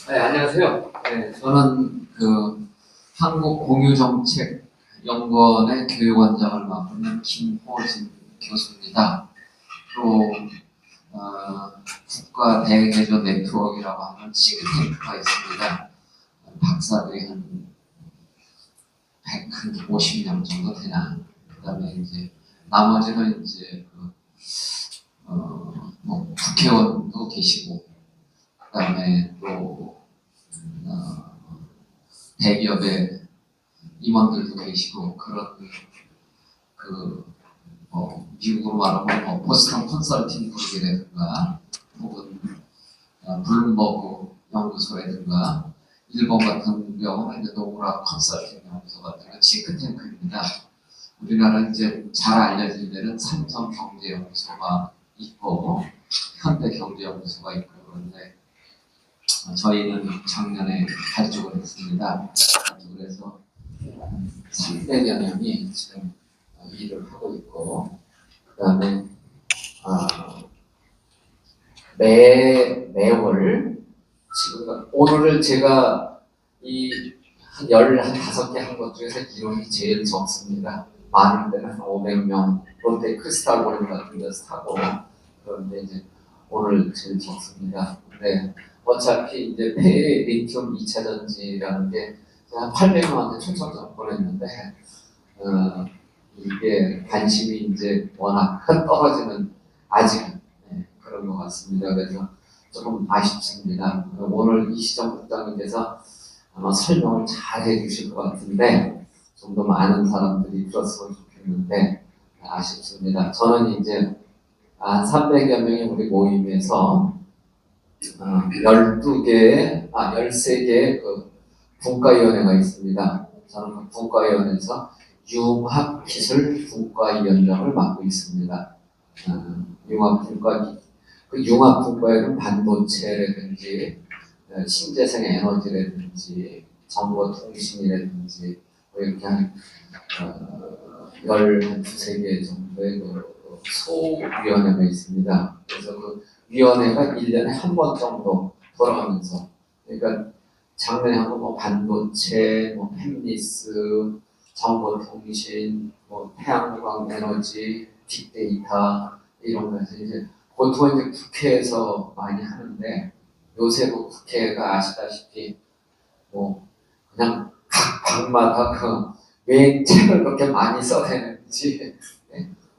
네, 안녕하세요. 네, 저는 한국공유정책연구원의 교육원장을 맡는 김호진 교수입니다. 또 국가대개조 네트워크라고 하는 싱크탱크가 있습니다. 박사들이 한 150명 정도 되나. 그다음에 이제 나머지는 이제 국회의원도 계시고, 그다음에 또 대기업의 임원들도 계시고 그런 미국으로 말하면 보스턴 컨설팅 그룹이라든가 혹은 블룸버그 연구소라든가 일본 같은 경우는 이제 노무라 컨설팅 연구소 같은 건 싱크탱크입니다. 우리나라 이제 잘 알려진 데는 삼성경제연구소가 있고 현대경제연구소가 있고 그런데 저희는 작년에 발족을 했습니다. 그래서 300여 명이 지금 일을 하고 있고, 그 다음에 매월 지금 오늘을 제가 한 15개 한 것 중에서 인원이 제일 적습니다. 많은 데는 500명, 롯데 크리스탈몰 같은 데서 타고, 그런데 이제 오늘 제일 적습니다. 근데 어차피 이제 폐리튬 2차 전지라는 게 한 800명한테 초청장 보냈는데 이게 관심이 이제 워낙 떨어지는 아직은 그런 것 같습니다. 그래서 조금 아쉽습니다. 오늘 이시정 국장님께서 아마 설명을 잘 해주실 것 같은데 좀 더 많은 사람들이 들었으면 좋겠는데 아쉽습니다. 저는 이제 한 300여 명의 우리 모임에서 13개의 분과위원회가 있습니다. 저는 분과위원회에서 융합기술분과위원장을 맡고 있습니다. 융합분과에는 반도체라든지 신재생 에너지라든지 정보통신이라든지 이렇게 한 12개 정도의 소위원회가 있습니다. 그래서 그 위원회가 1년에 한 번 정도 돌아가면서, 그러니까 작년에 한 번 반도체, 팹리스, 정보통신, 태양광 에너지, 빅데이터 이런 거에서 이제 보통 이제 국회에서 많이 하는데 요새 국회가 아시다시피 그냥 각 방마다 왜 책을 그렇게 많이 써내는지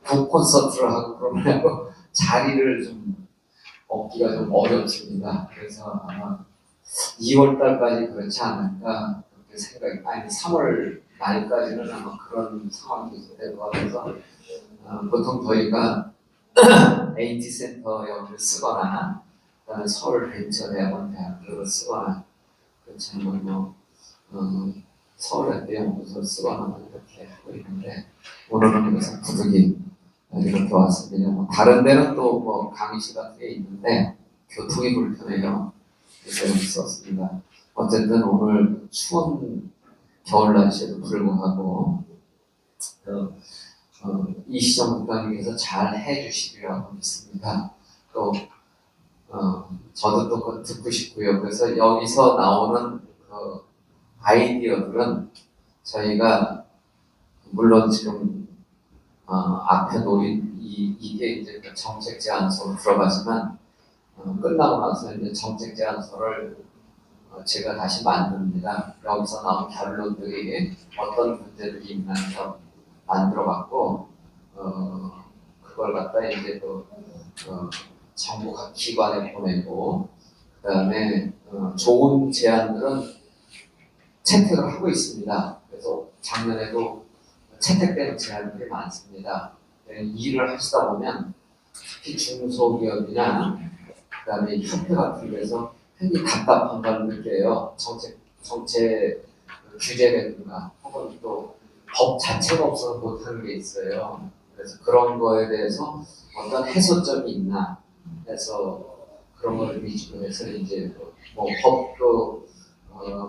콘서트를 하고 그러려고 자리를 좀 얻기가 좀 어렵습니다. 그래서 아마 2월 달까지 그렇지 않을까 그렇게 생각이, 아니 3월 말까지는 아마 그런 상황이 될 것 같아서 보통 저희가 AT 센터를 쓰거나 그다음에 서울 벤처대학원 대학교를 쓰거나 그렇지 않으면 서울연대연구소를 쓰거나 이렇게 하고 있는데 오늘은 그래서 부득이 이렇게 왔습니다. 다른 데는 또 강의실 같은 게 있는데 교통이 불편해요. 그래서 있었습니다. 어쨌든 오늘 추운 겨울 날씨에도 불구하고 이시정 국장님께서 잘 해주시리라고 믿습니다. 또 저도 또 그거 듣고 싶고요. 그래서 여기서 나오는 아이디어들은 저희가 물론 지금 앞에 놓인 이게 이제 정책 제안서로 들어가지만 끝나고 나서 이제 정책 제안서를 제가 다시 만듭니다. 여기서 나온 결론들이 어떤 문제들이 있나 해서 만들어봤고 그걸 갖다 이제 또 정부 각 기관에 보내고 그다음에 좋은 제안들은 채택을 하고 있습니다. 그래서 작년에도 채택된 제안들이 많습니다. 일을 하시다 보면 특히 중소기업이나 그다음에 협회 같은 데서 굉장히 답답한 걸 느껴요. 정책 규제라든가 혹은 또 법 자체가 없어서 못하는 게 있어요. 그래서 그런 거에 대해서 어떤 해소점이 있나 해서 그런 걸 위주로 해서 이제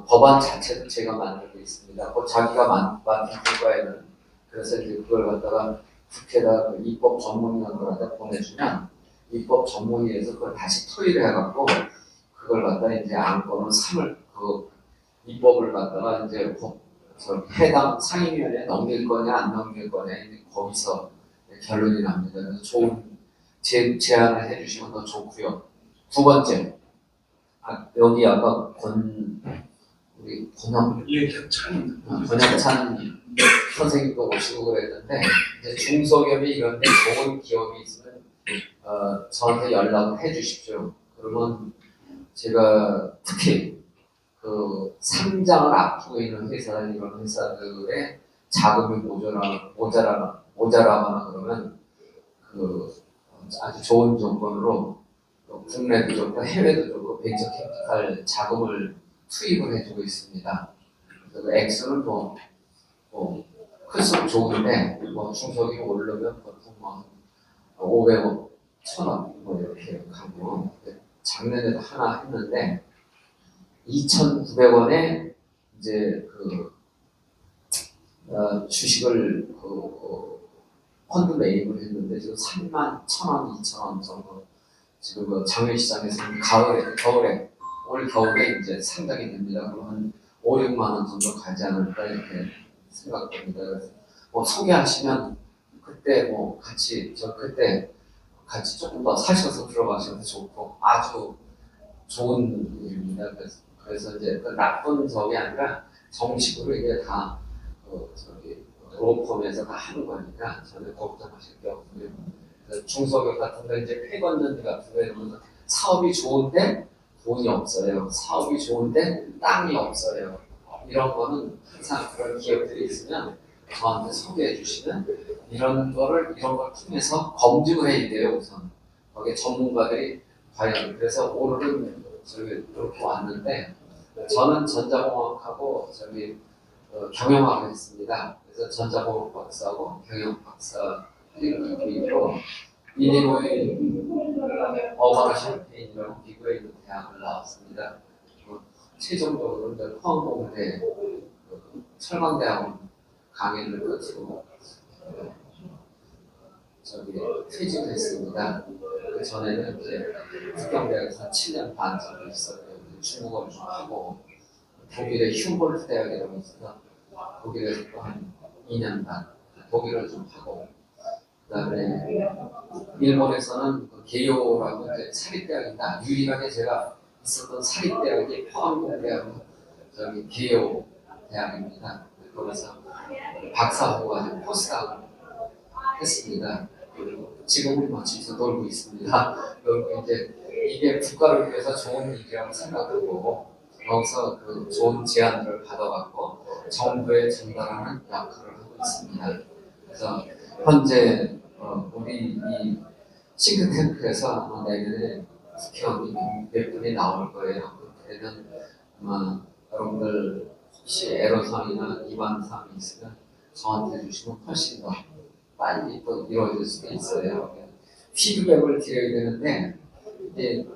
법안 자체도 제가 만들고 있습니다. 자기가 만든 국가에는 그래서 이제 그걸 갖다가 국회에다 입법 전문위원들한테 보내주면 입법 전문위에서 그걸 다시 토의를 해갖고 그걸 갖다 이제 안건은 3을 그 입법을 갖다가 이제 해당 상임위원회에 넘길 거냐 안 넘길 거냐 이제 거기서 결론이 납니다. 그래서 좋은 제안을 해주시면 더 좋고요. 두 번째, 여기 아까 우리 권혁찬 선생님도 오시고 그랬는데 이제 중소기업이 이런데 좋은 기업이 있으면 저한테 연락을 해주십시오. 그러면 제가 특히 그 상장을 앞두고 있는 회사 이런 회사들의 자금이 모자라거나 그러면 그 아주 좋은 조건으로 국내도 좋고 해외도 좋고 벤처 캐피탈 자금을 투입을 해주고 있습니다. 그래서 액수는 클수록 좋은데 중소기업 오르면 보통 500억, 1000억 이렇게 가고 작년에도 하나 했는데 2,900원에 이제 주식을 펀드 매입을 했는데 지금 31,000원, 2,000원 정도 지금 장외시장에서 겨울에 올 겨울에 이제 상당히 됩니다. 그러면 5, 6만 원 정도 가지 않을까 이렇게 생각됩니다. 그래서 소개하시면 그때 그때 같이 조금 더 사셔서 들어가셔도 좋고 아주 좋은 일입니다. 그래서 이제 나쁜 적이 아니라 정식으로 이게 다 로펌에서 다 하는 거니까 전혀 걱정하실 게 없고요. 중소기업 같은 거 이제 폐건전지 같은 거 이러면 사업이 좋은데 돈이 없어요. 사업이 좋은데 땅이 없어요. 이런 거는 항상 그런 기업들이 있으면 저한테 소개해 주시면 이런 걸 통해서 검증을 해야 돼요. 우선 거기에 전문가들이 과연 그래서 오늘은 이렇게 왔는데 저는 전자공학하고 경영학을 했습니다. 그래서 전자공학 박사하고 경영 박사 학위로 일리노이 어바나 샴페인이라는 미국에 있는 대학을 나왔습니다. 최종적으로 포항공대 철강대학원 강의를 거치고 퇴직을 했습니다. 그 전에는 이제 북경대학에서 7년 반 정도 있었고요. 중국어를 좀 하고 독일의 흉볼트 대학이라고 있어서 독일에서 또 한 2년 반 독일어를 좀 하고 그다음에 일본에서는 게이오라고 이제 사립대학이다. 유일하게 제가 있었던 사립대학이 포항공대하고 게이오 대학입니다. 거기서 박사하고 아주 포스닥을 했습니다. 지금은 집에서 놀고 있습니다. 그리고 이제 이게 국가를 위해서 좋은 일이라고 생각하고 여기서 좋은 제안들을 받아갖고 정부에 전달하는 역할을 하고 있습니다. 그래서 현재 우리 이 싱크탱크에서 내년에 국회의원이 몇 분이 나올 거예요. 그때는 아마 여러분들 혹시 애로사항이나 위반사항이 있으면 저한테 주시면 훨씬 더 빨리 또 이루어질 수도 있어요. 피드백을 드려야 되는데 이제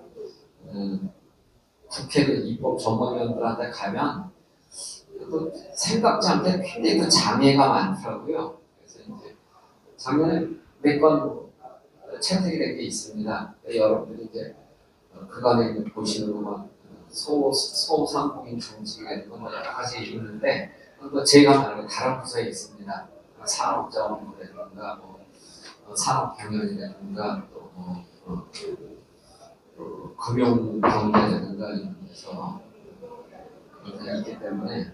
국회 입법 전문위원들한테 가면 또 생각지 않게 굉장히 장애가 많더라고요. 그래서 이제 작년에 몇 건 채택이 된 게 있습니다. 여러분들이 이제 그간에 보시는 거 소상공인 정책이라는 건 여러 가지 있는데 제가 말하는 다른 부서에 있습니다. 산업자원부라든가 산업경영이라든가 금융경제라든가 이런 데서 있기 때문에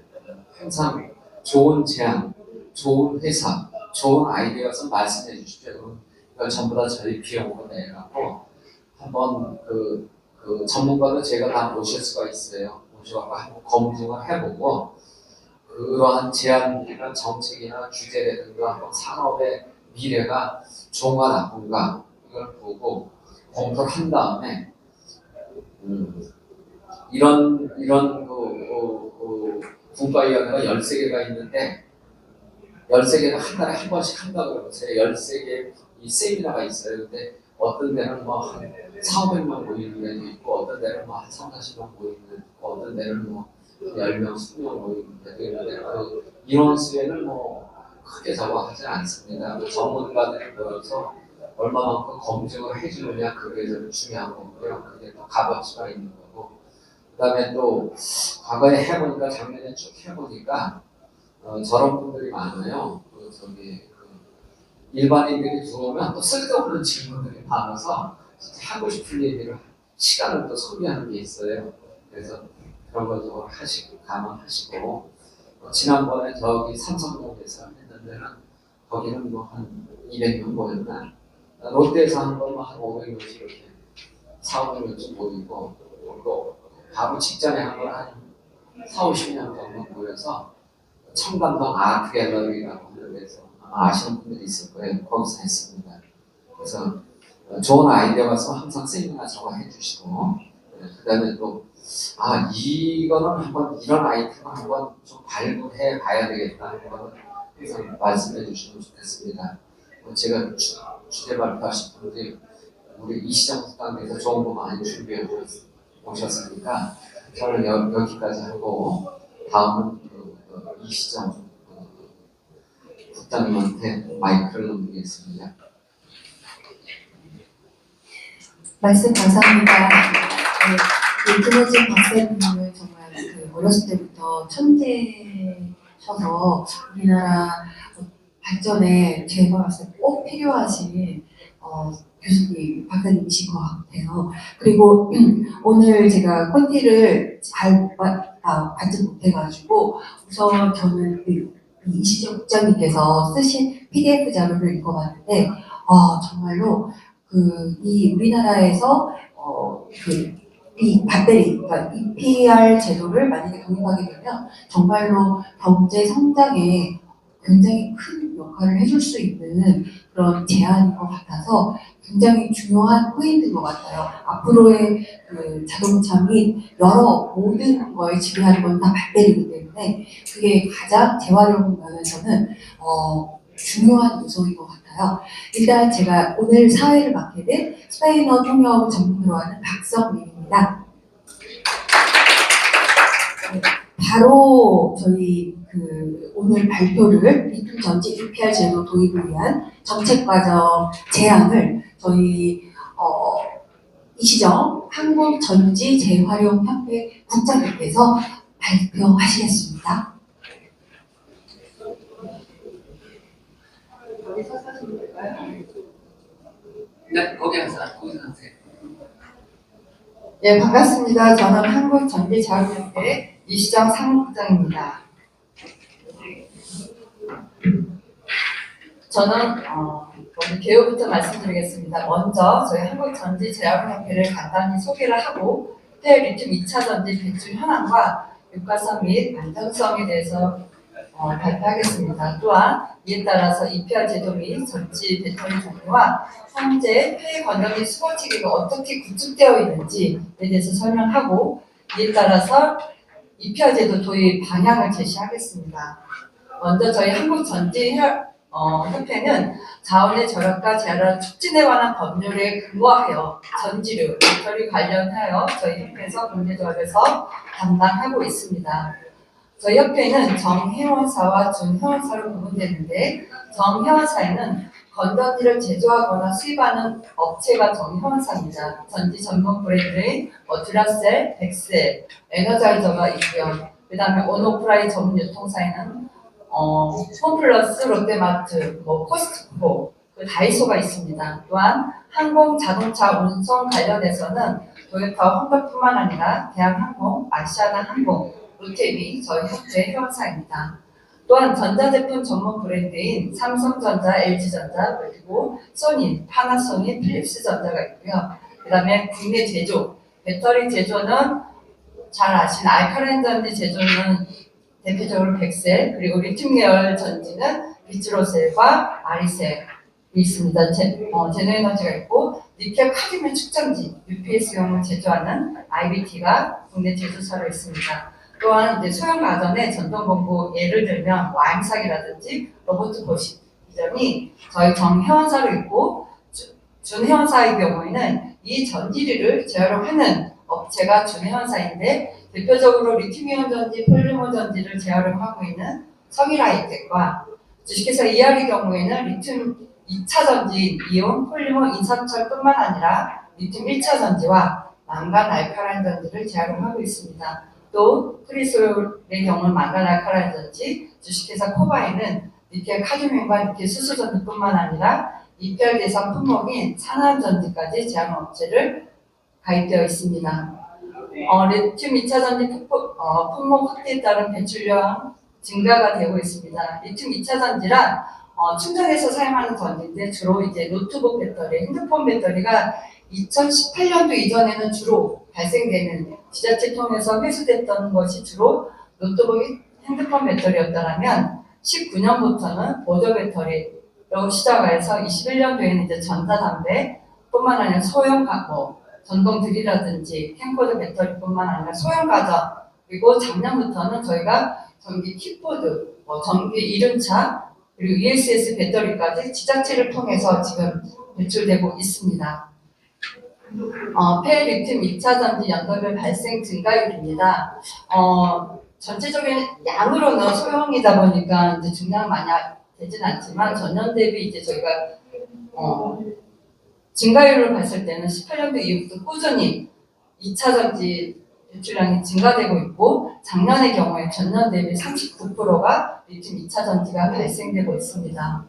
항상 좋은 제안, 좋은 회사, 좋은 아이디어서 말씀해 주십시오. 그럼 이걸 전부 다 저희 비용으로 내갖고 한번 그 전문가도 제가 다 모실 수가 있어요. 모셔갖고 한번 검증을 해보고 그러한 제안이나 정책이나 규제라든가 한번 산업의 미래가 좋은가 나쁜가 이걸 보고 검토를 한 다음에 이런 분과위원회가 13개가 있는데 13개는 한 달에 한 번씩 한다고 그러세요. 13개 이 세미나가 있어요. 근데 어떤 데는 한 400명 모이는 데도 있고 어떤 데는 한 3, 40명 모이는 데도 있고 어떤 데는 10명, 20명 모이는 데도 있는데 인원 수에는 크게 적어하지 않습니다. 전문가들이 모여서 얼마만큼 검증을 해주느냐 그게 좀 중요한 거고요. 그게 또 값어치가 있는 거고 그다음에 또 과거에 해보니까 작년에 쭉 해보니까 저런 분들이 많아요. 일반인들이 들어오면 또 쓸데없는 질문들이 많아서 진짜 하고 싶은 얘기를 시간을 또 소비하는 게 있어요. 그래서 그런 걸 좀 하시고 감안하시고 지난번에 저기 삼성동에서 했는 데는 거기는 뭐 한 200명 모였나 롯데에서 한 건 뭐 한 500명씩 이렇게 4, 500명쯤 모이고 또 바로 직전에 한 건 한 4, 50명 정도 모여서 청담동 아트 갤러리라고 하는 데서 아마 아시는 분들이 있을 거예요. 거기서 했습니다. 그래서 좋은 아이디어 가서 항상 세미나 저거 해주시고 그 다음에 또 이거는 한번 이런 아이템을 한번 좀 발굴해 봐야 되겠다 하는 거는 항상 말씀해 주시면 좋겠습니다. 제가 주제 발표하신 분들이 우리 이시정 국장님께서 좋은 거 많이 준비해 오셨으니까 저는 여기까지 하고 다음은 이시정 국장님한테 마이크를 넘기겠습니다. 말씀 감사합니다. 김호진 박사님은 정말 어렸을 때부터 천재셔서 우리나라 발전에 제가 봤을 때 꼭 필요하신 교수님, 박사님이신 것 같아요. 그리고 오늘 제가 콘티를 잘 받지 못해가지고 우선 저는 이시정 국장님께서 쓰신 PDF 자료를 읽어봤는데 정말로 이 우리나라에서 이 배터리, 그러니까 EPR 제도를 만약에 도입하게 되면 정말로 경제 성장에 굉장히 큰 역할을 해줄 수 있는 그런 제안인 것 같아서 굉장히 중요한 포인트인 것 같아요. 앞으로의 자동차 및 여러 모든 거에 지배하는 건 다 배터리이기 때문에 그게 가장 재활용 면에서는 중요한 요소인 것 같아요. 일단 제가 오늘 사회를 맡게 된 스페인어 통역 전문으로 하는 박성민입니다. 바로 저희 오늘 발표를 리튬 전지 EPR 제도 도입을 위한 정책 과정 제안을 저희 이시정 한국전지 재활용협회 국장님께서 발표하시겠습니다. 거기서 사시면 될까요? 네, 거기서 하세요. 네, 반갑습니다. 저는 한국전지자율협회 이시정 상무국장입니다. 저는 먼저 개요부터 말씀드리겠습니다. 먼저 저희 한국전지재활용협회를 간단히 소개를 하고 폐리튬 2차 전지 배출 현황과 유가성 및 안정성에 대해서 발표하겠습니다. 또한 이에 따라서 EPR 제도 및 전지 배터리 종류와 현재 폐 건전 및 수거 체계가 어떻게 구축되어 있는지에 대해서 설명하고 이에 따라서 EPR 제도 도입 방향을 제시하겠습니다. 먼저 저희 한국전지협회는 자원의 절약과 재활을 촉진에 관한 법률에 근거하여 전지류, 배터리 관련하여 저희 협회에서 국내조합에서 담당하고 있습니다. 저희 협회는 정회원사와 준회원사로 구분되는데 정회원사에는 건전지를 제조하거나 수입하는 업체가 정회원사입니다. 전지 전문 브랜드인 듀라셀, 덱셀, 에너자이저가 있고요. 그 다음에 온오프라인 전문 유통사에는 홈플러스, 롯데마트, 코스트코, 다이소가 있습니다. 또한 항공, 자동차, 운송 관련해서는 도요타, 혼다뿐만 아니라 대한항공, 아시아나항공, 롯데비 저희 협회 회원사입니다. 또한 전자제품 전문 브랜드인 삼성전자, LG전자, 그리고 소니, 파나소닉, 필립스전자가 있고요. 그 다음에 국내 제조, 배터리 제조는 잘 아시는 알카라인 전지 제조는 대표적으로 백셀, 그리고 리튬 계열 전지는 비트로셀과 아리셀이 있습니다. 제너에너지가 있고 니켈 카드뮴 축전지, UPS용을 제조하는 IBT가 국내 제조사로 있습니다. 또한 이제 소형 가전의 전동공구 예를 들면 와임삭이라든지 로버트 보시 이 점이 저희 정회원사로 있고 준회원사의 경우에는 이 전지류를 재활용하는 업체가 준회원사인데 대표적으로 리튬이온 전지, 폴리머 전지를 재활용하고 있는 성일하이텍과 주식회사 ER의 경우에는 리튬 2차 전지, 이온, 폴리머, 인산철뿐만 아니라 리튬 1차 전지와 망간 알카라인 전지를 제약하고 있습니다. 또 프리솔의 경우는 망간 알카라인 전지, 주식회사 코바에는 니켈 카드뮴과 니켈 수소 전지뿐만 아니라 이별 대상 품목인 산화 전지까지 제약 업체를 가입되어 있습니다. 리튬 2차 전지 품목 확대에 따른 배출량 증가가 되고 있습니다. 리튬 2차 전지란 충전해서 사용하는 전지인데 주로 이제 노트북 배터리, 핸드폰 배터리가 2018년도 이전에는 주로 발생되는 지자체 통해서 회수됐던 것이 주로 노트북, 핸드폰 배터리였다면 19년부터는 보조 배터리로 시작해서 21년도에는 이제 전자담배뿐만 아니라 소형 전동드릴이라든지 캠코더 배터리뿐만 아니라 소형 가전, 그리고 작년부터는 저희가 전기 킥보드, 전기 이륜차, 그리고 ESS 배터리까지 지자체를 통해서 지금 배출되고 있습니다. 폐리튬 2차 전지 연도별 발생 증가율입니다. 전체적인 양으로는 소형이다 보니까 이제 증가가 많이 되진 않지만 전년 대비 이제 저희가 증가율을 봤을 때는 18년도 이후부터 꾸준히 2차 전지 배출량이 증가되고 있고 작년의 경우에 전년 대비 39%가 리튬 2차 전지가 발생되고 있습니다.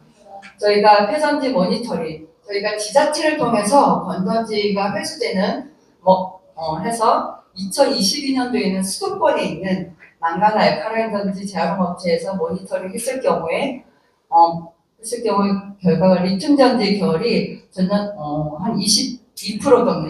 저희가 폐전지 모니터링, 저희가 지자체를 통해서 건전지가 회수되는 해서 2022년도에는 수도권에 있는 망간 알카라인 전지 재활용업체에서 모니터링 했을 경우에 결과가 리튬 전지 결이 전년 한 22% 정도,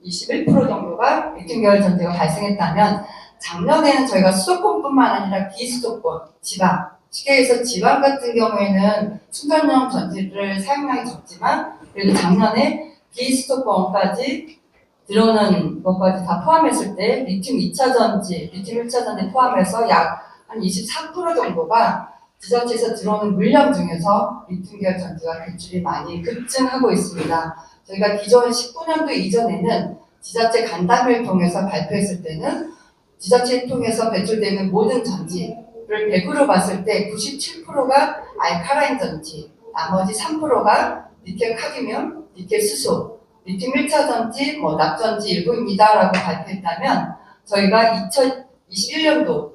21% 정도가 리튬 계열 전지가 발생했다면 작년에는 저희가 수도권뿐만 아니라 비수도권, 지방, 쉽게 해서 지방 같은 경우에는 충전용 전지를 사용량이 적지만 그래도 작년에 비수도권까지 들어오는 것까지 다 포함했을 때 리튬 2차 전지, 리튬 1차 전지 포함해서 약 한 24% 정도가 지자체에서 들어오는 물량 중에서 리튬 계열 전지가 배출이 많이 급증하고 있습니다. 저희가 기존 19년도 이전에는 지자체 간담회를 통해서 발표했을 때는 지자체를 통해서 배출되는 모든 전지를 100으로 봤을 때 97%가 알카라인 전지, 나머지 3%가 니켈 카드뮴, 니켈 수소, 리튬 1차 전지, 납전지 일부입니다라고 발표했다면 저희가 2021년도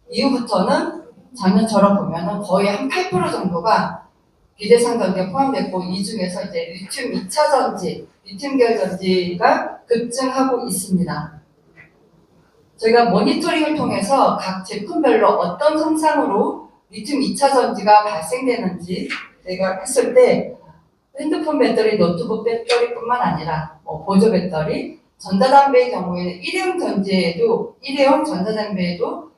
이후부터는 작년처럼 보면은 거의 한 8% 정도가 비대상 전지가 포함됐고 이 중에서 이제 리튬 2차 전지, 리튬 계열 전지가 급증하고 있습니다. 저희가 모니터링을 통해서 각 제품별로 어떤 성상으로 리튬 2차 전지가 발생되는지 저희가 했을 때 핸드폰 배터리, 노트북 배터리뿐만 아니라 보조 배터리, 전자담배의 경우에는 일회용 전자담배에도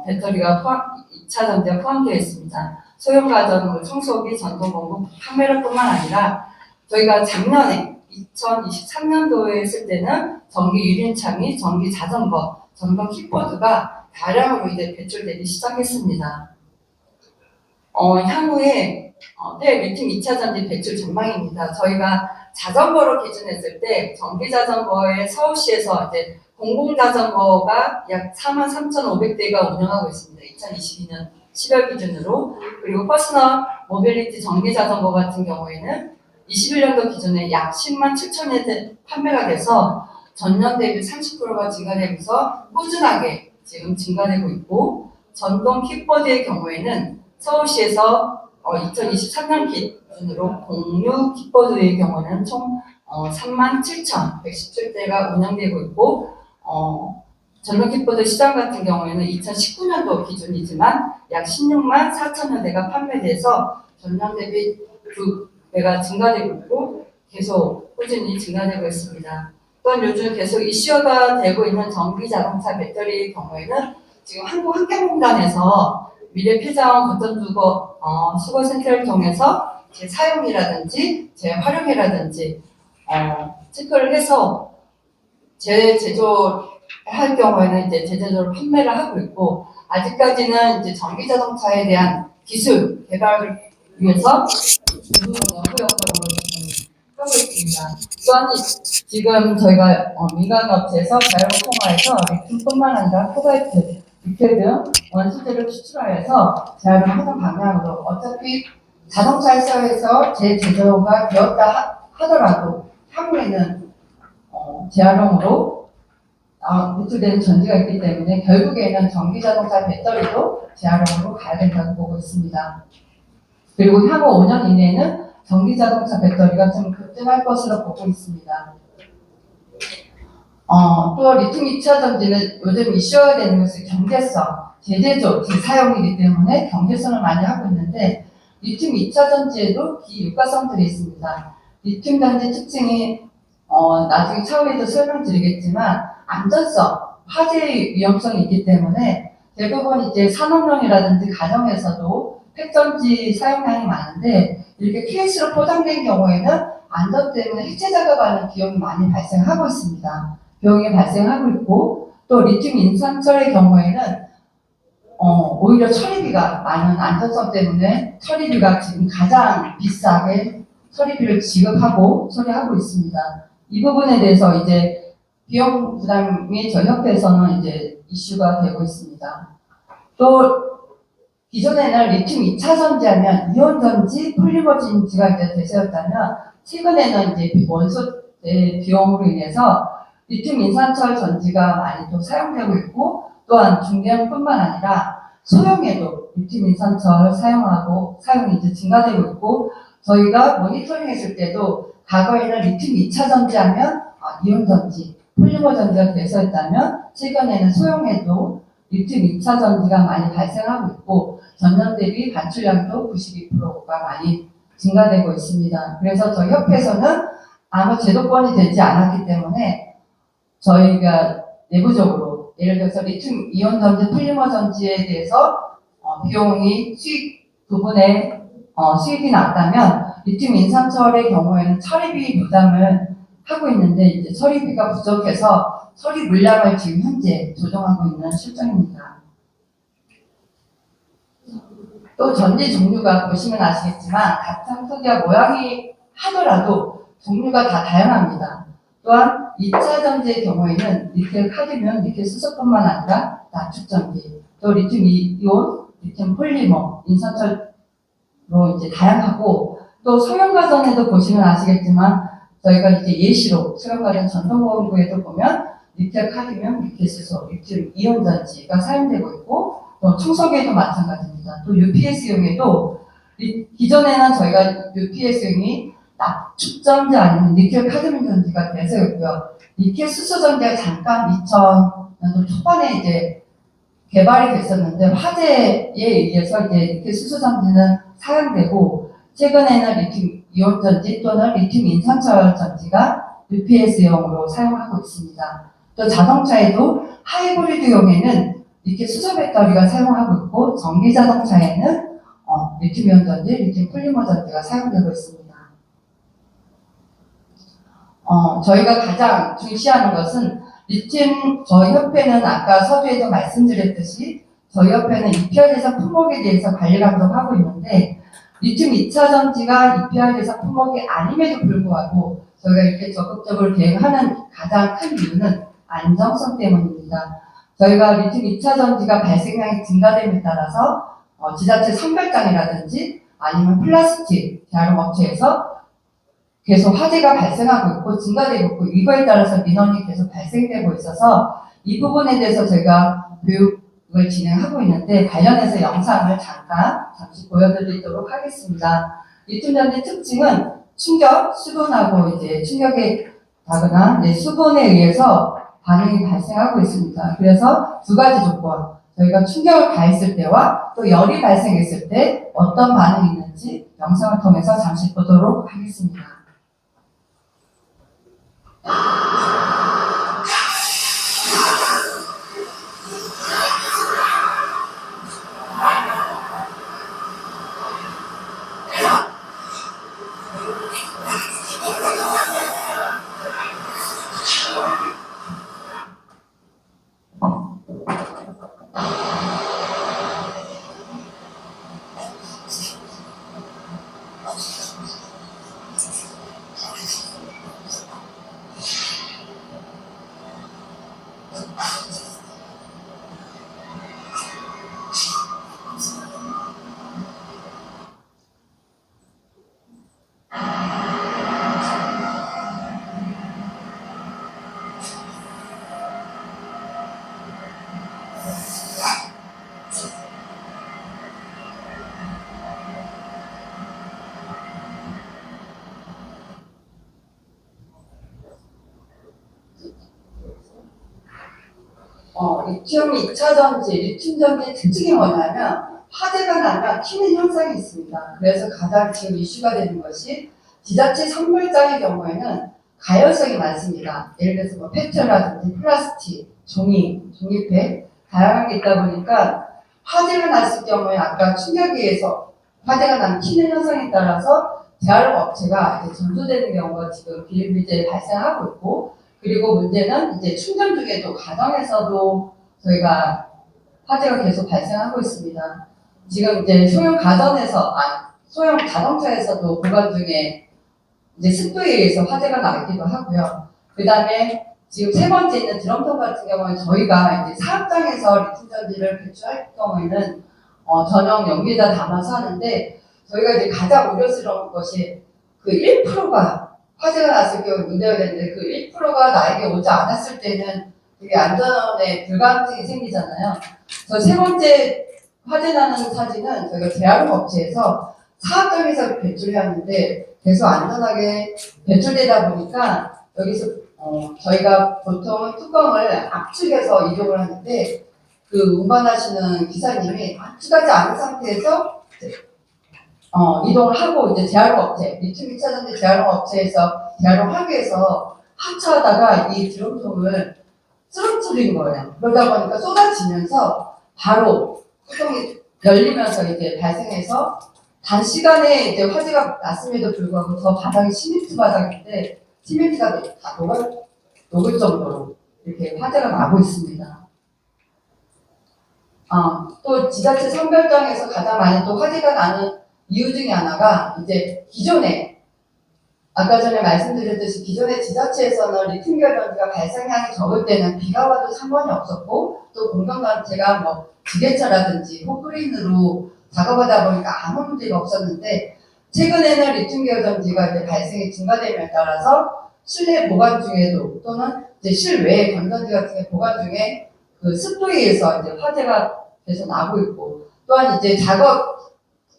배터리가 2차 전지가 포함되어 있습니다. 소형 가전, 청소기, 전동공구, 카메라뿐만 아니라 저희가 작년에 2023년도에 했을 때는 전기 유리창 및 전기 자전거, 전동 킥보드가 다량으로 이제 배출되기 시작했습니다. 향후에 폐리튬 2차 전지 배출 전망입니다. 저희가 자전거로 기준했을 때 전기 자전거에 서울시에서 이제 공공자전거가 약 43,500대가 운영하고 있습니다. 2022년 10월 기준으로. 그리고 퍼스널 모빌리티 전기 자전거 같은 경우에는 21년도 기준에 약 10만 7천여 대 판매가 돼서 전년 대비 30%가 증가되면서 꾸준하게 지금 증가되고 있고 전동 킥보드의 경우에는 서울시에서 2023년 기준으로 공유 킥보드의 경우는 총 37,117대가 운영되고 있고 전동 킥보드 시장 같은 경우에는 2019년도 기준이지만 약 16만 4천여 대가 판매돼서 전년 대비 2배가 증가되고 있고 계속 꾸준히 증가되고 있습니다. 또한 요즘 계속 이슈가 되고 있는 전기 자동차 배터리의 경우에는 지금 한국환경공단에서 미래 폐자원 거점 수거센터를 통해서 재사용이라든지 재활용이라든지 체크를 해서 재제조할 경우에는 이제 재제조를 판매를 하고 있고 아직까지는 이제 전기 자동차에 대한 기술 개발을 위해서 후역적으로 하고 있습니다. 또한 지금 저희가 민간 업체에서 자율 통화해서 리튬뿐만 아니라 코발트, 니켈 등 원소재를 추출하여서 재활용하는 방향으로 어차피 자동차 회사에서 재제조가 되었다 하더라도 향후에는 재활용으로 노출되는 전지가 있기 때문에 결국에는 전기자동차 배터리도 재활용으로 가야 된다고 보고 있습니다. 그리고 향후 5년 이내에는 전기자동차 배터리가 좀 급증할 것으로 보고 있습니다. 또 리튬 2차 전지는 요즘 이슈가 되는 것이 경제성, 제재조, 재사용이기 때문에 경제성을 많이 하고 있는데 리튬 2차 전지에도 비유가성들이 있습니다. 리튬 전지 특징이 나중에 차후에도 설명드리겠지만 안전성, 화재 위험성이 있기 때문에 대부분 이제 산업용이라든지 가정에서도 폐전지 사용량이 많은데 이렇게 케이스로 포장된 경우에는 안전 때문에 해체 작업하는 비용이 많이 발생하고 있습니다. 비용이 발생하고 있고 또 리튬 인산철의 경우에는 오히려 처리비가 많은 안전성 때문에 처리비가 지금 가장 비싸게 처리비를 지급하고 처리하고 있습니다. 이 부분에 대해서 이제 비용 부담이 저희 협회에서는 이제 이슈가 되고 있습니다. 또 기존에는 리튬 2차 전지하면 이온 전지, 폴리머 전지가 이제 대세였다면 최근에는 이제 원소의 비용으로 인해서 리튬 인산철 전지가 많이 또 사용되고 있고 또한 중대형뿐만 아니라 소형에도 리튬 인산철 사용이 이제 증가되고 있고 저희가 모니터링했을 때도 과거에는 리튬 2차 전지하면 이온 전지, 폴리머 전지가 대세였다면 최근에는 소형에도 리튬 2차 전지가 많이 발생하고 있고 전년 대비 반출량도 92%가 많이 증가되고 있습니다. 그래서 저희 협회에서는 아무 제도권이 되지 않았기 때문에 저희가 내부적으로 예를 들어서 리튬 이온 전지, 폴리머 전지에 대해서 비용이 수익 부분에 수익이 났다면 리튬 인산철의 경우에는 처리비 부담을 하고 있는데 이제 처리비가 부족해서 처리 물량을 지금 현재 조정하고 있는 실정입니다. 또 전지 종류가 보시면 아시겠지만 같은 크기와 모양이 하더라도 종류가 다 다양합니다. 또한 2차 전지의 경우에는 니켈 카드뮴, 니켈 수소뿐만 아니라 나축 전지, 또 리튬 이온, 리튬 폴리머, 인산철로 이제 다양하고 또 소형가전에도 보시면 아시겠지만 저희가 이제 예시로 소형가전 전동보험구에도 보면 니켈 카드뮴, 니켈 수소, 리튬 이온 전지가 사용되고 있고 또 청소기에도 마찬가지입니다. 또 UPS용에도 기존에는 저희가 UPS용이 납축 전지 아니면 니켈 카드뮴 전지가 대세였고요. 니켈 수소 전지가 잠깐 2000년도 초반에 이제 개발이 됐었는데 화재에 의해서 이제 리튬 수소 전지는 사용되고 최근에는 리튬 이온 전지 또는 리튬 인산철 전지가 UPS용으로 사용하고 있습니다. 또 자동차에도 하이브리드용에는 리튬 수소 배터리가 사용하고 있고 전기 자동차에는 리튬 이온 전지, 리튬 폴리머 전지가 사용되고 있습니다. 저희가 가장 중시하는 것은 리튬, 저희 협회는 아까 서두에도 말씀드렸듯이 저희 협회는 EPR 대상 품목에 대해서 관리 감독하고 있는데 리튬 2차 전지가 EPR 대상 품목이 아님에도 불구하고 저희가 이렇게 적극적으로 대응하는 가장 큰 이유는 안정성 때문입니다. 저희가 리튬 2차 전지가 발생량이 증가됨에 따라서 지자체 선별장이라든지 아니면 플라스틱 재활용 업체에서 계속 화재가 발생하고 있고 증가되고 있고 이거에 따라서 민원이 계속 발생되고 있어서 이 부분에 대해서 저희가 교육을 진행하고 있는데 관련해서 영상을 잠시 보여드리도록 하겠습니다. 리튬 전지 특징은 충격, 수분하고 이제 충격에 가거나 수분에 의해서 반응이 발생하고 있습니다. 그래서 두 가지 조건, 저희가 충격을 가했을 때와 또 열이 발생했을 때 어떤 반응이 있는지 영상을 통해서 잠시 보도록 하겠습니다. 리튬 2차 전지, 리튬 전지의 특징이 뭐냐면 화재가 나면 튀는 현상이 있습니다. 그래서 가장 지금 이슈가 되는 것이 지자체 선물장의 경우에는 가열성이 많습니다. 예를 들어서 뭐 페트라든지 플라스틱, 종이팩 다양한 게 있다 보니까 화재가 났을 경우에 아까 충격에 의해서 화재가 나면 튀는 현상에 따라서 재활용 업체가 이제 전소되는 경우가 지금 비일비재에 발생하고 있고, 그리고 문제는 이제 충전 중에도 가정에서도 저희가 화재가 계속 발생하고 있습니다. 지금 이제 소형 자동차에서도 보관 중에 이제 습도에 의해서 화재가 나기도 하고요. 그 다음에 지금 세 번째 있는 드럼통 같은 경우는 저희가 이제 사업장에서 리튬 전지를 배출할 경우에는 전용 용기에다 담아서 하는데, 저희가 이제 가장 우려스러운 것이 그 1%가 화재가 났을 경우 문제가 되는데, 그 1%가 나에게 오지 않았을 때는 되게 안전에 불가능성이 생기잖아요. 저 세 번째 화재 나는 사진은 저희가 재활용 업체에서 사업장에서 배출하는데 계속 안전하게 배출되다 보니까 여기서 저희가 보통은 뚜껑을 압축해서 이동을 하는데, 그 운반하시는 기사님이 압축하지 않은 상태에서 이동을 하고 이제 재활용 업체, 리튬 2차 전지 재활용 업체에서 재활용하기 위해서 하차하다가 이 드럼통을 쓰러뜨린 거예요. 그러다 보니까 쏟아지면서 바로 뚜껑이 열리면서 이제 발생해서 단시간에 이제 화재가 났음에도 불구하고 저 바닥이 시멘트 바닥인데 시멘트가 다 녹을 정도로 이렇게 화재가 나고 있습니다. 또 지자체 선별장에서 가장 많이 또 화재가 나는 이유 중에 하나가 이제 기존에 아까 전에 말씀드렸듯이 기존의 지자체에서는 리튬 계열 전지가 발생량이 적을 때는 비가 와도 상관이 없었고, 또 공동단체가 뭐 지게차라든지 콘크리트로 작업하다 보니까 아무 문제가 없었는데, 최근에는 리튬 계열 전지가 이제 발생이 증가됨에 따라서 실내 보관 중에도 또는 이제 실외 건전지 같은 게 보관 중에 그 습도에 의해서 이제 화재가 계속 나고 있고, 또한 이제 작업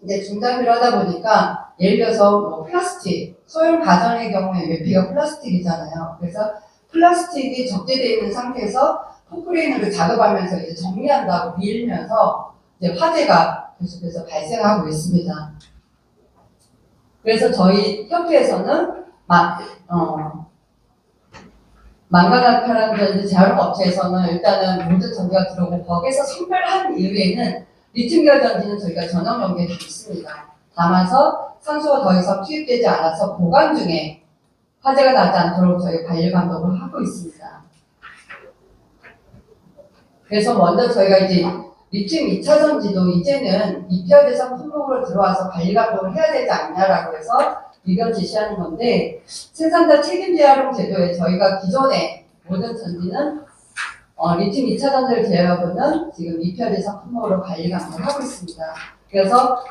이제 중단을 하다 보니까 예를 들어서 뭐 플라스틱, 소형 가전의 경우에 외피가 플라스틱이잖아요. 그래서 플라스틱이 적재되어 있는 상태에서 콘크리트를 작업하면서 이제 정리한다고 밀면서 이제 화재가 계속해서 발생하고 있습니다. 그래서 저희 협회에서는 망가나카라는 전지 재활용 업체에서는 일단은 모든 전기가 들어오고, 거기에서 선별한 이후에는 리튬 계열 전지는 저희가 전용 용기에 담습니다. 담아서 산소가 더 이상 투입되지 않아서 보관 중에 화재가 나지 않도록 저희 관리 감독을 하고 있습니다. 그래서 먼저 저희가 이제 리튬 2차 전지도 이제는 EPR 대상 품목으로 들어와서 관리 감독을 해야 되지 않냐라고 해서 의견 제시하는 건데, 생산자 책임 재활용 제도에 저희가 기존에 모든 전지는 리튬 2차 전지를 제외하고는 지금 EPR 대상 품목으로 관리 감독을 하고 있습니다. 그래서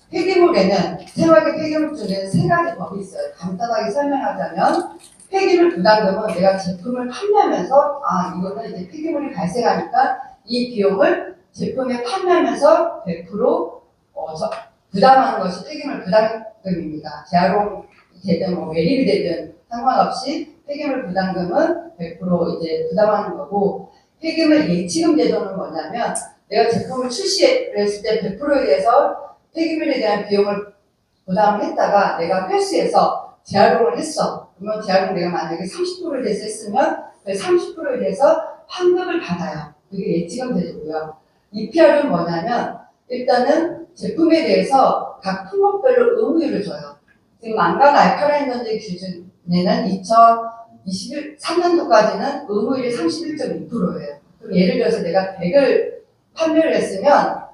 폐기물에는 생활계 폐기물 중에 세 가지 법이 있어요. 간단하게 설명하자면, 폐기물 부담금은 내가 제품을 판매하면서 이거는 이제 폐기물이 발생하니까 이 비용을 제품에 판매하면서 100% 부담하는 것이 폐기물 부담금입니다. 재활용 되든 뭐 매립이 되든 상관없이 폐기물 부담금은 100% 이제 부담하는 거고, 폐기물 예치금 제도는 뭐냐면 내가 제품을 출시했을 때 100%에 대해서 폐기물에 대한 비용을 부담을 했다가 내가 회수해서 재활용을 했어. 그러면 재활용 내가 만약에 30%에 대해서 했으면 그 30%에 대해서 환급을 받아요. 그게 예치금 제도고요. EPR은 뭐냐면 일단은 제품에 대해서 각 품목별로 의무율을 줘요. 지금 망간 알칼라인 전지 기준에는 2023년도까지는 의무율이 31.2%예요. 그럼 예를 들어서 내가 100을 판매를 했으면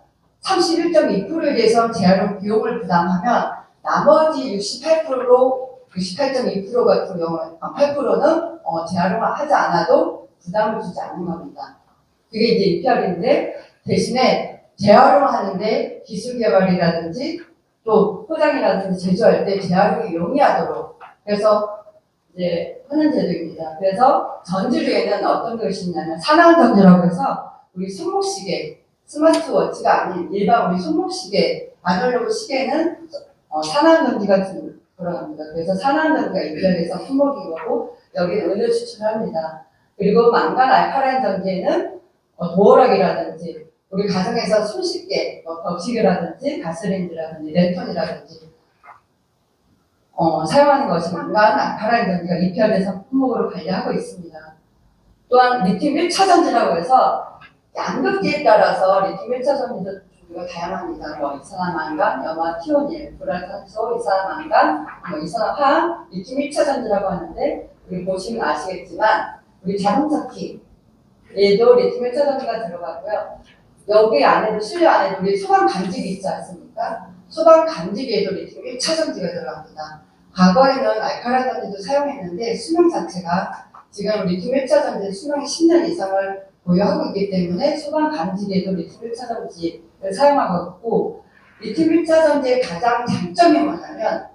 31.2%에 대해서 재활용 비용을 부담하면 나머지 68.2% 같은 경우는 8%는 재활용을 하지 않아도 부담을 주지 않는 겁니다. 그게 이제 EPR인데, 대신에 재활용하는데 기술 개발이라든지 또 포장이라든지 제조할 때 재활용이 용이하도록 그래서 이제 하는 제도입니다. 그래서 전지류에는 어떤 것이 있냐면 산화한 전지라고 해서 우리 손목시계, 스마트워치가 아닌 일반 우리 손목시계, 아날로그 시계는 산화한 전지가 들어갑니다. 그래서 산화한 전지가 인별에서 품목인 거고, 여기는 은을 추출합니다. 그리고 망간 알칼라인 전지에는 도어락이라든지 우리 가정에서 손쉽게 벽시계라든지 가스레인지라든지 랜턴이라든지 사용하는 것이지만 알카라인 전지가 리페어돼서 품목으로 관리하고 있습니다. 또한 리튬 1차 전지라고 해서 양극재에 따라서 리튬 1차 전지도 종류가 다양합니다. 이산화망간, 염화, 티오닐, 불알탄소, 이산화망간, 이산화황, 리튬 1차 전지라고 하는데 우리 보시면 아시겠지만 우리 자동차 키에도 리튬 1차 전지가 들어가고요. 여기 안에도 실내 안에도 우리 소방 간직이 있지 않습니까? 소방 간직에도 리튬 1차 전지가 들어갑니다. 과거에는 알카라인 전지도 사용했는데 수명 자체가 지금 리튬 1차 전지 수명이 10년 이상을 보유하고 있기 때문에 소방 간직에도 리튬 1차 전지를 사용하고 있고, 리튬 1차 전지의 가장 장점이 뭐냐면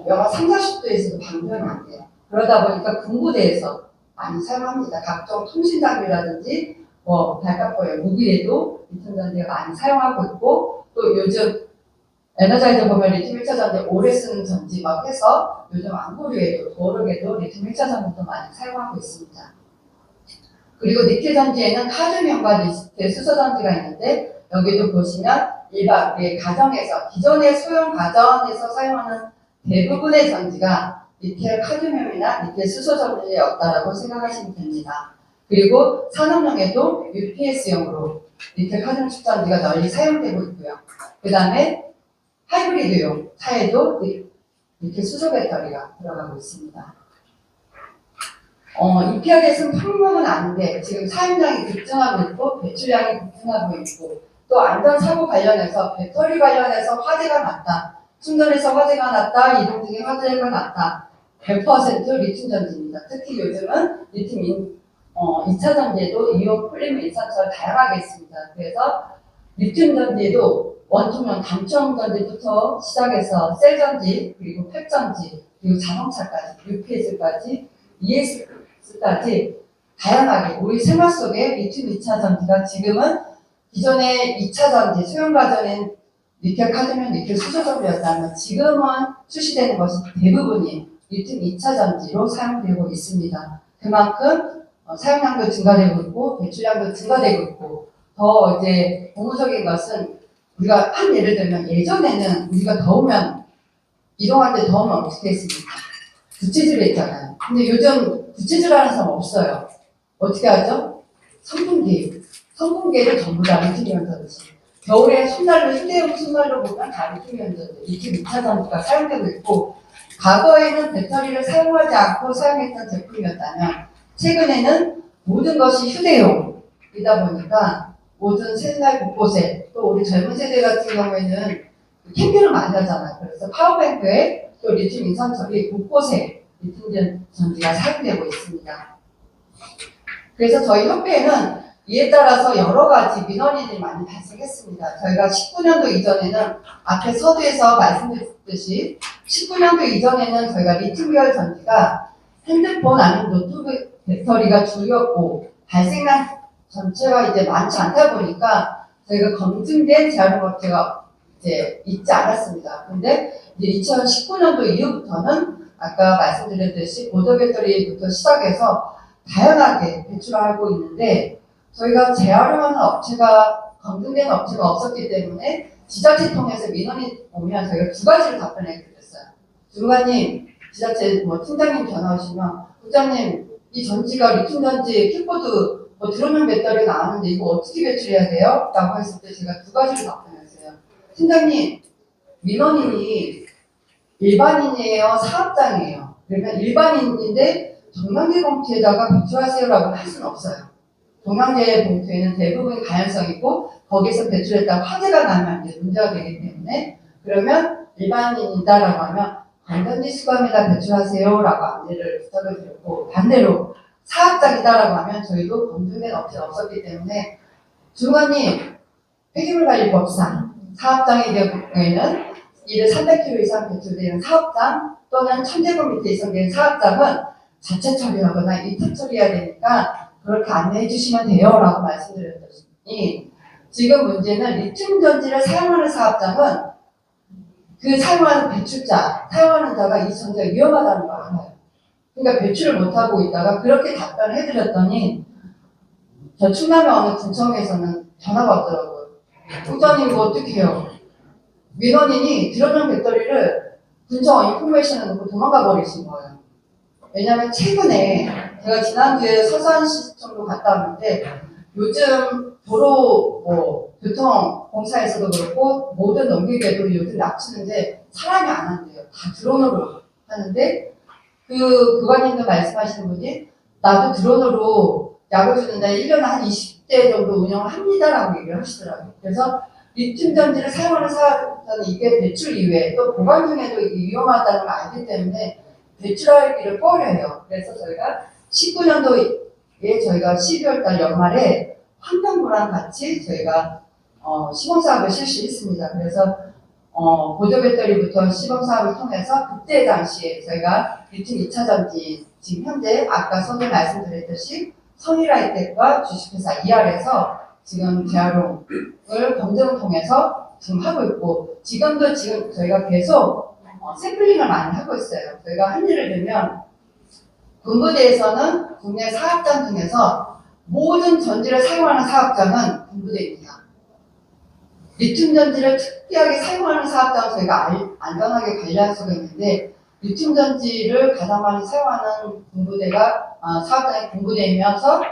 영하 3, 40도에서도 방전이 안 돼요. 그러다 보니까 군부대에서 많이 사용합니다. 각종 통신 장비라든지 발각보의 무기에도 리튬 전지가 많이 사용하고 있고, 또 요즘 에너자이저 보면 리튬 1차 전지 오래 쓰는 전지 막 해서 요즘 안구류에도 도어락에도 리튬 1차 전지도 많이 사용하고 있습니다. 그리고 니켈 전지에는 카드뮴과 니켈 수소 전지가 있는데 여기도 보시면 일반 우리 가정에서 기존의 소형 가전에서 사용하는 대부분의 전지가 니켈 카드뮴이나 니켈 수소 전지였다라고 생각하시면 됩니다. 그리고 산업용에도 UPS용으로 니켈 카드뮴 전지가 널리 사용되고 있고요. 그 다음에 하이브리드용 차에도 니켈 수소 배터리가 들어가고 있습니다. EPR에서는 품목은 아닌데 지금 사용량이 급증하고 있고 배출량이 급증하고 있고, 또 안전사고 관련해서 배터리 관련해서 화재가 났다, 충전에서 화재가 났다, 이동 중에 화재가 났다, 100% 리튬 전지입니다. 특히 요즘은 리튬 2차 전지에도 이온 폴리머 인산철 다양하게 있습니다. 그래서 리튬 전지에도 원통형 단총 전지부터 시작해서 셀 전지, 그리고 팩 전지, 그리고 자동차까지, UPS까지, ES까지 다양하게 우리 생활 속에 리튬 2차 전지가 지금은 기존의 2차 전지, 소형 가전인 니켈 카드뮴, 니켈 수소 전지였다면 지금은 출시되는 것이 대부분이 리튬 2차 전지로 사용되고 있습니다. 그만큼 사용량도 증가되고 있고 배출량도 증가되고 있고, 더 이제 고무적인 것은 우리가 한 예를 들면 예전에는 우리가 더우면 이동할 때 더우면 어떻게 했습니까? 부채질을 했잖아요. 근데 요즘 부채질하는 사람 없어요. 어떻게 하죠? 선풍기를 전부 다 리튬이온 전지. 겨울에 손난로, 휴대용 손난로 보면 다 리튬이온 전지, 리튬 2차 전지가 사용되고 있고, 과거에는 배터리를 사용하지 않고 사용했던 제품이었다면 최근에는 모든 것이 휴대용이다 보니까 모든 세상 곳곳에, 또 우리 젊은 세대 같은 경우에는 캠핑을 많이 하잖아요. 그래서 파워뱅크에 또 리튬 인산철이 곳곳에 리튬 전지가 사용되고 있습니다. 그래서 저희 협회에는 이에 따라서 여러 가지 민원인이 많이 발생했습니다. 저희가 19년도 이전에는 앞에 서두에서 말씀드렸듯이 19년도 이전에는 저희가 리튬 계열 전지가 핸드폰 아니면 노트북 배터리가 주였고 발생량 전체가 이제 많지 않다 보니까 저희가 검증된 제한업체가 이제 있지 않았습니다. 근데 이제 2019년도 이후부터는 아까 말씀드렸듯이 보조 배터리부터 시작해서 다양하게 배출하고 있는데, 저희가 재활용하는 업체가 검증된 업체가 없었기 때문에 지자체 통해서 민원이 오면 저희가 두 가지를 답변해 드렸어요. 중관님, 지자체 팀장님 전화 오시면 국장님 이 전지가 리튬 전지 킥보드 드론용 배터리 나왔는데 이거 어떻게 배출해야 돼요? 라고 했을 때 제가 두 가지를 답변했어요. 팀장님, 민원인이 일반인이에요? 사업장이에요? 그러면 일반인인데 종량제 봉투에다가 배출하세요라고 할 수는 없어요. 종량제 봉투에는 대부분 가연성이고 거기서 배출했다가 화재가 나면 이제 문제가 되기 때문에, 그러면 일반인이다라고 하면 안전지 수감에다 배출하세요라고 안내를 부탁을 드렸고, 반대로 사업장이다라고 하면 저희도 검증된 업체가 없었기 때문에 주관님 폐기물관리법상 사업장의 경우에는 이를 300kg 이상 배출되는 사업장 또는 1000제곱 미터 이상 되는 사업장은 자체 처리하거나 이특 처리해야 되니까 그렇게 안내해 주시면 돼요 라고 말씀드렸더니, 지금 문제는 리튬 전지를 사용하는 사업장은 그 사용하는 배출자, 사용하는 자가 이 전지가 위험하다는 걸 알아요. 그러니까 배출을 못하고 있다가 그렇게 답변을 해드렸더니 저 충남에 어느 군청에서는 전화가 왔더라고요. 국장님 이거 어떻게 해요? 민원인이 드러난 배터리를 군청 인포메이션에 놓고 도망가 버리신 거예요. 왜냐면 최근에 제가 지난주에 서산시청도 갔다 왔는데 요즘 도로 교통공사에서도 그렇고 모든 넘기계도 요즘 납치는데 사람이 안 한대요. 다 드론으로 하는데 그 교관님도 말씀하시는 분이 나도 드론으로 약을 주는데 1년에 한 20대 정도 운영을 합니다라고 얘기를 하시더라고요. 그래서 리튬 전지를 사용하는 사람들은 이게 배출 이후에 또 보관 중에도 이게 위험하다는 걸 알기 때문에 배출하기를 꺼려해요. 그래서 저희가 19년도에 저희가 12월달 연말에 환경부랑 같이 저희가 시범사업을 실시했습니다. 그래서 보조 배터리부터 시범사업을 통해서 그때 당시에 저희가 리튬 2차 전지 지금 현재 아까 선에 말씀드렸듯이 성일하이텍과 주식회사 ER에서 지금 재활용을 검증을 통해서 지금 하고 있고 지금 저희가 계속 샘플링을 많이 하고 있어요. 저희가 한 예를 들면 군부대에서는 국내 사업장 중에서 모든 전지를 사용하는 사업장은 군부대입니다. 리튬 전지를 특이하게 사용하는 사업장은 저희가 안전하게 관리할 수가 있는데 리튬 전지를 가장 많이 사용하는 군부대가 사업장이 군부대이면서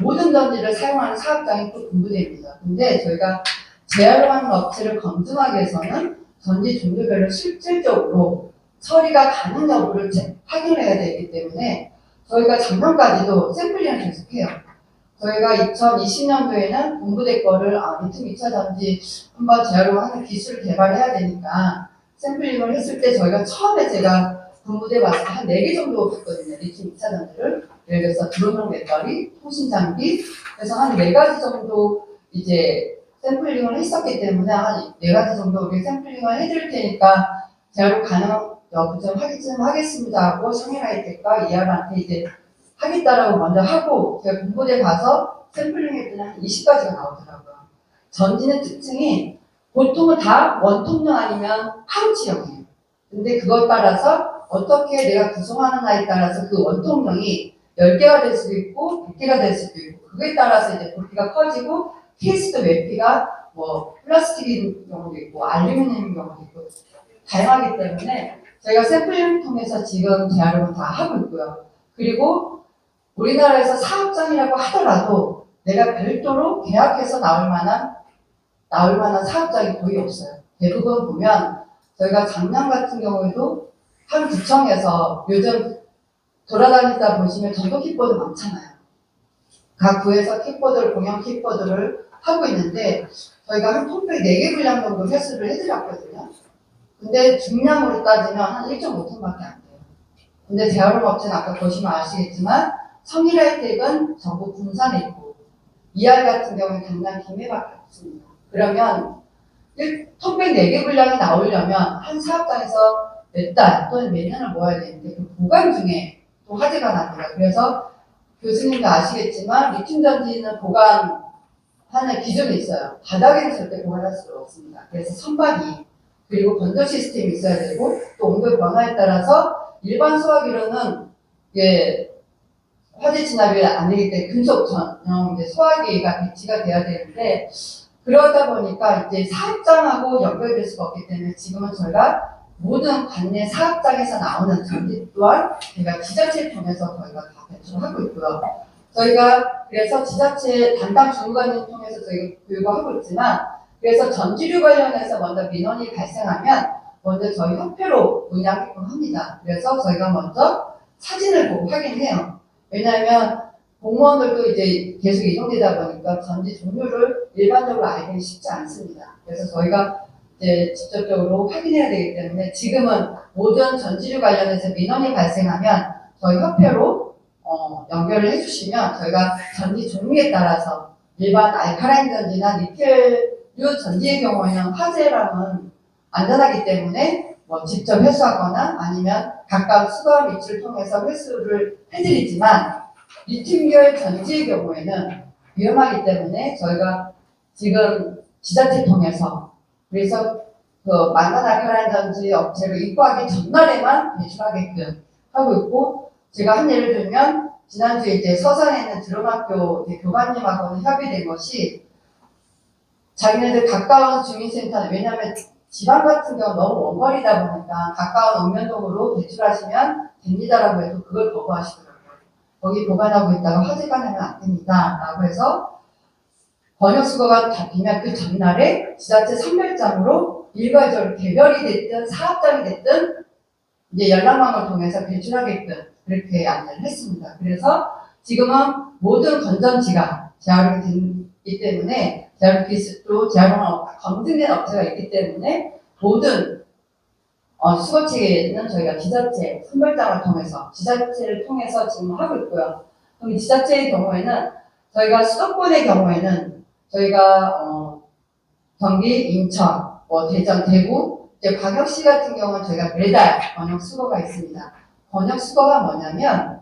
모든 전지를 사용하는 사업장이 또 군부대입니다. 근데 저희가 재활용하는 업체를 검증하기 위해서는 전지 종류별로 실질적으로 처리가 가능 여부를 확인해야 되기 때문에 저희가 작년까지도 샘플링을 계속해요. 저희가 2020년도에는 군부대 거를 리튬 2차 전지 한번 재활용하는 기술을 개발해야 되니까 샘플링을 했을 때 저희가 처음에 제가 군부대 봤을 때 한 4개 정도 봤거든요. 리튬 2차 전지를. 예를 들어서 드론용 배터리, 통신 장비, 그래서 한 4가지 정도 이제 샘플링을 했었기 때문에 한 4가지 정도 우리 샘플링을 해드릴 테니까 재활용 가능 여부 좀 확인 좀 하겠습니다 하고 성일하이텍과 ER한테 이제 하겠다라고 먼저 하고 제가 군부대 가서 샘플링 했더니 한 20가지가 나오더라고요. 전지는 특징이 보통은 다 원통령 아니면 파우치형이에요. 근데 그것 따라서 어떻게 내가 구성하느냐에 따라서 그 원통령이 10개가 될 수도 있고 100개가 될 수도 있고 그거에 따라서 이제 부피가 커지고 케이스도 외피가 플라스틱인 경우도 있고 알루미늄인 경우도 있고 다양하기 때문에 저희가 샘플링을 통해서 지금 재활용을 다 하고 있고요. 그리고 우리나라에서 사업장이라고 하더라도 내가 별도로 계약해서 나올 만한 사업장이 거의 없어요. 대부분 보면 저희가 작년 같은 경우에도 한 구청에서 요즘 돌아다니다 보시면 전동 킥보드 많잖아요. 각 구에서 킥보드를, 공영 킥보드를 하고 있는데 저희가 한 톤백 4개 분량 정도 회수를 해드렸거든요. 근데 중량으로 따지면 한 1.5톤밖에 안 돼요. 근데 재활용 업체는 아까 보시면 아시겠지만 성일하이텍은 전국 군산에 있고 ER 같은 경우는 경남 김해밖에 없습니다. 그러면 톤백 4개 분량이 나오려면 한 사업장에서 몇 달 또는 몇 년을 모아야 되는데 그 보관 중에 또 화재가 납니다. 그래서 교수님도 아시겠지만 리튬 전지는 보관하는 기준이 있어요. 바닥에는 절대 보관할 수가 없습니다. 그래서 선반이 그리고 건조 시스템이 있어야 되고 또 온도 변화에 따라서 일반 소화기로는 화재 진압이 안 되기 때문에 금속 전용 소화기가 배치가 돼야 되는데 그러다 보니까 이제 사업장하고 연결될 수가 없기 때문에 지금은 저희가 모든 관내 사업장에서 나오는 전지 또한 저희가 지자체를 통해서 저희가 다 배출하고 있고요. 저희가 그래서 지자체 담당 주무관님 통해서 저희가 교육을 하고 있지만 그래서 전지류 관련해서 먼저 민원이 발생하면 먼저 저희 협회로 문의하게끔 합니다. 그래서 저희가 먼저 사진을 보고 확인해요. 왜냐하면 공무원들도 이제 계속 이동되다 보니까 전지 종류를 일반적으로 알기는 쉽지 않습니다. 그래서 저희가 이제 직접적으로 확인해야 되기 때문에 지금은 모든 전지류 관련해서 민원이 발생하면 저희 협회로 연결을 해주시면 저희가 전지 종류에 따라서 일반 알카라인 전지나 니켈류 전지의 경우에는 화재랑은 안전하기 때문에 직접 회수하거나 아니면 각각 수거 위치를 통해서 회수를 해드리지만 리튬계열 전지의 경우에는 위험하기 때문에 저희가 지금 지자체 통해서 그래서 그 만난 알카라인 전지 업체를 입고하기 전날에만 배출하게끔 하고 있고 제가 한 예를 들면 지난주에 이제 서산에 있는 드럼학교 교관님하고는 협의된 것이 자기네들 가까운 주민센터, 왜냐하면 지방 같은 경우 너무 먼 거리다 보니까 가까운 읍면동으로 대출하시면 됩니다라고 해도 그걸 거부하시더라고요. 거기 보관하고 있다가 화재가 나면 안 됩니다. 라고 해서 번역수거가 잡히면 그 전날에 지자체 선별장으로 일괄적으로 개별이 됐든 사업장이 됐든 이제 연락망을 통해서 배출하게끔 그렇게 안내를 했습니다. 그래서 지금은 모든 건전지가 재활용이 되기 때문에 재활용기술도 재활용 검증된 업체가 있기 때문에 모든 수거 체계는 저희가 지자체 선별장을 통해서 지자체를 통해서 지금 하고 있고요. 그럼 지자체의 경우에는 저희가 수도권의 경우에는 저희가 경기, 인천, 대전, 대구, 이제 광역시 같은 경우는 저희가 매달 번역 수거가 있습니다. 번역 수거가 뭐냐면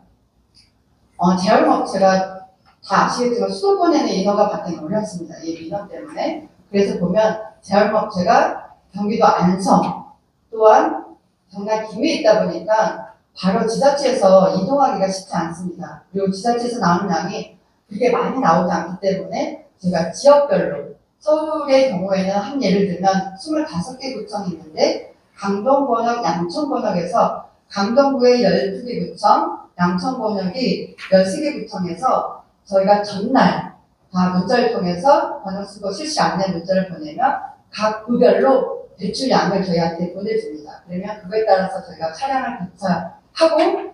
재활용업체가 다 아시겠지만 수도권에는 인허가 받기 어렵습니다. 이 민원 때문에. 그래서 보면 재활용업체가 경기도 안성 또한 경남 김해에 있다 보니까 바로 지자체에서 이동하기가 쉽지 않습니다. 그리고 지자체에서 나오는 양이 그렇게 많이 나오지 않기 때문에 제가 지역별로 서울의 경우에는 한 예를 들면 25개 구청이 있는데 강동권역, 양천권역에서 강동구의 12개 구청, 양천권역이 13개 구청에서 저희가 전날 다 문자를 통해서 번역수거 실시 안내 문자를 보내면 각 구별로 배출량을 저희한테 보내줍니다. 그러면 그거에 따라서 저희가 차량을 교차하고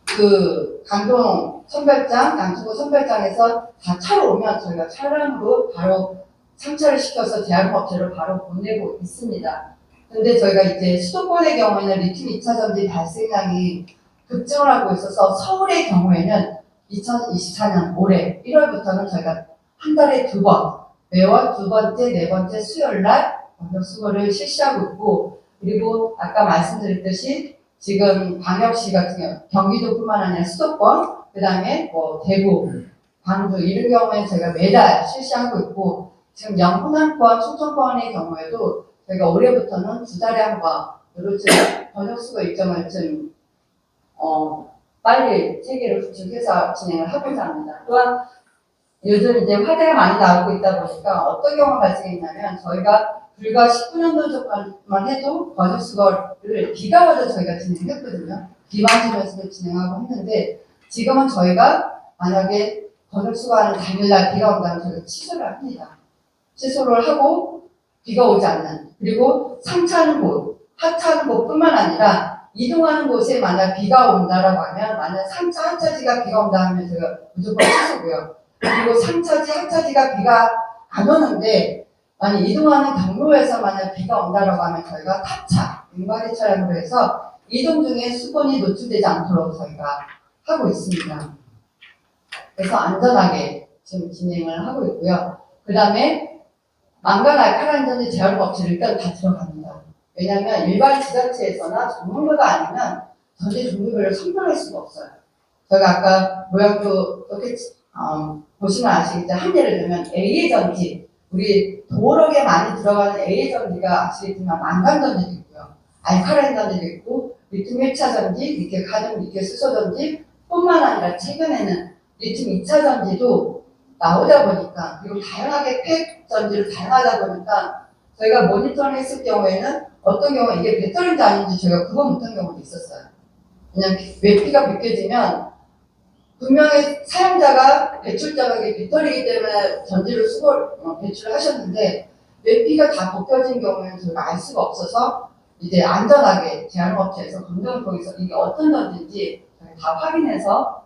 그 강동 선별장, 양천구 선별장에서 다 차로 오면 저희가 차량으로 바로 상차를 시켜서 재활용업체로 바로 보내고 있습니다. 근데 저희가 이제 수도권의 경우에는 리튬 2차 전지 발생량이 급증을 하고 있어서 서울의 경우에는 2024년 올해 1월부터는 저희가 한 달에 2번, 매월 2번째, 4번째 수요일날 번역수거를 실시하고 있고, 그리고 아까 말씀드렸듯이 지금 광역시 같은 경우 경기도뿐만 아니라 수도권, 그 다음에 대구, 광주 이런 경우에 저희가 매달 실시하고 있고, 지금 영호남권, 충청권의 경우에도 저희가 올해부터는 2달에 한 번, 요즘 번역수거 일정을 좀 빨리 체계를 구축해서 진행을 하고자 합니다. 또한 요즘 이제 화재가 많이 나오고 있다 보니까 어떤 경우가 발생했냐면 저희가 불과 19년도 전만 해도 번역수거를 비가 와도 저희가 진행했거든요. 비 맞으면서도 진행하고 했는데 지금은 저희가 만약에 번역수거하는 당일날 비가 온다면 저희가 취소를 합니다. 취소를 하고 비가 오지 않는, 그리고 상차하는 곳, 하차하는 곳뿐만 아니라 이동하는 곳에 만약 비가 온다라고 하면 만약 상차, 하차지가 비가 온다 하면 제가 무조건 취소고요. 그리고 상차지, 하차지가 비가 안 오는데 만약 이동하는 경로에서 만약 비가 온다라고 하면 저희가 탑차, 윙바디 차량으로 해서 이동 중에 수건이 노출되지 않도록 저희가 하고 있습니다. 그래서 안전하게 지금 진행을 하고 있고요. 그 다음에 망간 알칼라인 전지 재활업체를 일단 다 들어갑니다. 왜냐하면 일반 지자체에서나 전문가가 아니면 전지 종류별로 선별할 수가 없어요. 저희가 아까 모양도 이렇게 보시면 아시겠지만 한 예를 들면 AA 전지, 우리 도어록에 많이 들어가는 AA 전지가 아시겠지만 망간 전지도 있고요. 알칼라인 전지도 있고 리튬 1차 전지, 니켈 카륨, 니켈 수소 전지 뿐만 아니라 최근에는 리튬 2차 전지도 나오다 보니까, 그리고 다양하게 팩 전지를 다양하다 보니까 저희가 모니터링 했을 경우에는 어떤 경우는 이게 배터리인지 아닌지 저희가 그거 못한 경우도 있었어요. 그냥 외피가 벗겨지면 분명히 사용자가 배출자가 이게 배터리이기 때문에 전지를 배출을 하셨는데 외피가 다 벗겨진 경우에는 저희가 알 수가 없어서 이제 안전하게 재활용업체에서 검증을 통해서 이게 어떤 전지인지 다 확인해서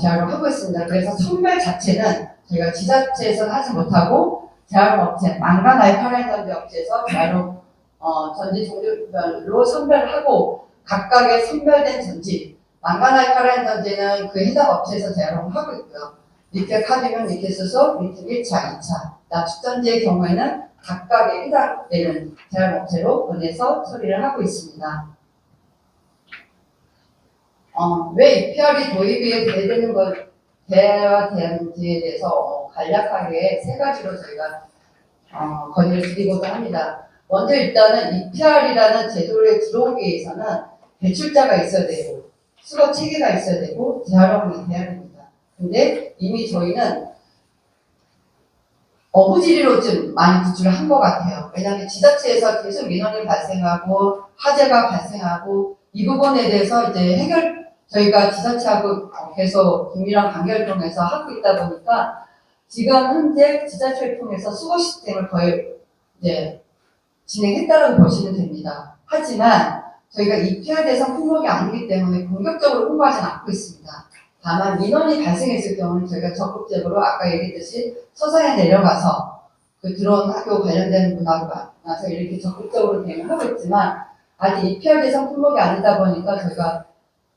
재활용을 하고 있습니다. 그래서 선별 자체는 저희가 지자체에서는 하지 못하고 재활용업체, 망간 알칼라인 전지 업체에서 재활용 전지 종류별로 선별하고 각각의 선별된 전지, 망간 알칼라인 전지는 그 해당 업체에서 재활용을 하고 있고요. 니켈 카륨은 니켈 수소, 리튬 1차, 2차, 납축 전지의 경우에는 각각의 해당되는 재활용업체로 보내서 처리를 하고 있습니다. 왜 EPR이 도입이 돼야 되는지에 대해서 간략하게 세 가지로 저희가 건의를 드리고자 합니다. 먼저 일단은 EPR이라는 제도에 들어오기 위해서는 배출자가 있어야 되고, 수거 체계가 있어야 되고 재활용이 돼야 됩니다. 근데 이미 저희는 어부지리로 좀 많이 구출을 한 것 같아요. 왜냐하면 지자체에서 계속 민원이 발생하고 화재가 발생하고 이 부분에 대해서 이제 저희가 지자체하고 계속 긴밀한 관계를 통해서 하고 있다 보니까 지금 현재 지자체를 통해서 수거 시스템을 거의 이제 진행했다고 보시면 됩니다. 하지만 저희가 EPR 대상 품목이 아니기 때문에 공격적으로 홍보하지는 않고 있습니다. 다만 민원이 발생했을 경우는 저희가 적극적으로 아까 얘기했듯이 서산에 내려가서 그 들어온 학교 관련된 분하고 만나서 이렇게 적극적으로 대응하고 있지만 아직 EPR 대상 품목이 아니다 보니까 저희가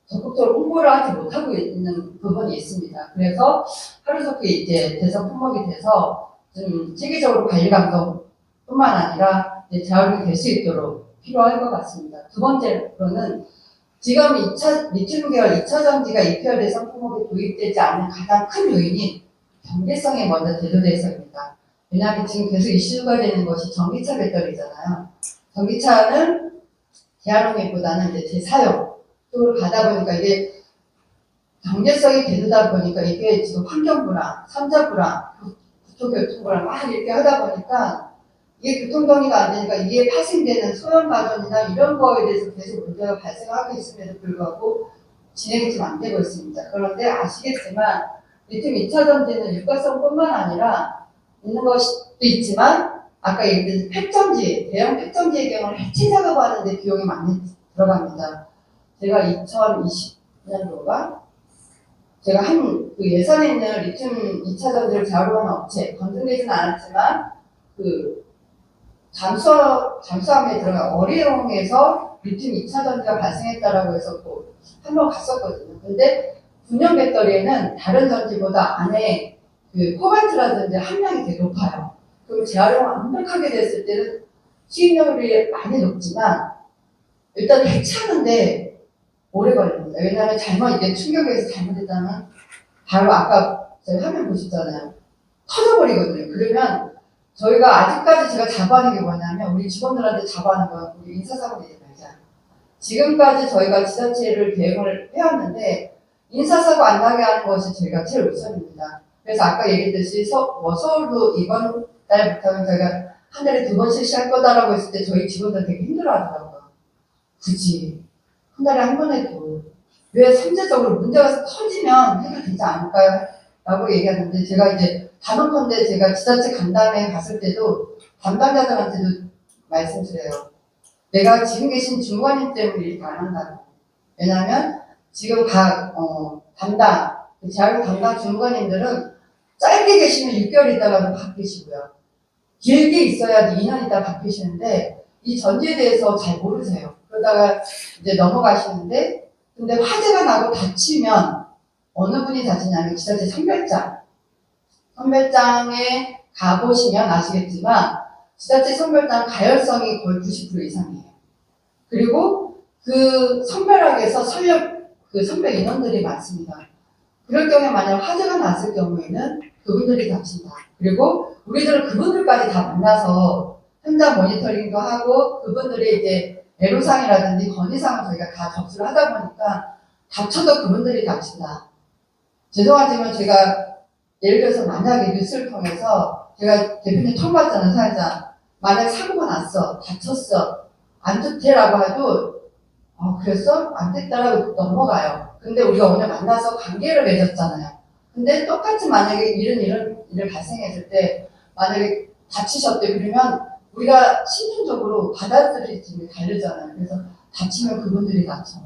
적극적으로 홍보를 하지 못하고 있는 부분이 있습니다. 그래서 하루속히 이제 대상 품목이 돼서 좀 체계적으로 관리 감독뿐만 아니라 재활용이 될 수 있도록 필요할 것 같습니다. 두 번째로는 지금 리튬 계열 2차 전지가 EPR 대상 품목에 도입되지 않는 가장 큰 요인이 경제성에 먼저 대두되어 있습니다. 왜냐하면 지금 계속 이슈가 되는 것이 전기차 배터리잖아요. 전기차는 재활용보다는 이제 재사용 쪽으로 가다 보니까 이게 경제성이 대두다 보니까 이게 지금 환경부랑 삼자부랑 국토교통부랑 막 이렇게 하다 보니까 이게 교통정리가 안 되니까 이게 파생되는 소형 가전이나 이런 거에 대해서 계속 문제가 발생하고 있음에도 불구하고 진행이 좀 안 되고 있습니다. 그런데 아시겠지만 리튬 2차 전지는 유가성뿐만 아니라 있는 것도 있지만 아까 얘기했듯이 폐점지, 대형 폐점지의 경우는 해체 작업하는데 비용이 많이 들어갑니다. 제가 2020년도가 제가 그 예산에 있는 리튬 2차 전지를 재활용하는 업체 검증되지는 않았지만 그 잠수함에 들어간 어리용에서 리튬 2차 전지가 발생했다라고 해서 한번 갔었거든요. 근데 분열 배터리에는 다른 전지보다 안에 그 코발트라든지 함량이 되게 높아요. 그럼 재활용을 완벽하게 됐을 때는 수익률이 많이 높지만 일단 해체하는데 오래 걸립니다. 왜냐하면 이게 충격에서 잘못했다면 바로 아까 저희 화면 보셨잖아요. 터져버리거든요. 그러면 저희가 아직까지 제가 자부하는 게 뭐냐면 우리 직원들한테 자부하는 건 우리 인사사고 내지 말자. 지금까지 저희가 지자체를 대응을 해왔는데 인사사고 안 나게 하는 것이 저희가 제일 우선입니다. 그래서 아까 얘기했듯이 서울도 이번 달부터는 저희가 한 달에 2번 실시할 거다라고 했을 때 저희 직원들 되게 힘들어하더라고요. 굳이 한 달에 한 번 해도 왜 선제적으로 문제가 터지면 해도 되지 않을까요? 라고 얘기하는데 제가 이제 단언컨대 제가 지자체 간담회 갔을 때도 담당자들한테도 말씀드려요. 내가 지금 계신 중관님 때문에 이렇게 안 한다고. 왜냐하면 지금 재활용 담당 중관님들은 짧게 계시면 6개월 있다가도 바뀌시고요. 길게 있어야 2년 있다가 바뀌시는데 이 전지에 대해서 잘 모르세요. 그러다가 이제 넘어가시는데 근데 화재가 나고 다치면 어느 분이 다치냐면 지자체 선별장에 가보시면 아시겠지만 지자체 선별장 가열성이 거의 90% 이상이에요. 그리고 그 선별학에서 선별 인원들이 많습니다. 그럴 경우에 만약 화재가 났을 경우에는 그분들이 다친다. 그리고 우리들은 그분들까지 다 만나서 현장 모니터링도 하고 그분들이 이제 애로사항이라든지 건의사항을 저희가 다 접수를 하다 보니까 다쳐도 그분들이 다친다. 죄송하지만 제가 예를 들어서 만약에 뉴스를 통해서 제가 대표님 처음 봤잖아요, 사회자. 만약 사고가 났어, 다쳤어, 안 좋대라고 해도 그랬어? 안 됐다라고 넘어가요. 근데 우리가 오늘 만나서 관계를 맺었잖아요. 근데 똑같이 만약에 이런 일을 발생했을 때 만약에 다치셨대 그러면 우리가 신분적으로 받아들일 팀이 다르잖아요. 그래서 다치면 그분들이 다쳐.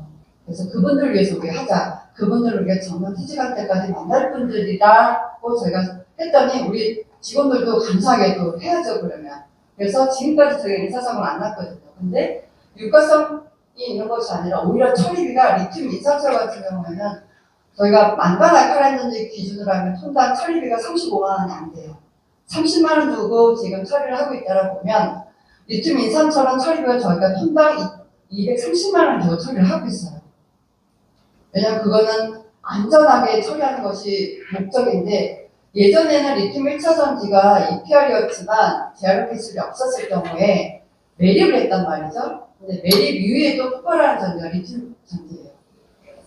그래서 그분들을 위해서 우리 하자. 그분들을 우리가 정년 퇴직할 때까지 만날 분들이라고 저희가 했더니 우리 직원들도 감사하게도 해야죠, 그러면. 그래서 지금까지 저희가 인사상을 안 났거든요. 근데 유가성이 있는 것이 아니라 오히려 처리비가 리튬 인산철 같은 경우에는 저희가 만반 알칼라인전지 기준으로 하면 톤당 처리비가 35만 원이 안 돼요. 30만 원 주고 지금 처리를 하고 있다라 보면 리튬 인산철은 처리비가 저희가 톤당 230만 원 주고 처리를 하고 있어요. 왜냐면 그거는 안전하게 처리하는 것이 목적인데 예전에는 리튬 1차 전지가 EPR이었지만 재활용 기술이 없었을 경우에 매립을 했단 말이죠. 근데 매립 이후에도 폭발하는 전지가 리튬 전지예요.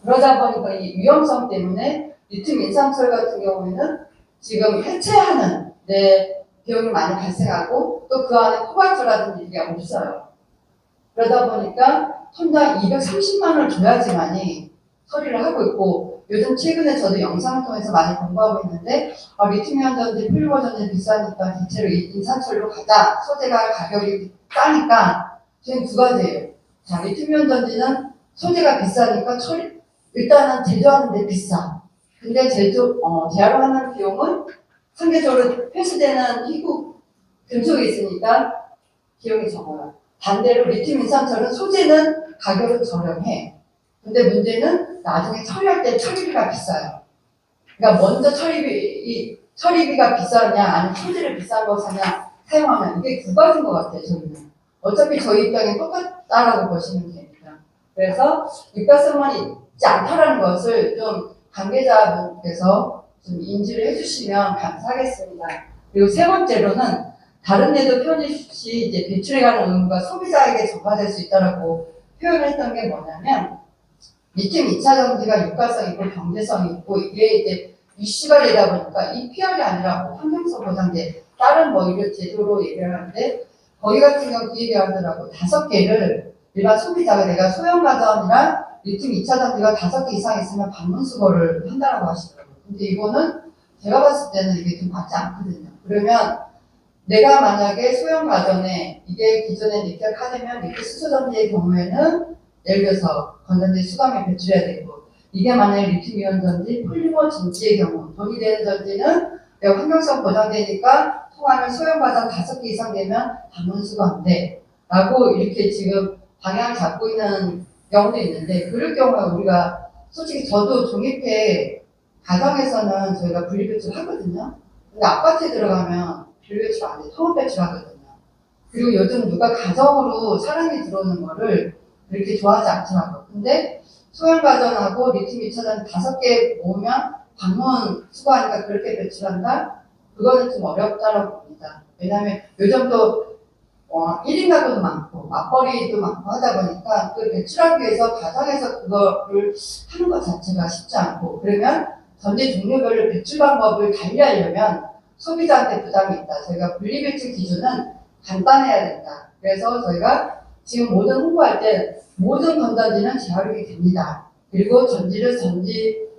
그러다 보니까 이 위험성 때문에 리튬 인산철 같은 경우에는 지금 해체하는 데 비용이 많이 발생하고 또 그 안에 코발트라든지 이게 없어요. 그러다 보니까 톤당 230만 원을 줘야지만이 처리를 하고 있고 요즘 최근에 저도 영상을 통해서 많이 공부하고 있는데 리튬 이온 전지, 폴리머 전지 비싸니까 대체로 인산철로 가자. 소재가 가격이 싸니까 지금 두 가지예요. 자, 리튬 이온 전지는 소재가 비싸니까 일단은 제조하는 데 비싸. 근데 재활용하는 비용은 상대적으로 회수되는 희구 금속이 있으니까 비용이 적어요. 반대로 리튬 인산철은 소재는 가격은 저렴해. 근데 문제는 나중에 처리할 때 처리비가 비싸요. 그러니까 먼저 처리비가 비싸냐 아니면 소재를 비싼 거 사용하면 이게 두 가지인 것 같아요. 저희는. 어차피 저희 입장에 똑같다라고 보시면 됩니다. 그래서 유가성만 있지 않다라는 것을 좀 관계자분께서 좀 인지를 해주시면 감사하겠습니다. 그리고 세 번째로는 다른 데도 표현했듯이 이제 배출에 관한 의무가 소비자에게 전가될 수 있다라고 표현했던 게 뭐냐면 리튬 2차 전지가 유가성 있고 경제성이 있고 이게 이제 이슈가 되다 보니까 EPR이 아니라 뭐 환경성 보장제 다른 뭐 이런 제도로 얘기를 하는데 거기 같은 경우 그 얘기 하더라고 5개를 일반 소비자가 내가 소형 가전이랑 리튬 2차 전지가 5개 이상 있으면 방문 수거를 한다라고 하시더라고요. 근데 이거는 제가 봤을 때는 이게 좀 맞지 않거든요. 그러면 내가 만약에 소형 가전에 이게 기존에 니켈 카드면 니켈 수소 전지의 경우에는 예를 들어서 건전지 수감에 배출해야 되고 이게 만약에 리튬 이온 전지, 폴리머 전지의 경우 돈이 되는 전지는 내가 환경성 보장되니까 통하면 소형 가전 5개 이상 되면 방문 수거한대 라고 이렇게 지금 방향을 잡고 있는 경우도 있는데 그럴 경우에 우리가 솔직히 저도 종이폐 가정에서는 저희가 분리배출 하거든요. 근데 아파트에 들어가면 분리배출 안 돼. 통합 배출하거든요. 그리고 요즘 누가 가정으로 사람이 들어오는 거를 그렇게 좋아하지 않더라고요. 근데 소형 가전하고 리튬 2차전 5개 모으면 방문 수거하니까 그렇게 배출한다? 그거는 좀 어렵다고 봅니다. 왜냐하면 요즘 또 1인 가구도 많고 맞벌이도 많고 하다 보니까 그 배출하기 위해서 가정에서 그거를 하는 것 자체가 쉽지 않고 그러면 전지 종류별로 배출 방법을 달리하려면 소비자한테 부담이 있다. 저희가 분리배출 기준은 간단해야 된다. 그래서 저희가 지금 모든 홍보할 때 모든 건전지는 재활용이 됩니다. 그리고 전지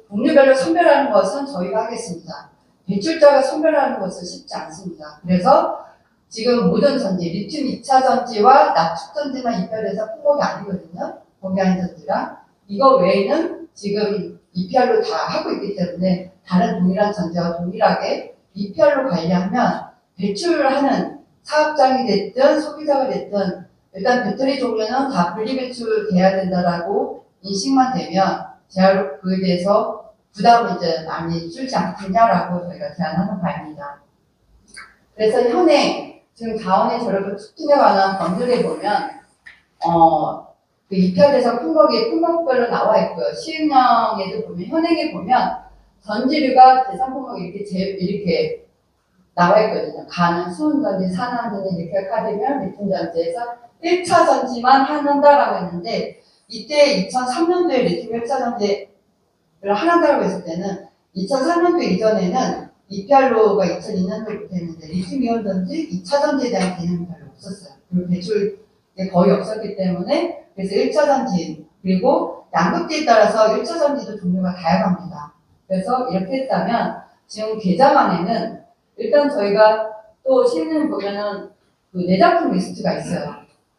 종류별로 선별하는 것은 저희가 하겠습니다. 배출자가 선별하는 것은 쉽지 않습니다. 그래서 지금 모든 전지, 리튬 2차 전지와 납축 전지만 입찰해서 품목이 아니거든요. 공개한 전지랑. 이거 외에는 지금 EPR로 다 하고 있기 때문에 다른 동일한 전지와 동일하게 EPR로 관리하면 배출하는 사업장이 됐든 소비자가 됐든 일단 배터리 종류는 다 분리배출돼야 된다라고 인식만 되면 그에 대해서 부담을 이제 많이 줄지 않겠냐라고 저희가 제안하는 바입니다. 그래서 현행 지금 자원의 절약과 촉진에 관한 법률에 보면 그 EPR 대상 품목별로 나와 있고요. 시행령에도 보면 현행에 보면 전지류가 대상 품목이 이렇게 나와 있거든요. 가는 수은전지, 산화전지, 니켈 카드뮴, 리튬 전지에서 1차 전지만 한다라고 했는데 이때 2003년도에 리튬 1차 전지를 한다라고 했을 때는 2003년도 이전에는 EPR로가 2002년도부터 했는데 리튬 이온 전지, 2차 전지에 대한 개념이 별로 없었어요. 그리고 배출이 거의 없었기 때문에 그래서 1차 전지 그리고 양극재에 따라서 1차 전지도 종류가 다양합니다. 그래서 이렇게 했다면 지금 개정안에는 일단 저희가 또 시행령 보면은 그 내장품 리스트가 있어요.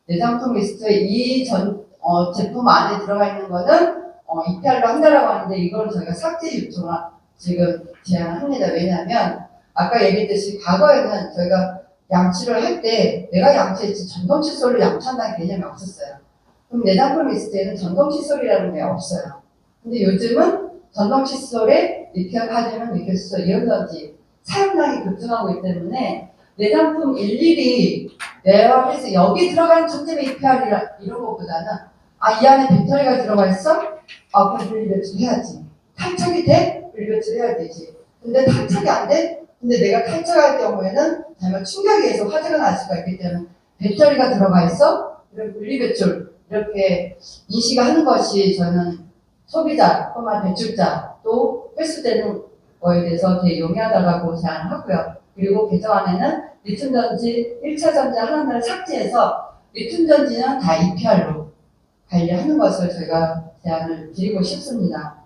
내장품 리스트에 이 제품 안에 들어가 있는 거는 EPR로 한다라고 하는데 이거는 저희가 삭제 요청을 지금 제안합니다. 왜냐하면 아까 얘기했듯이 과거에는 저희가 양치를 할 때 내가 양치했지 전동 칫솔로 양치한다는 개념이 없었어요. 그럼 내장품 리스트에는 전동 칫솔이라는 게 없어요. 근데 요즘은 전동 칫솔에 니켈 카드뮴, 니켈 수소, 이온 전지 사용량이 급증하고 있기 때문에 내장품 일일이 내화해서 여기 들어가는 전점의 EPR이라 이런 것보다는 이 안에 배터리가 들어가 있어? 그럼 분리배출 해야지. 탈착이 돼? 분리배출 해야 되지. 근데 탈착이 안 돼? 근데 내가 탈착할 경우에는 잘못 충격에 의해서 화재가 날 수가 있기 때문에 배터리가 들어가 있어? 이런 분리배출 이렇게 인식하는 것이 저는 소비자뿐만 대출자 또 회수되는 거에 대해서 되게 용이하다고 제안을 하고요. 그리고 개정안에는 리튬전지 1차 전지 하나를 삭제해서 리튬전지는 다 EPR로 관리하는 것을 저희가 제안을 드리고 싶습니다.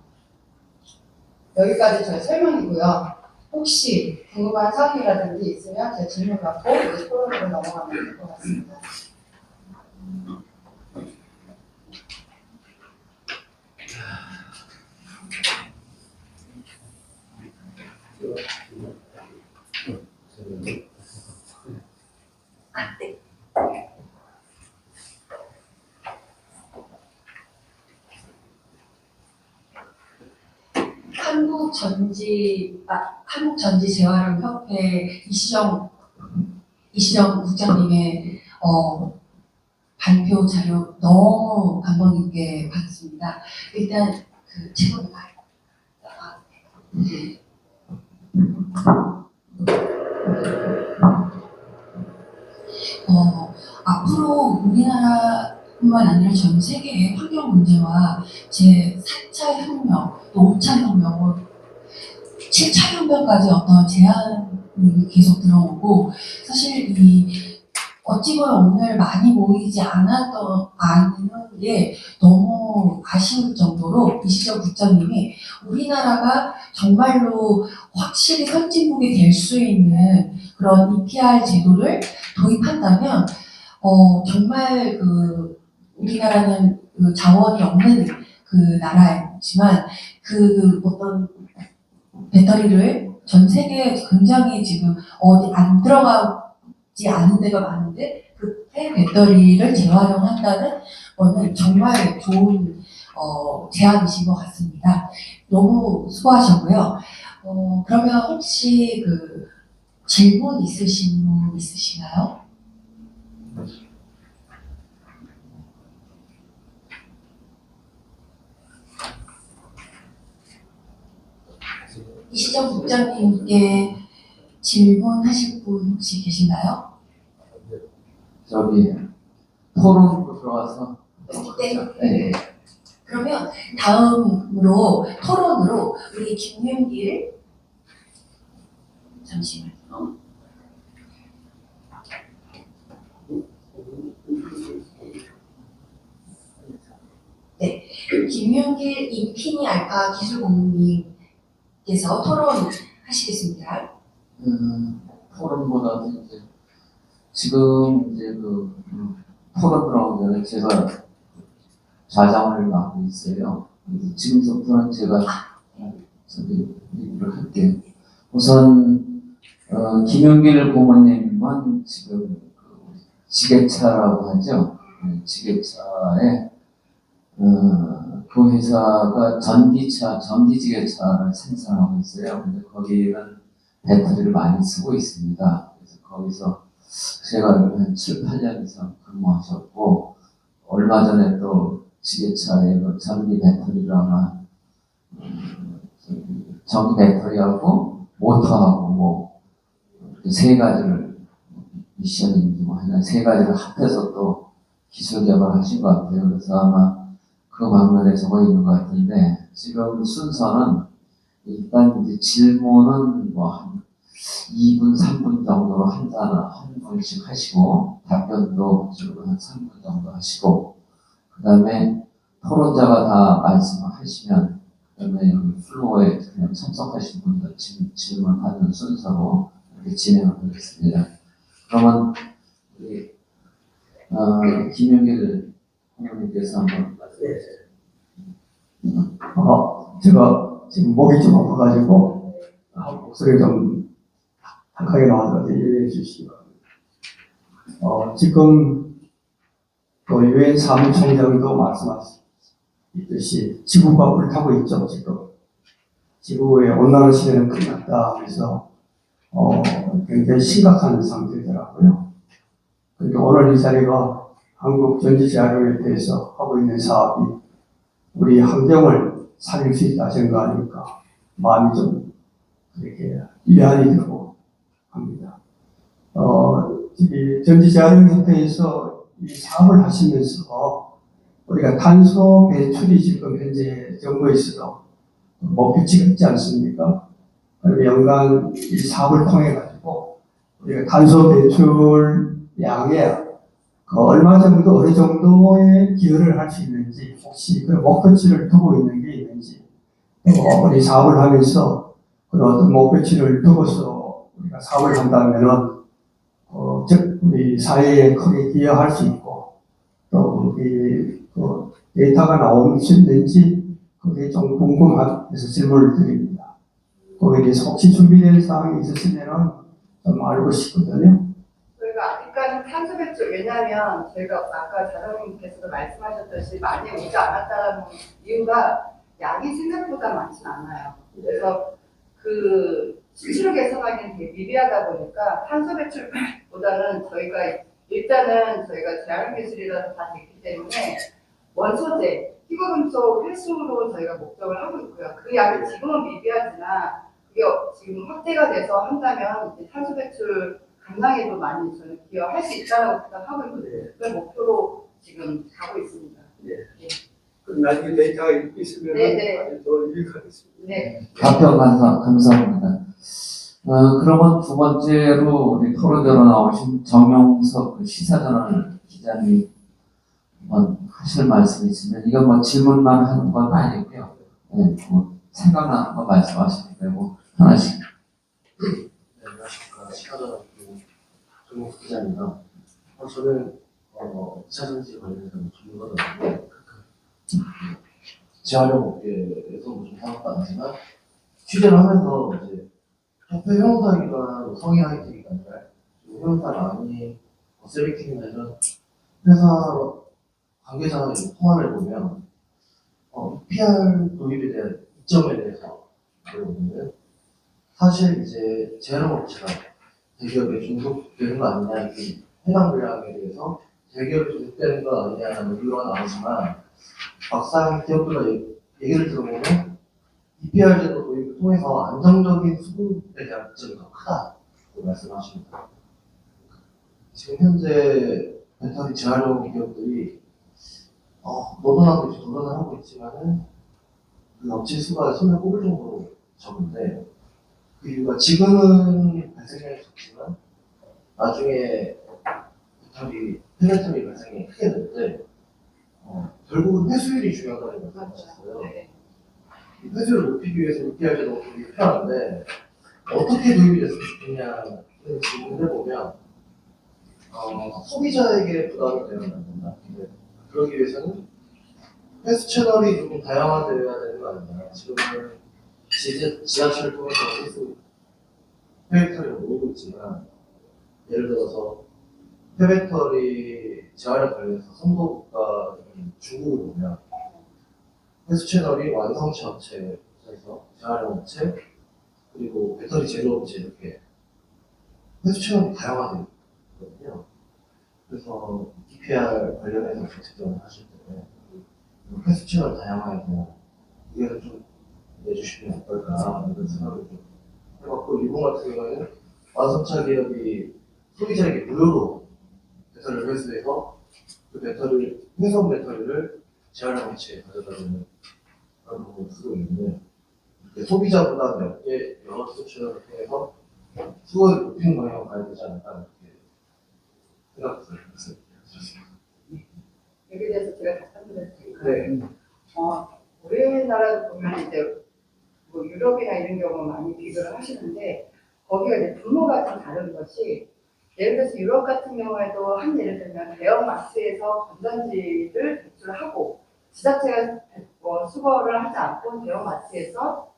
여기까지 저희 설명이고요. 혹시 궁금한 사항이라든지 있으면 제 질문 받고 이제 토론으로 넘어가면 될 것 같습니다. 한국전지재활용협회 이시정 국장님의 발표 자료 너무 감동 깊게 봤습니다. 일단 그 최고로 앞으로 우리나라뿐만 아니라 전 세계의 환경 문제와 제4차 혁명, 또 5차 혁명, 7차 혁명까지 어떤 제안이 계속 들어오고 사실 어찌 보면 오늘 많이 모이지 않는 게 너무 아쉬울 정도로 이시정 국장님이 우리나라가 정말로 확실히 선진국이 될 수 있는 그런 EPR 제도를 도입한다면 정말 우리나라는 자원이 없는 나라지만 어떤 배터리를 전 세계에 굉장히 지금 어디 안 들어가지 않은 데가 많은데 그 폐배터리를 재활용한다는 거는 정말 좋은 제안이신 것 같습니다. 너무 수고하셨고요. 그러면 혹시 질문 있으신 분 있으신가요? 이시정 국장님께 질문하실 분 혹시 계신가요? 저기 토론으로 들어가서 네. 그러면 다음으로 토론으로 우리 김윤길 잠시만요. 네, 김윤길 인피니 알파 기술공님께서 토론하시겠습니다. 토론보다도 이제 지금 이제 토론 들어가기 전에 제가 좌장을 맡고 있어요. 지금부터는 제가 얘기를 할게요. 우선 김용길 고모님은 지금 지게차라고 하죠. 지게차에 그 회사가 전기지게차를 생산하고 있어요. 근데 거기는 배터리를 많이 쓰고 있습니다. 그래서 거기서 제가 한 7, 8년 이상 근무하셨고, 얼마 전에 또 지게차에 전기 배터리를 아마, 전기 배터리하고 모터하고 세 가지를 미션인지 하여간 세 가지를 합해서 또 기술 개발하신 것 같아요. 그래서 아마 그 방면에 적어 있는 것 같은데, 지금 순서는 일단 이제 질문은 한 2분, 3분 정도로 한 분씩 하시고, 답변도 지금 한 3분 정도 하시고, 그 다음에 토론자가 다 말씀을 하시면, 그 다음에 여기 플로어에 그냥 참석하신 분들 질문 받는 순서로 이렇게 진행을 하겠습니다. 그러면, 우리, 김용길 후보님께서 한번. 제가 지금 목이 좀 아파가지고, 목소리 좀 탁하게 나와서 이해해 주시기 바랍니다. 지금 또 유엔 사무총장도 말씀하셨듯이 지구가 불타고 있죠. 지금 지구의 온난화 시대는 끝났다 하면서 굉장히 심각한 상태더라고요. 그러니까 오늘 이 자리가 한국전지재활용에 대해서 하고 있는 사업이 우리 환경을 살릴 수 있다 생각하니까 마음이 좀 그렇게 위안이 되고 합니다. 이 전지재활용협회에서 이 사업을 하시면서 우리가 탄소 배출이 지금 현재 정부에 있어도 목표치가 있지 않습니까? 그리고 연간 이 사업을 통해 가지고 우리가 탄소 배출량에 얼마 정도 어느 정도의 기여를 할 수 있는지 혹시 그 목표치를 두고 있는 게 있는지 또 우리 사업을 하면서 그런 어떤 목표치를 두고서 우리가 사업을 한다면은 즉 우리 사회에 크게 기여할 수 있고 또 우리 그 데이터가 나올 수 있는지 그게 좀 궁금해서 질문을 드립니다. 거기에 대해서 혹시 준비된 사항이 있으시면은 좀 알고 싶거든요. 저희가 아직까지 탄소 배출, 왜냐하면 저희가 아까 자장님께서도 말씀하셨듯이 많이 오지 않았다는 이유가 양이 생각보다 많진 않아요. 그래서 그 수치로 계산하기는 되게 미비하다 보니까 탄소 배출보다는 저희가 일단은 저희가 재활용 기술이라서 다 됐기 때문에 원소재, 희고금속 회수로 저희가 목적을 하고 있고요. 그 양이 지금은 미비하지만 그게 지금 확대가 돼서 한다면 이제 탄소 배출 감당에도 많이 저는 기여할 수 있다고 생각하고 있거든요. 그걸 목표로 지금 가고 있습니다. 그럼 나중에 데이터가 있으면 네. 더 유익하겠습니다. 네. 답변 감사합니다. 그러면 두 번째로 우리 토론자로 나오신 정영석 시사저널 기자님 한번 하실 말씀이 있으면 이건 뭐 질문만 하는 건 아니고요. 네, 뭐 생각나는 거 말씀하시면 되고 하나씩. 네, 안녕하십니까. 시사저널 정영석 기자입니다. 저는 2차 전지 관련해서 전문가도 재활용 업계에서 좀 사업도 하지만 취재를 하면서 이제 협회 회원사기관, 성의 하이텍이관, 회원사가 아닌 셀렉팅이나 이런 회사 관계자의 통화를 보면 EPR 도입에 대한 이점에 대해서 물어보는데 사실 이제 재활용 업체가 대기업에 중독되는 거 아니냐, 이 해당 분량에 대해서 대기업에 중독되는 거 아니냐는 의견가 나오지만 막상 기업들과 얘기를 들어보면 EPR 제도 도입을 통해서 안정적인 수급에 대한 이점이 더 크다고 말씀하십니다. 지금 현재 배터리 재활용 기업들이 노선하고 이제 도전을 하고 있지만은 그 업체 수가 손에 꼽을 정도로 적은데 그 이유가 지금은 발생량이 적지만 나중에 배터리 페널티이 발생이 크게 될 때 결국은 회수율이 중요하다는 걸 말씀하셨어요. 이 회수율을 높이기 위해서 EPR 제도가 도입이 필요한데 어떻게 도입이 됐으면 좋겠냐는 질문을 해보면 소비자에게 부담이 되면 안 된다. 근데 그러기 위해서는 회수 채널이 조금 다양화되어야 되는 거 아니냐. 지금은 지하철을 통해서 회수 폐배터리가 모이고 있지만 예를 들어서 폐배터리 재활용 관련해서 선도국가인 중국을 보면 회수 채널이 완성체 업체에서 재활용 업체 그리고 배터리 제조 업체 이렇게 회수 채널이 다양화되어 있거든요. 그래서 EPR 관련해서 정책정을 하실 때 회수 채널 다양화해서 의견을 좀 내주시면 어떨까 이런 생각을 좀 해봤고 일본 같은 경우에는 완성차 기업이 소비자에게 무료로 배터리를 회수해서 그 배터리 회수한 배터리를 재활용 업체에 가져다주는 그런 부분을 쓰고 있는데 소비자 부담 몇개 여러 채널을 통해서 수요를 높이는 방향으로 가야 되지 않을까 이렇게 생각했습니다. 여기에 대해서 제가 답변드릴 테니까. 네. 우리나라도 보면 이제 뭐 유럽이나 이런 경우 많이 비교를 하시는데 거기가 이제 규모가 좀 다른 것이 예를 들어서 유럽 같은 경우에도 한 예를 들면 대형 마트에서 건전지를 배출하고 지자체가 수거를 하지 않고 대형 마트에서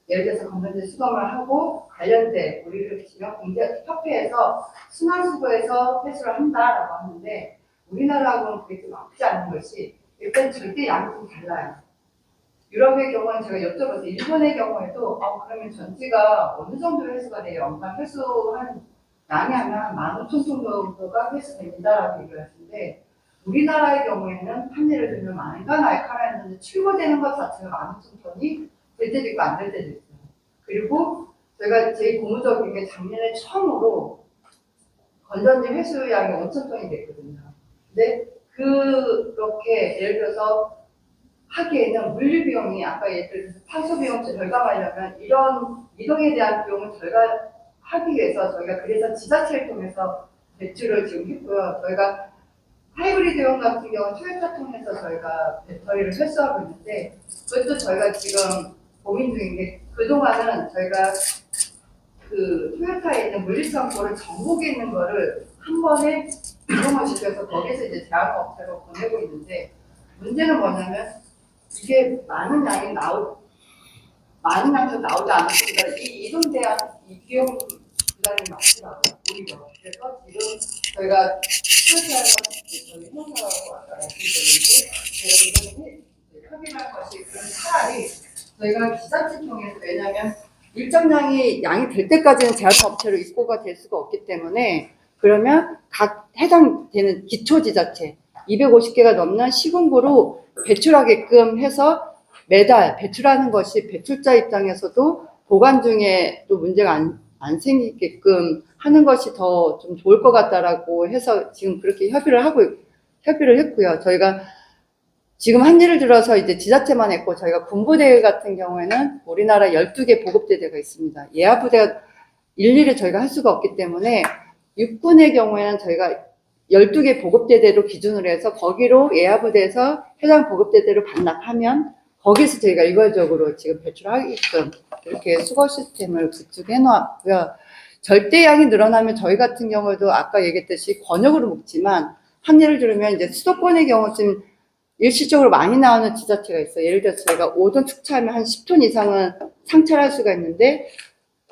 예를 들어서 건전지 수거를 하고 관련된 우리를 치면 공제협회에서 순환수거에서 회수를 한다라고 하는데 우리나라하고는 그게 좀 맞지 않는 것이 일단 절대 양이 좀 달라요. 유럽의 경우는 제가 여쭤봤어요. 일본의 경우에도 그러면 전지가 어느 정도 회수가 돼요? 회수한 양이 하면 15,000톤 정도가 회수됩니다라고 얘기를 하시는데 우리나라의 경우에는 한 예를 들면 만간 알카라였는데 출고되는 것 자체가 15,000톤이 될 때도 있고 안 될 때도 있어요. 그리고 제가 제일 고무적인 게 작년에 처음으로 건전지 회수량이 5,000톤이 됐거든요. 근데 그렇게 예를 들어서 하기에는 물류 비용이 아까 예를 들어서 탄소 비용을 절감하려면 이런 이동에 대한 비용을 절감하기 위해서 저희가 그래서 지자체를 통해서 배출을 지금 했고요. 저희가 하이브리드용 같은 경우는 토요타 통해서 저희가 배터리를 회수하고 있는데 그것도 저희가 지금 고민 중인 게 그동안은 저희가 그 토요타에 있는 물류창고를 전국에 있는 거를 한 번에 이동을 시켜서 거기서 이제 제약업체로 보내고 있는데 문제는 뭐냐면 이게 많은 양이 많은 양도 나오지 않았습니다. 이 이동대한 이 비용 부담이 많더라고요. 오히려. 그래서 지금 저희가 토요타에서 저희 회사라고 아까 말씀드렸는데 제가 이번에 협의할 것이 그럼 차라리 저희가 지자체 통해서 왜냐하면 일정량이 양이 될 때까지는 제약업체로 입고가 될 수가 없기 때문에 그러면 각 해당되는 기초지자체 250개가 넘는 시군구로 배출하게끔 해서 매달 배출하는 것이 배출자 입장에서도 보관 중에 또 문제가 안 생기게끔 하는 것이 더 좀 좋을 것 같다라고 해서 지금 그렇게 협의를 했고요. 저희가 지금 한 예를 들어서 이제 지자체만 했고 저희가 군부대 같은 경우에는 우리나라 12개 보급대대가 있습니다. 예하부대가 일일이 저희가 할 수가 없기 때문에 육군의 경우에는 저희가 12개 보급대대로 기준으로 해서 거기로 예하부대에서 해당 보급대대로 반납하면 거기서 저희가 일괄적으로 지금 배출하게끔 이렇게 수거 시스템을 구축해 놓았고요. 절대량이 늘어나면 저희 같은 경우도 아까 얘기했듯이 권역으로 묶지만 한 예를 들면 이제 수도권의 경우 지금 일시적으로 많이 나오는 지자체가 있어요. 예를 들어서 저희가 5톤 축차하면 한 10톤 이상은 상차할 수가 있는데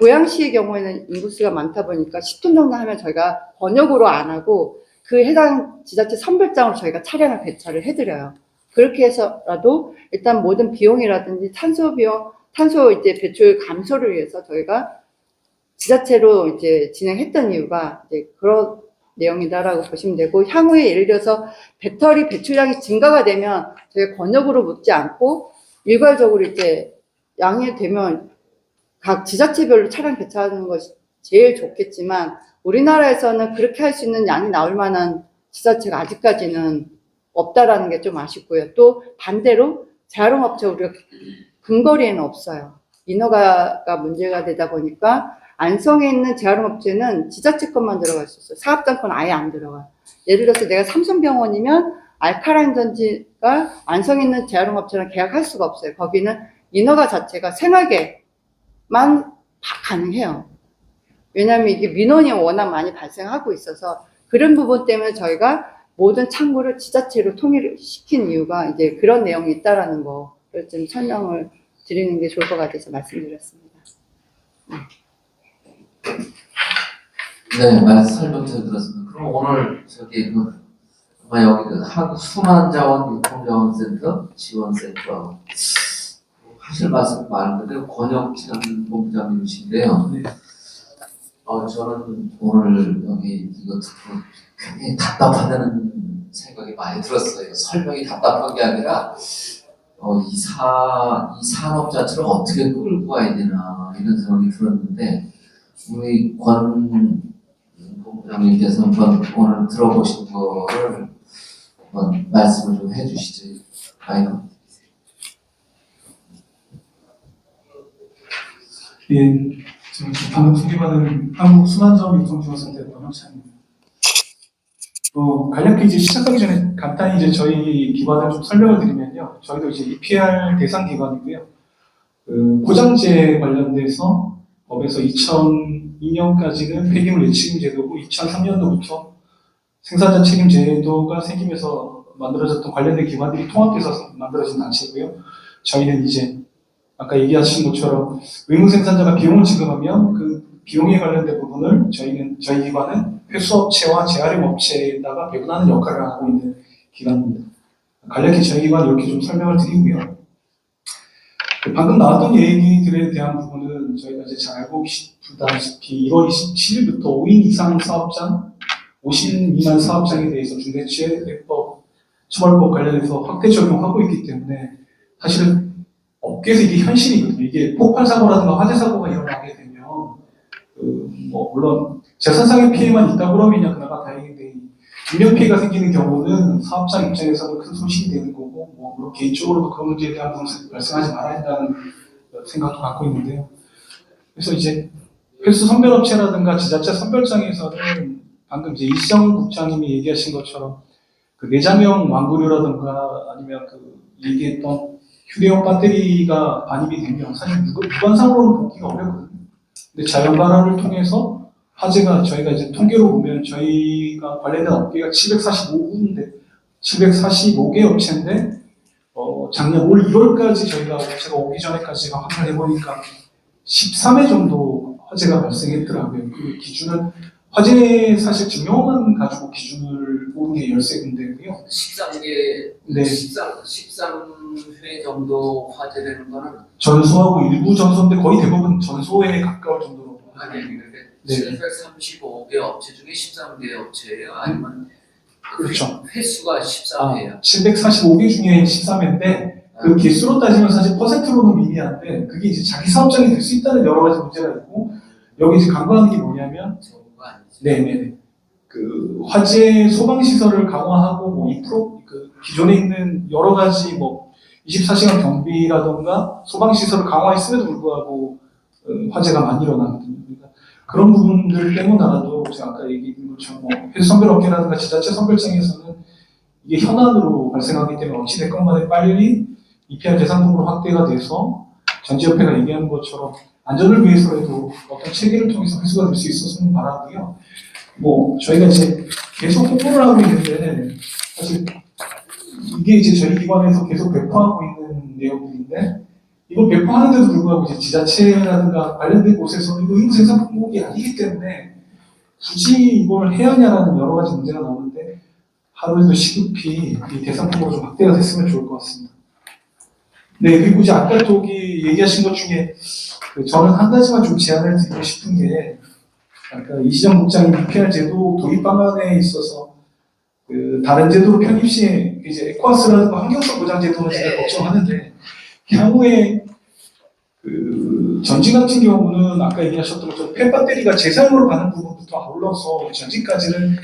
고양시의 경우에는 인구수가 많다 보니까 10톤 정도 하면 저희가 번역으로 안 하고 그 해당 지자체 선별장으로 저희가 차량을 배차를 해드려요. 그렇게 해서라도 일단 모든 비용이라든지 탄소 이제 배출 감소를 위해서 저희가 지자체로 이제 진행했던 이유가 이제 그런 내용이다라고 보시면 되고 향후에 예를 들어서 배터리 배출량이 증가가 되면 저희가 권역으로 묻지 않고 일괄적으로 이제 양이 되면 각 지자체별로 차량 배차하는 것이 제일 좋겠지만 우리나라에서는 그렇게 할 수 있는 양이 나올 만한 지자체가 아직까지는 없다라는 게 좀 아쉽고요. 또 반대로 재활용업체 우리가 근거리에는 없어요. 인허가가 문제가 되다 보니까 안성에 있는 재활용업체는 지자체 것만 들어갈 수 있어요. 사업장 건 아예 안 들어가요. 예를 들어서 내가 삼성병원이면 알카라인 전지가 안성에 있는 재활용업체랑 계약할 수가 없어요. 거기는 인허가 자체가 생활계만 다 가능해요. 왜냐하면 이게 민원이 워낙 많이 발생하고 있어서 그런 부분 때문에 저희가 모든 창구를 지자체로 통일시킨 이유가 이제 그런 내용이 있다라는 거를 좀 설명을 드리는 게 좋을 것 같아서 말씀드렸습니다. 네, 설명 잘 들었습니다. 그럼 오늘 아마 여기 한국 순환자원 유통자원센터 지원센터 하실 말씀 많은데 권혁찬 본부장님이신데요. 네. 저는 오늘 여기 이거 듣고 굉장히 답답하다는 생각이 많이 들었어요. 설명이 답답한 게 아니라 이 산업 자체를 어떻게 끌고 가야 되나 이런 생각이 들었는데 우리 권 본부장님께서 한번 오늘 들어보신 거를 한번 말씀을 좀 해주시죠. 예, 지금 방금 소개받은 한국 순환자원 유통지원센터 권혁찬입니다. 간략히 이제 시작하기 전에 간단히 이제 저희 기관을 좀 설명을 드리면요. 저희도 이제 EPR 대상 기관이고요. 포장재 관련돼서 법에서 2002년까지는 폐기물 예치금 제도고 2003년도부터 생산자 책임 제도가 생기면서 만들어졌던 관련된 기관들이 통합돼서 만들어진 단체고요. 저희는 이제 아까 얘기하신 것처럼 의무 생산자가 비용을 지급하면 그 비용에 관련된 부분을 저희 기관은 회수업체와 재활용업체에다가 배분하는 역할을 하고 있는 기관입니다. 간략히 저희 기관 이렇게 좀 설명을 드리고요. 방금 나왔던 얘기들에 대한 부분은 저희가 이제 잘 알고 계시다시피 1월 27일부터 5인 이상 사업장, 50인 미만 사업장에 대해서 중대재해법 처벌법 관련해서 확대 적용하고 있기 때문에 사실은 업계에서 이게 현실이거든요. 이게 폭발 사고라든가 화재 사고가 일어나게 되면 물론 재산상의 피해만 있다고 그러면 그나마 다행인데 인명 피해가 생기는 경우는 사업자 입장에서는 큰 손실이 되는 거고, 뭐 물론 개인적으로도 그런 문제에 대한 부분은 발생하지 말아야 한다는 생각도 갖고 있는데요. 그래서 이제 횟수 선별업체라든가 지자체 선별장에서는 방금 이제 이시정 국장님이 얘기하신 것처럼 그 내장형 완구류라든가 아니면 그 얘기했던 휴대용 배터리가 반입이 되면 사실 무관상으로는 보기가 어렵거든요. 근데 자연 발화를 통해서 화재가 저희가 이제 통계로 보면 저희가 관련된 업계가 745군데, 745개 업체인데 작년 올 1월까지 저희가 업체가 오기 전에까지 확인을 해보니까 13회 정도 화재가 발생했더라고요. 그 기준은 화재 사실 증명만 가지고 기준을 보는 게 13군데고요. 13개, 네. 13회 정도 화재되는 거는 전소하고 일부 전소인데 거의 대부분 전소에 가까울 정도로 화재인데 네. 735개 업체 중에 13개 업체예요? 아니면 그렇죠. 횟수가 13회예요? 745개 중에 13회인데 그 개수로 따지면 사실 퍼센트로는 미미한데 그게 이제 자기 사업장이 될 수 있다는 여러 가지 문제가 있고 여기 이제 강조하는 게 뭐냐면 전부가 아니지. 네네 그 화재 소방 시설을 강화하고 뭐 2% 그 기존에 있는 여러 가지 뭐 24시간 경비라던가 소방 시설을 강화했음에도 불구하고 화재가 많이 일어나거든요. 그러니까 그런 부분들 때문에라도 제가 아까 얘기한 것처럼 뭐 횟수 선별업계라든가 지자체 선별장에서는 이게 현안으로 발생하기 때문에 어찌됐건 간에 빨리 EPR 대상품으로 확대가 돼서 전지협회가 얘기하는 것처럼 안전을 위해서라도 어떤 체계를 통해서 회수가 될 수 있었으면 바라고요. 뭐 저희가 이제 계속 홍보를 하고 있는데 사실 이게 이제 저희 기관에서 계속 배포하고 있는 내용들인데 이걸 배포하는데도 불구하고 이제 지자체라든가 관련된 곳에서는 이거 의무 생산 품목이 아니기 때문에 굳이 이걸 해야 하냐라는 여러 가지 문제가 나오는데 하루에도 시급히 이 대상품으로 좀 확대가 됐으면 좋을 것 같습니다. 네, 그리고 이제 아까 저기 얘기하신 것 중에 저는 한 가지만 좀 제안을 드리고 싶은 게 아까 이시정 국장님 EPR 제도 도입 방안에 있어서 그 다른 제도로 편입 시 이제 에코와스라든가 환경성 보장 제도는 제가 걱정하는데 향후에 그 전지 같은 경우는 아까 얘기하셨던 것처럼 폐배터리가 재사용으로 가는 부분부터 아울러서 전지까지는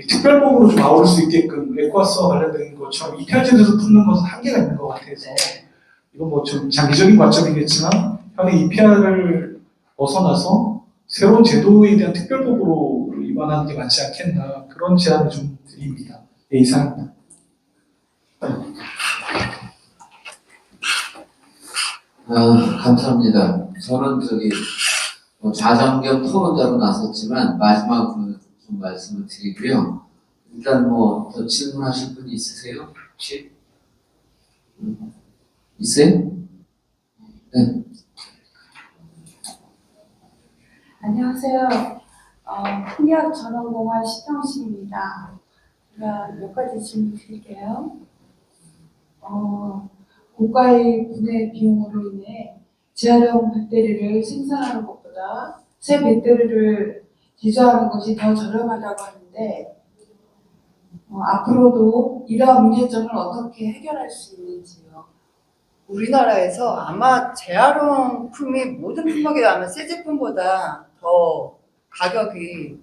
특별법으로 좀 아울 수 있게끔 에코와스와 관련된 것처럼 EPR 제도에서 붙는 것은 한계가 있는 것 같아서 이건 뭐 좀 장기적인 관점이겠지만 현행 EPR을 벗어나서 새로운 제도에 대한 특별법으로 위반하는 게 맞지 않겠나 그런 제안을 좀 드립니다. 네, 이상입니다. 감사합니다. 저는 저기 뭐 자정겸 토론자로 나섰지만 마지막으로 좀 말씀을 드리고요. 일단 뭐 더 질문하실 분이 있으세요? 혹시? 있어요? 네. 안녕하세요. 풍력전원공원 시평시입니다. 제가 몇 가지 질문 드릴게요. 고가의 분해 비용으로 인해 재활용 배터리를 생산하는 것보다 새 배터리를 제조하는 것이 더 저렴하다고 하는데 앞으로도 이러한 문제점을 어떻게 해결할 수 있는지요? 우리나라에서 아마 재활용품이 모든 품목에 아마 새 제품보다 더 가격이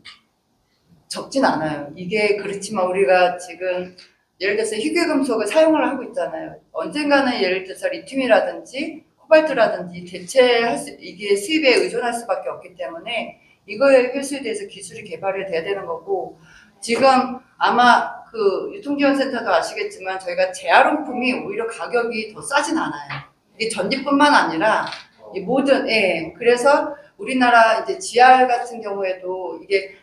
적진 않아요. 이게 그렇지만 우리가 지금 예를 들어서 희귀금속을 사용을 하고 있잖아요. 언젠가는 예를 들어서 리튬이라든지 코발트라든지 대체할 수, 이게 수입에 의존할 수밖에 없기 때문에 이거의 회수에 대해서 기술이 개발이 돼야 되는 거고 지금 아마 그 유통기관센터도 아시겠지만 저희가 재활용품이 오히려 가격이 더 싸진 않아요. 이게 전지뿐만 아니라 이 모든 그래서 우리나라 이제 GR 같은 경우에도 이게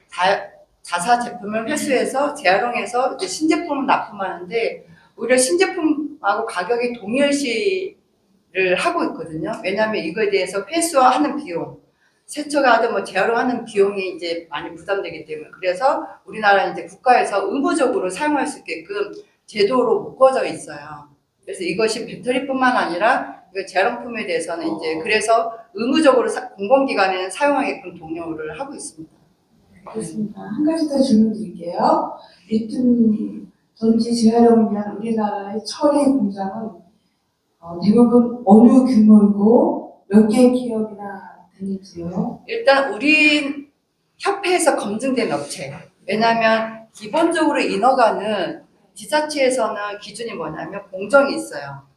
자사 제품을 회수해서 재활용해서 이제 신제품을 납품하는데 오히려 신제품하고 가격이 동일시를 하고 있거든요. 왜냐하면 이거에 대해서 회수하는 비용, 세척을 하든 뭐 재활용하는 비용이 이제 많이 부담되기 때문에 그래서 우리나라 이제 국가에서 의무적으로 사용할 수 있게끔 제도로 묶어져 있어요. 그래서 이것이 배터리뿐만 아니라 이거 재활용품에 대해서는 이제 그래서 의무적으로 공공기관에는 사용하게끔 독려를 하고 있습니다. 알겠습니다. 한 가지 더 질문 드릴게요. 리튬 전지 재활용을 위한 우리나라의 처리 공장은 대부분 어느 규모이고 몇 개의 기업이나 되는지요? 일단 우리 협회에서 검증된 업체. 왜냐하면 기본적으로 인허가는 지자체에서는 기준이 뭐냐면 공정이 있어요.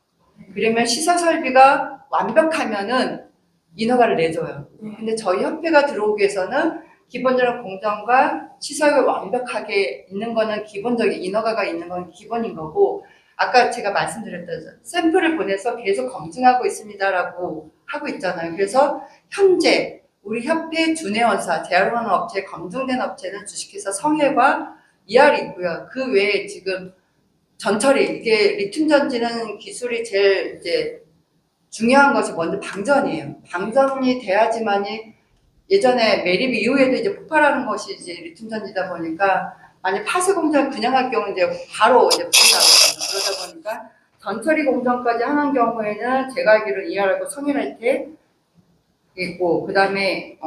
그러면 시설 설비가 완벽하면은 인허가를 내줘요. 근데 저희 협회가 들어오기 위해서는 기본적으로 공정과 시설이 완벽하게 있는 거는 기본적인 인허가가 있는 건 기본인 거고, 아까 제가 말씀드렸던 샘플을 보내서 계속 검증하고 있습니다라고 하고 있잖아요. 그래서 현재 우리 협회 준회원사 재활용하는 업체 검증된 업체는 주식회사 성혜와 ER이 있고요. 그 외에 지금 전처리, 이게 리튬 전지는 기술이 제일 이제 중요한 것이 먼저 방전이에요. 방전이 돼야지만이, 예전에 매립 이후에도 이제 폭발하는 것이 이제 리튬 전지다 보니까, 만약 파쇄 공장을 그냥 할 경우 이제 바로 이제 불이 나거든요. 그러다 보니까 전처리 공정까지 하는 경우에는 제가 알기로 ER하고 성인한테 있고, 그 다음에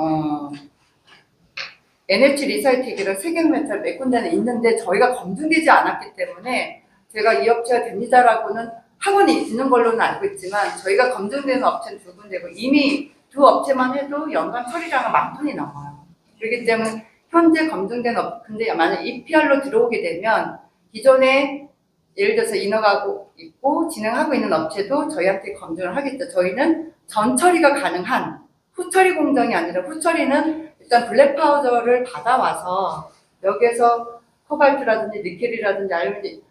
NH 리사이클이랑 세경메탈 몇 군데는 있는데 저희가 검증되지 않았기 때문에 제가 이 업체가 됩니다라고는 학원이 있는 걸로는 알고 있지만, 저희가 검증되는 업체는 2군데고 이미 2 업체만 해도 연간 처리량은 10,000톤이 넘어요. 그렇기 때문에 현재 검증된 근데 만약 EPR로 들어오게 되면 기존에 예를 들어서 인허가고 있고 진행하고 있는 업체도 저희한테 검증을 하겠죠. 저희는 전 처리가 가능한 후처리 공정이 아니라, 후처리는 일단 블랙 파우더를 받아와서 여기에서 코발트라든지 니켈이라든지 알루미늄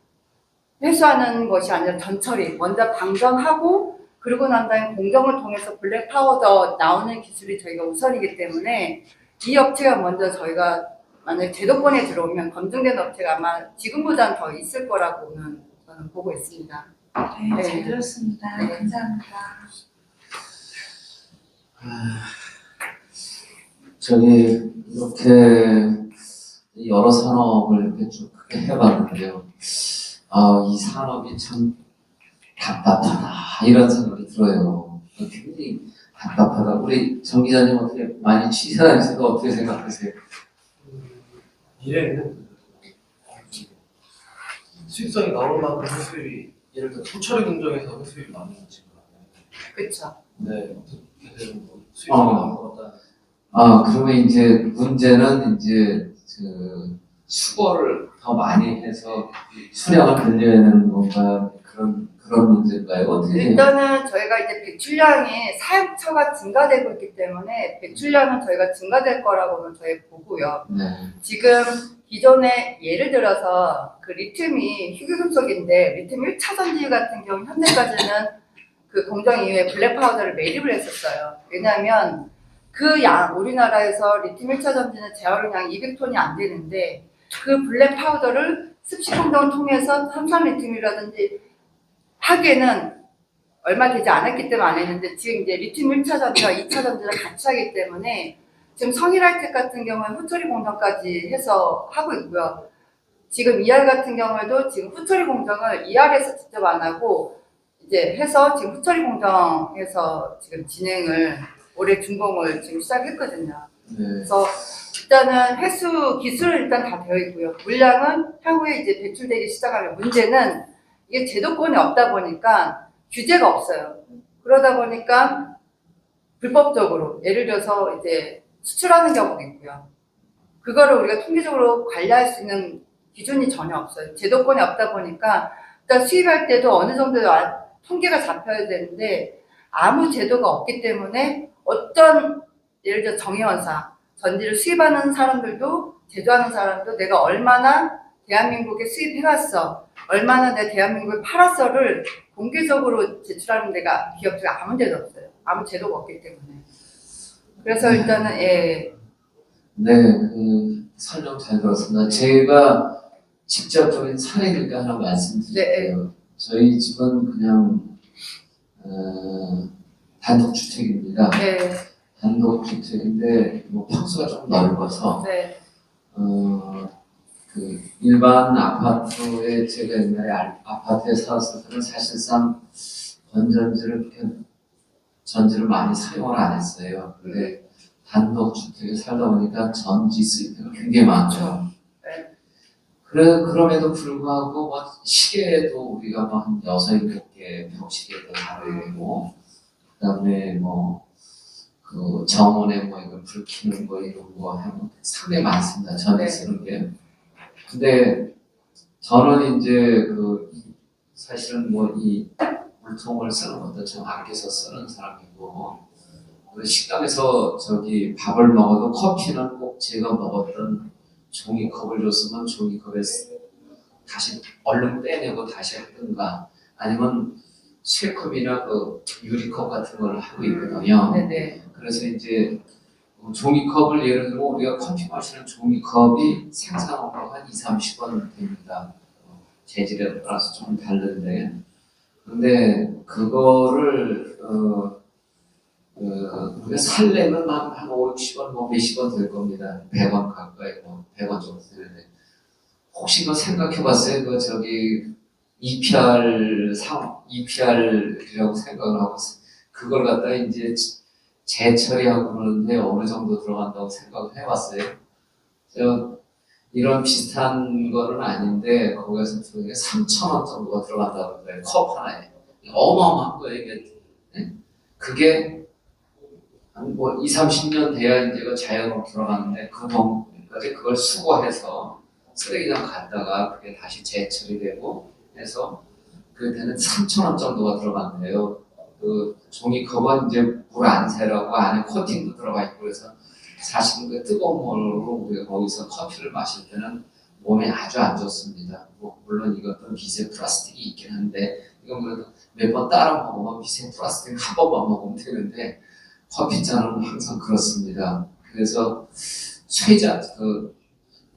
회수하는 것이 아니라 전처리, 먼저 방전하고 그러고 난 다음에 공정을 통해서 블랙 파우더 나오는 기술이 저희가 우선이기 때문에, 이 업체가 먼저 저희가 만약 제도권에 들어오면 검증된 업체가 아마 지금보다는 더 있을 거라고는 저는 보고 있습니다. 네, 잘 들었습니다. 네. 감사합니다. 저희 이렇게 여러 산업을 이렇게 쭉 크게 해봤는데요. 이 산업이 참 답답하다 이런 생각이 들어요. 굉장히 답답하다. 우리 정 기자님 어떻게 많이 취재하시고 어떻게 생각하세요? 미래에는 수익성이 나올 만큼 회수율이, 예를 들어 소처리 공정에서 회수율이 많이 증가하면, 그렇죠. 네, 어떻게든 뭐 수익성이 나올 것 같다. 그러면 이제 문제는 이제 그 수거를 더 많이 해서 수량을 늘려야 되는 건가, 그런 문제인가요? 어떻게 해요? 일단은 저희가 이제 배출량이 사용처가 증가되고 있기 때문에 배출량은 저희가 증가될 거라고는 저희 보고요. 네. 지금 기존에 예를 들어서 그 리튬이 희귀금속인데, 리튬 1차 전지 같은 경우 현재까지는 그 공정 이후에 블랙 파우더를 매립을 했었어요. 왜냐하면 그 양, 우리나라에서 리튬 1차 전지는 재활용량이 200톤이 안 되는데, 그 블랙 파우더를 습식 공정을 통해서 삼산리튬이라든지 하기에는 얼마 되지 않았기 때문에 안 했는데, 지금 이제 리튬 1차 전지와 2차 전지를 같이 하기 때문에 지금 성일할텍 같은 경우는 후처리 공정까지 해서 하고 있고요. 지금 ER 같은 경우에도 지금 후처리 공정을 ER에서 직접 안 하고 이제 해서 지금 후처리 공정에서 지금 진행을 올해 준공을 지금 시작했거든요. 네. 그래서 일단은 회수 기술은 일단 다 되어 있고요. 물량은 향후에 이제 배출되기 시작하면, 문제는 이게 제도권이 없다 보니까 규제가 없어요. 그러다 보니까 불법적으로 예를 들어서 이제 수출하는 경우도 있고요. 그거를 우리가 통계적으로 관리할 수 있는 기준이 전혀 없어요. 제도권이 없다 보니까 일단 수입할 때도 어느 정도 통계가 잡혀야 되는데, 아무 제도가 없기 때문에 어떤 예를 들어 정의원사 전지를 수입하는 사람들도 제조하는 사람도 내가 얼마나 대한민국에 수입해왔어, 얼마나 내 대한민국에 팔았어를 공개적으로 제출하는 데가 기업들이 아무 데도 없어요. 아무 제도가 없기 때문에. 그래서 일단은 네, 그 설명 잘 들었습니다. 제가 직접적인 사례니까 하나 말씀드릴게요. 저희 집은 그냥 단독주택입니다. 네. 단독주택인데 뭐 평수가 좀 넓어서 네. 그 일반 아파트에, 제가 옛날에 아파트에 살았을 때는 사실상 건전지를 그렇게 전지를 많이 사용을 안 했어요. 근데 단독주택에 살다 보니까 전지 수입이 굉장히 많죠. 네. 그럼에도 불구하고 뭐 시계도 우리가 뭐 한 6, 7개 벽시계도 다뤄야 되고, 그다음에 뭐 그 정원에 뭐 이거 불 켜는 거 이런 거 하면 상당히 많습니다. 전지 쓰는 게. 근데 저는 이제 사실은 뭐 이 물통을 쓰는 것도 좀 아껴서 쓰는 사람이고, 식당에서 밥을 먹어도 커피는 꼭 제가 먹었던 종이컵을 줬으면 종이컵에 다시 얼른 빼내고 다시 하든가, 아니면 쇠컵이나 유리컵 같은 걸 하고 있거든요. 네네. 그래서 이제 종이컵을 예를 들어 우리가 커피 마시는 종이컵이 생산원가가 한 2~30원 됩니다. 재질에 따라서 좀 다른데, 근데 그거를 우리가 살려면 한 5~60원, 뭐 몇십 원 될 겁니다. 100원 가까이, 100원 정도 되는데, 혹시 그거 생각해봤어요? EPR이라고 생각을 하고 그걸 갖다가 이제 재처리하고 그러는데 어느 정도 들어간다고 생각을 해봤어요. 이런 비슷한 거는 아닌데 거기서 3,000원 정도가 들어간다고 그래요. 컵 하나에. 어마어마한 거예요, 이게. 네? 그게 한 20~30년 돼야 이제 자연으로 들어가는데 그 동까지 그걸 수거해서 쓰레기장 갔다가 그게 다시 재처리되고 해서 그때는 3,000원 정도가 들어간대요. 종이컵은 이제 물 안 새라고 안에 코팅도 들어가 있고 그래서 사실은 그 뜨거운 물로 우리가 거기서 커피를 마실 때는 몸에 아주 안 좋습니다. 물론 이것도 미세 플라스틱이 있긴 한데 이건 그래도 몇 번 따라 먹으면 미세 플라스틱 한 번만 먹으면 되는데 커피잔은 항상 그렇습니다. 그래서 쇠잔,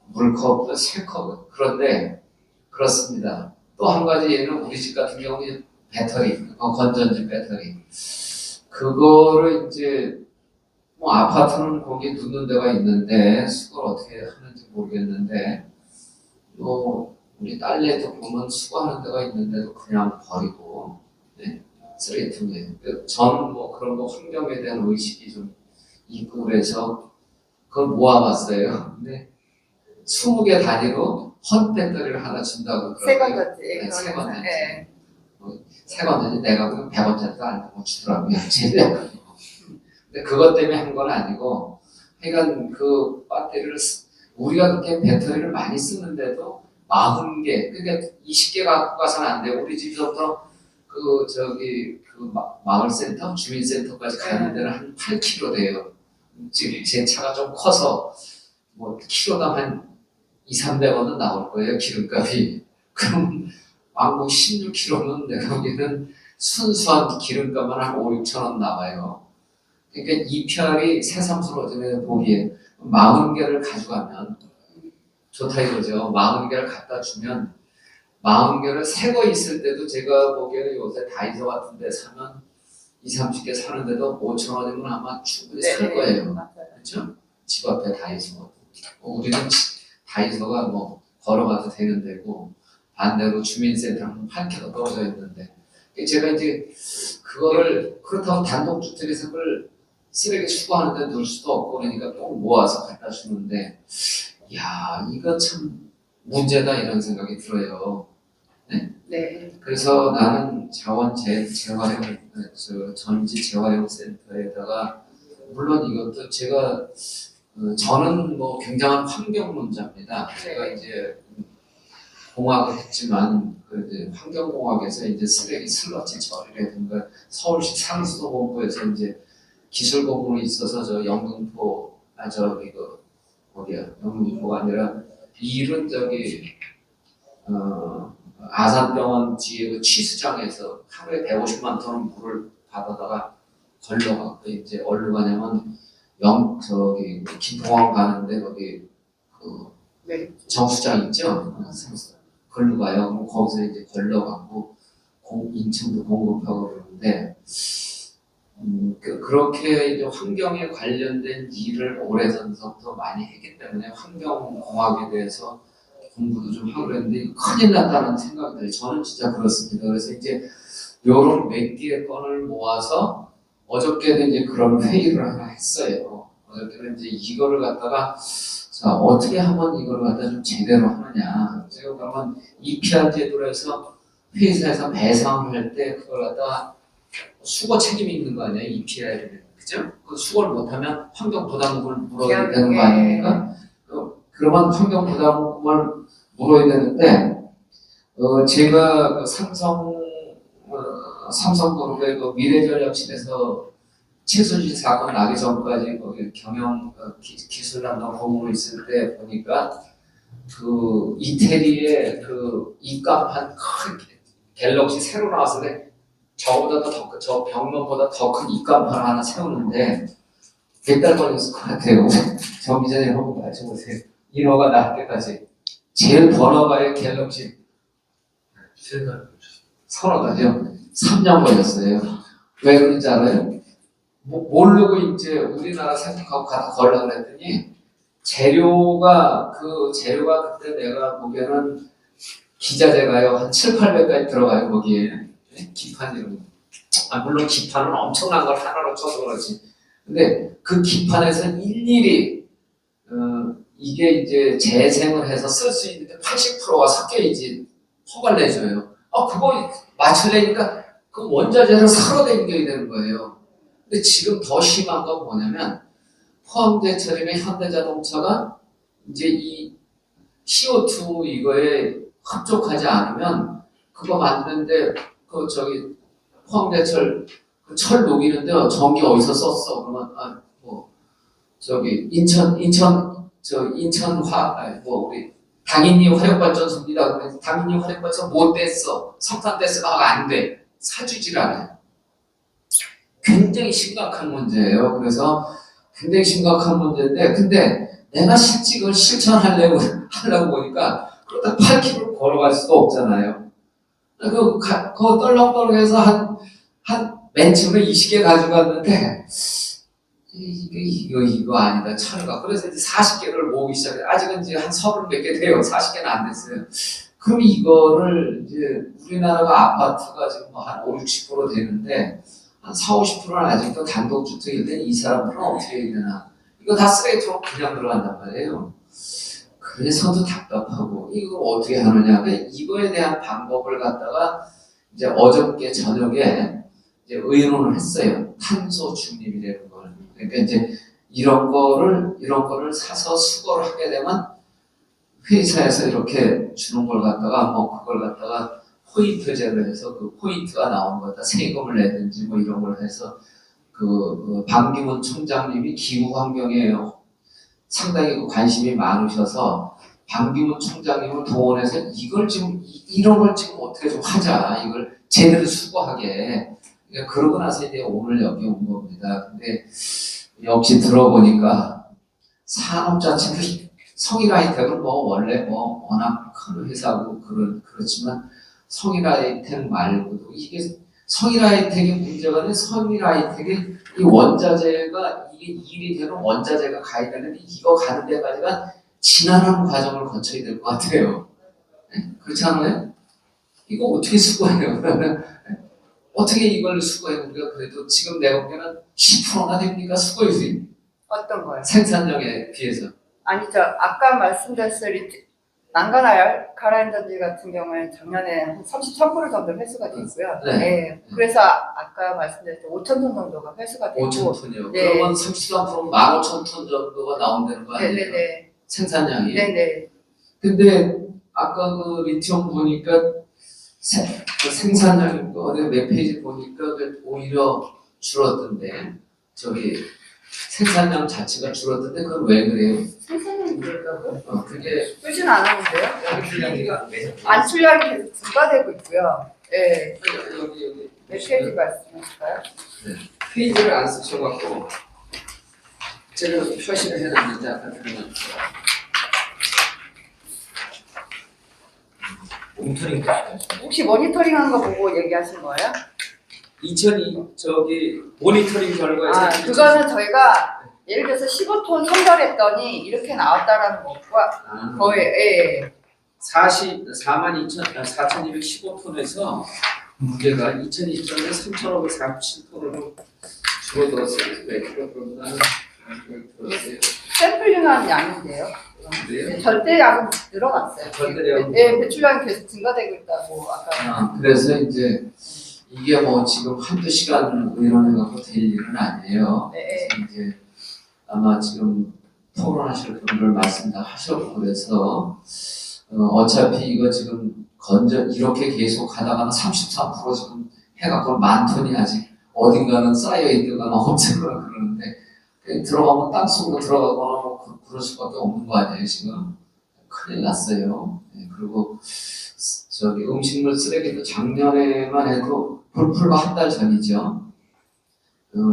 물컵, 쇠컵 그런데 그렇습니다. 또 한 가지 예는 우리 집 같은 경우는 배터리, 건전지 배터리 그거를 이제 아파트는 거기 눕는 데가 있는데 수거를 어떻게 하는지 모르겠는데 우리 딸내도 보면 수거하는 데가 있는데도 그냥 버리고 네? 쓰레기통에 저는 그런 거 환경에 대한 의식이 좀 있고 그래서 그걸 모아봤어요. 근데 20개 단위로 헌 배터리를 하나 준다고 새 그러더라고요. 건전지. 네, 새 건전지. 네. 새 건전지 내가 보면 100원짜리도 아니고 주더라고요. 근데 그것 때문에 한 건 아니고, 그러니까 그 배터리를 우리가 그렇게 배터리를 많이 쓰는데도 40개, 그러니까 20개 갖고 가서는 안 돼요. 우리 집에서부터 마을센터, 주민센터까지 가는 데는 한 8km 돼요. 지금 제 차가 좀 커서 키로당 한 200~300원은 나올 거예요, 기름값이. 그럼 16km면 내가 보기에는 순수한 기름값만 한 5~6천 원 나와요. 그러니까 EPR이 새삼스러워지는 보기에 40개를 가져가면 좋다 이거죠. 40개를 갖다 주면 40개를 새 거 있을 때도 제가 보기에는 요새 다이소 같은 데 사면 20~30개 사는데도 5,000원이면 아마 충분히 살 거예요. 그렇죠? 집 앞에 다이소. 우리는 다이소가 걸어가도 되는 데고 반대로 주민센터는 8km 떨어져 있는데 제가 이제 그거를 그렇다고 단독주택에서 그걸 쓰레기 수거하는 데 넣을 수도 없고 그러니까 꼭 모아서 갖다 주는데 이야 이거 참 문제다 이런 생각이 들어요. 네? 네. 그래서 나는 재활용 전지 재활용 센터에다가 물론 이것도 제가 저는 굉장한 환경론자입니다. 제가 이제 공학을 했지만 이제 환경공학에서 이제 쓰레기 슬러지 처리라든가 서울시 상수도본부에서 이제 기술 공부로 있어서 저 영등포 영등포가 아니라 일은 아산병원 뒤에 그 취수장에서 하루에 150만 톤 물을 받아다가 걸러갖고 이제 어디로 가냐면 김포항 가는데 거기 네. 정수장 있죠? 걸로 가요. 그럼 거기서 이제 걸러갖고 인천도 공급하고 그러는데 그렇게 이제 환경에 관련된 일을 오래전부터 많이 했기 때문에 환경공학에 대해서 공부도 좀 하고 그랬는데 큰일 났다는 생각이 들어요. 저는 진짜 그렇습니다. 그래서 이제 요런 몇 개의 건을 모아서 어저께도 이제 그런 회의를 하나 했어요. 어저께는 이제 이거를 갖다가 자, 어떻게 하면 이걸 갖다 좀 제대로 하느냐. 제가 그러면 EPR 제도로 해서 회사에서 배상할 때 그걸 갖다가 수거 책임이 있는 거 아니에요? EPR을. 그죠? 그 수거를 못하면 환경 부담금을 물어야 되는 거 아닙니까? 그러면 환경 부담금을 물어야 되는데, 제가 그 삼성그룹의 그 미래전략실에서 최순실 사건 나기 전까지 거기 경영 기술 담당 고문으로 있을 때 보니까 그 이태리의 그 입간판 큰 갤럭시 새로 나왔을 때 저보다 저 벽면보다 더 큰 입간판 하나 세우는데 몇 달 걸렸을 것 같아요. 저 기자님 한번 맞춰보세요. 1호가 나올 때까지 제일 번화가의 갤럭시 서너 가죠. 3년 걸렸어요. 왜 그런지 알아요? 모르고 이제 우리나라 생각하고 가서 걸려고 그랬더니 재료가 그때 내가 보기에는 기자재가요 한 7,800까지 들어가요 거기에. 기판 이런 거. 물론 기판은 엄청난 걸 하나로 쳐서 그렇지. 근데 그 기판에서 일일이 이게 이제 재생을 해서 쓸 수 있는데 80%가 섞여야지 허가를 내줘요. 그거 맞추려니까 그 원자재를 사러 다녀야 되는 거예요. 근데 지금 더 심한 건 뭐냐면 포항제철이나 현대자동차가 이제 이 CO2 이거에 흡족하지 않으면 그거 만드는데 포항제철 그 철 녹이는데 전기 어디서 썼어? 그러면 우리 당연히 화력발전소입니다. 그래서 당연히 화력발전소 못 뗐어. 석탄 뗐어. 안 돼. 사주질 않아요. 굉장히 심각한 문제예요. 그래서 굉장히 심각한 문제인데, 근데 내가 실직을 실천하려고 보니까 그러다 8km 걸어갈 수도 없잖아요. 그거 떨렁떨렁해서 맨 처음에 20개 가져갔는데, 이거 아니다. 철가. 그래서 이제 40개를 모으기 시작해요. 아직은 이제 한 30몇 개 돼요. 40개는 안 됐어요. 그럼 이거를 이제 우리나라가 아파트가 지금 한 5, 60% 되는데, 한 40, 50%는 아직도 단독주택인데 이 사람들은 어떻게 해야 되나. 이거 다 쓰레기통으로 그냥 들어간단 말이에요. 그래서도 답답하고 이거 어떻게 하느냐. 이거에 대한 방법을 갖다가 이제 어저께 저녁에 이제 의논을 했어요. 탄소 중립이라는 걸. 그러니까 이제 이런 거를 사서 수거를 하게 되면 회사에서 이렇게 주는 걸 갖다가 그걸 갖다가 포인트제로 해서 그 포인트가 나온 거다 세금을 내든지 이런 걸 해서 그 반기문 총장님이 기후 환경에 상당히 관심이 많으셔서 반기문 총장님을 동원해서 이런 걸 지금 어떻게 좀 하자. 이걸 제대로 수거하게. 그러니까 그러고 나서 이제 오늘 여기 온 겁니다. 근데 역시 들어보니까 산업 자체는 성일하이텍은 원래 워낙 큰 회사고 그렇지만 성일하이텍 말고도 이게 성일하이텍의 문제가 아니라 성일하이텍의 이 원자재가 이게 일이 되는 원자재가 가야 되는데 이거 가는 데까지가 지난한 과정을 거쳐야 될 것 같아요. 네? 그렇지 않아요? 이거 어떻게 수거해요? 어떻게 이걸 수거해요? 우리가 그래도 지금 내가 보기에는 10%나 됩니까? 수거율이 어떤 거요? 생산량에 비해서. 아니죠. 아까 말씀드렸을 난간 알카라인전지 같은 경우에는 작년에 한 33% 정도 회수가 됐고요. 네. 네. 그래서 아까 말씀드렸던 5,000톤 정도가 회수가 되고 5,000톤이요. 네. 그러면 33%면 15,000톤 정도가 나온다는 거 아니에요? 네네네. 생산량이. 네네. 근데 아까 그 리튬 보니까 그 생산량이 어디 몇 페이지 보니까 오히려 줄었던데 생산량 자체가 줄었던데 그건 왜 그래요? 생산량이 문제라고요? 그게 쓰진 않았는데요. 안출량이 계속 증가되고 있고요. 네. 여기 몇 페이지 말씀하실까요? 페이지를 안 쓰셔갖고 제가 표시를 해놨는데 아까 그러면 모니터링 혹시 모니터링한 거 보고 얘기하신 거예요? 2002 모니터링 결과에서 그거는 저희가 예를 들어서 15톤 선별했더니 이렇게 나왔다라는 것과 거의 예. 4,215톤에서 무게가 2020년에 3,547톤으로 줄어들었어요. 왜 그런가? 샘플링한 양인데요. 그래요? 절대량은 늘어났어요. 절대량. 네, 배출량이 계속 증가되고 있다고 아까. 그래서 이제 이게 지금 한두 시간 의논해갖고 될 일은 아니에요. 네. 그래서 이제 아마 지금 토론하실 분들 말씀 다 하셨고 그래서 어차피 이거 지금 이렇게 계속 가다가는 33% 지금 해갖고 만톤이 아직 어딘가는 쌓여있거나 없거나 그러는데 들어가면 땅속으로 들어가거나 뭐 그럴 수밖에 없는 거 아니에요 지금. 큰일 났어요. 네, 그리고 저기 음식물 쓰레기도 작년에만 해도 불과 한 달 전이죠.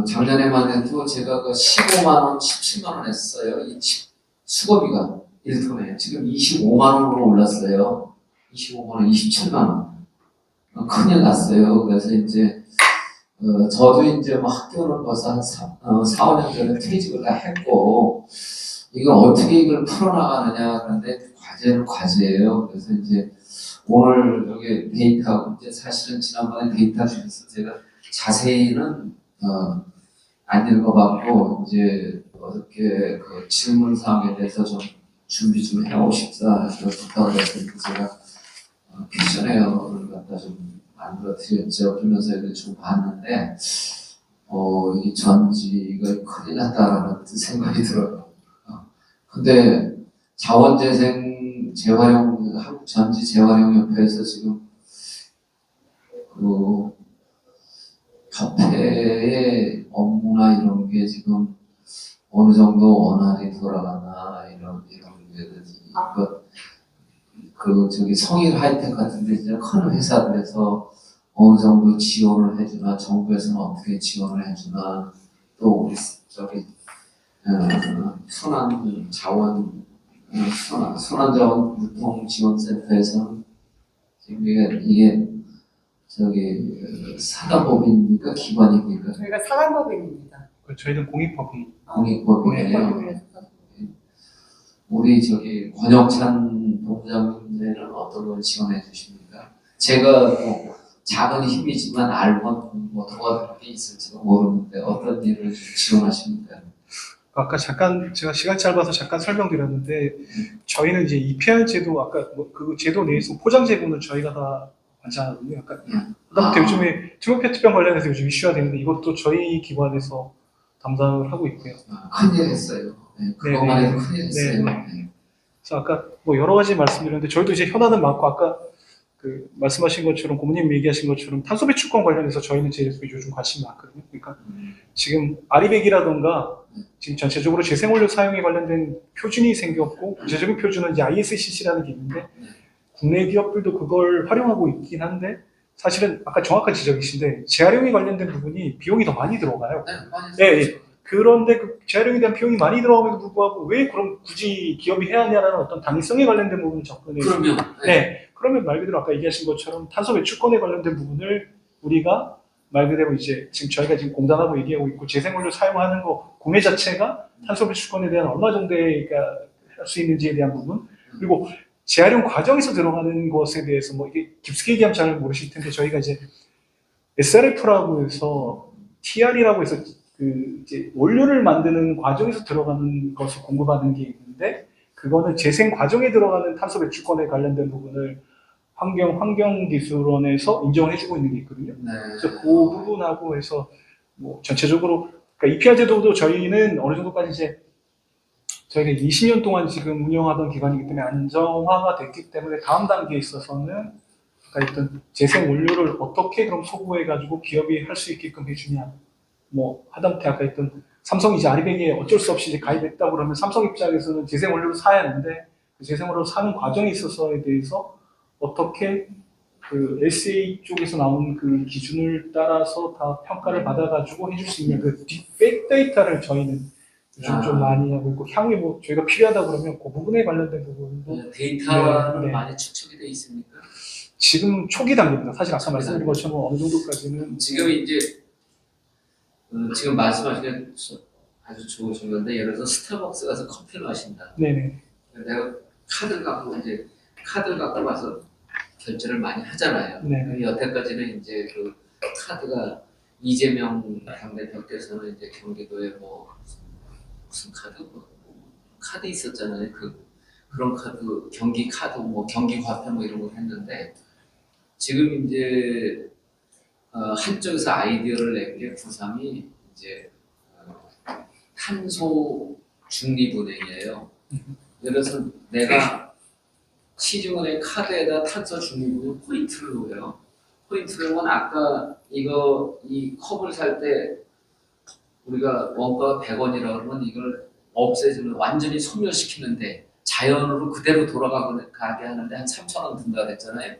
작년에만 해도 제가 그 15만 원, 17만 원 했어요. 이 수거비가 1톤에 지금 25만 원으로 올랐어요. 25만 원, 27만 원. 큰일 났어요. 그래서 이제 저도 이제 뭐 학교는 벌써 한 4, 5년 전에 퇴직을 다 했고 이거 어떻게 이걸 풀어나가느냐. 그런데 과제는 과제예요. 그래서 이제 오늘 여기 데이터, 이제 사실은 지난번에 데이터 중에서 제가 자세히는 안 읽어봤고 이제 어떻게 그 질문 사항에 대해서 좀 준비 좀 해오십사 부탁을 했으니까 제가 퀴즈네어를 갖다 좀 만들어 드렸죠. 그러면서 이걸 좀 봤는데 이 전지가 큰일 났다라는 생각이 들어요. 근데 자원재생 재활용 한국 전지 재활용 협회에서 지금 그 협회의 업무나 이런 게 지금 어느 정도 원활히 돌아가나 이런 게 저기 성일 하이텍 같은 데 이제 큰 회사들에서 어느 정도 지원을 해주나 정부에서는 어떻게 지원을 해주나 또 우리 저기 순환자원 유통지원센터에서는 지금 이게 저기 사단법인입니까 기관입니까? 저희가 사단법인입니다. 저희는 공익법인. 공익법이에요. 우리 저기 권영찬 본부장님은 어떤 걸 지원해 주십니까? 제가 뭐 작은 힘이지만 알면 뭐 도와드릴 게 있을지도 모르는데 어떤 일을 지원하십니까? 아까 잠깐 제가 시간 짧아서 잠깐 설명드렸는데 저희는 이제 EPR 제도 아까 뭐 그 제도 내에서 포장 재고는 저희가 다 관장하거든요. 아까 그다음에 요즘에 중국 페트병 관련해서 요즘 이슈가 되는데 이것도 저희 기관에서 담당을 하고 있고요. 큰일 했어요. 네, 그것만 해도 큰일 했어요. 네. 그래서 아까 뭐 여러 가지 말씀드렸는데 저희도 이제 현안은 많고 아까 그 말씀하신 것처럼 고모님 얘기하신 것처럼 탄소 배출권 관련해서 저희는 제일 요즘 관심이 많거든요. 그러니까 지금 아리백이라던가 지금 전체적으로 재생원료 사용에 관련된 표준이 생겼고 구체적인 표준은 이제 ISCC라는 게 있는데 국내 기업들도 그걸 활용하고 있긴 한데 사실은 아까 정확한 지적이신데 재활용에 관련된 부분이 비용이 더 많이 들어가요. 네. 그런데 그 재활용에 대한 비용이 많이 들어감에도 불구하고 왜 그럼 굳이 기업이 해야 하냐라는 어떤 당위성에 관련된 부분을 접근해. 그러면 그러면 말 그대로 아까 얘기하신 것처럼 탄소 배출권에 관련된 부분을 우리가 말 그대로 이제 지금 저희가 지금 공단하고 얘기하고 있고 재생원료 사용하는 거 구매 자체가 탄소 배출권에 대한 얼마 정도가 할 수 있는지에 대한 부분 그리고 재활용 과정에서 들어가는 것에 대해서 뭐 이게 깊숙이 얘기하면 잘 모르실 텐데 저희가 이제 SRF라고 해서 TR이라고 해서 그 이제 원료를 만드는 과정에서 들어가는 것을 공급하는 게 있는데 그거는 재생 과정에 들어가는 탄소 배출권에 관련된 부분을 환경기술원에서 인정을 해주고 있는 게 있거든요. 네. 그래서 그 부분하고 해서 뭐 전체적으로 그러니까 EPR 제도도 저희는 어느 정도까지 이제 저희가 20년 동안 지금 운영하던 기관이기 때문에 안정화가 됐기 때문에 다음 단계에 있어서는 아까 했던 재생 원료를 어떻게 그럼 소구해가지고 기업이 할 수 있게끔 해주냐. 뭐 하다못해 아까 했던 삼성이 이제 아리백에 어쩔 수 없이 이제 가입했다 그러면 삼성 입장에서는 재생 원료를 사야 하는데 그 재생 원료를 사는 과정에 있어서에 대해서 어떻게 그 SA 쪽에서 나온 그 기준을 따라서 다 평가를 받아가지고 해줄 수 있냐 그 빅데이터를 저희는 요즘 좀 많이 하고 있고 향후에 뭐 저희가 필요하다 그러면 그 부분에 관련된 부분도 데이터는 많이 축적이 돼 있습니까? 지금 초기 단계입니다. 사실 아까 말씀드린 것처럼 어느 정도까지는 지금 이제 지금 말씀하신 게 아주 좋으신 건데 예를 들어서 스타벅스 가서 커피를 마신다. 네네. 내가 카드를 갖고 와서 결제를 많이 하잖아요. 네. 여태까지는 이제 그 카드가 이재명 당대표께서는 이제 경기도에 뭐 무슨 카드 카드 있었잖아요. 그런 카드 경기 카드 뭐 경기 과표 뭐 이런 거 했는데 지금 이제 한쪽에서 아이디어를 낸 게 구상이 이제 탄소 중립은행이에요. 예를 들어서 내가 시중은행 카드에다 탄소 중립은 포인트를 넣어요. 포인트는 아까 이 컵을 살 때 우리가 원가가 100원이라 그러면 이걸 없애주는 완전히 소멸시키는데 자연으로 그대로 돌아가게 하는데 한 3,000원 든다 그랬잖아요.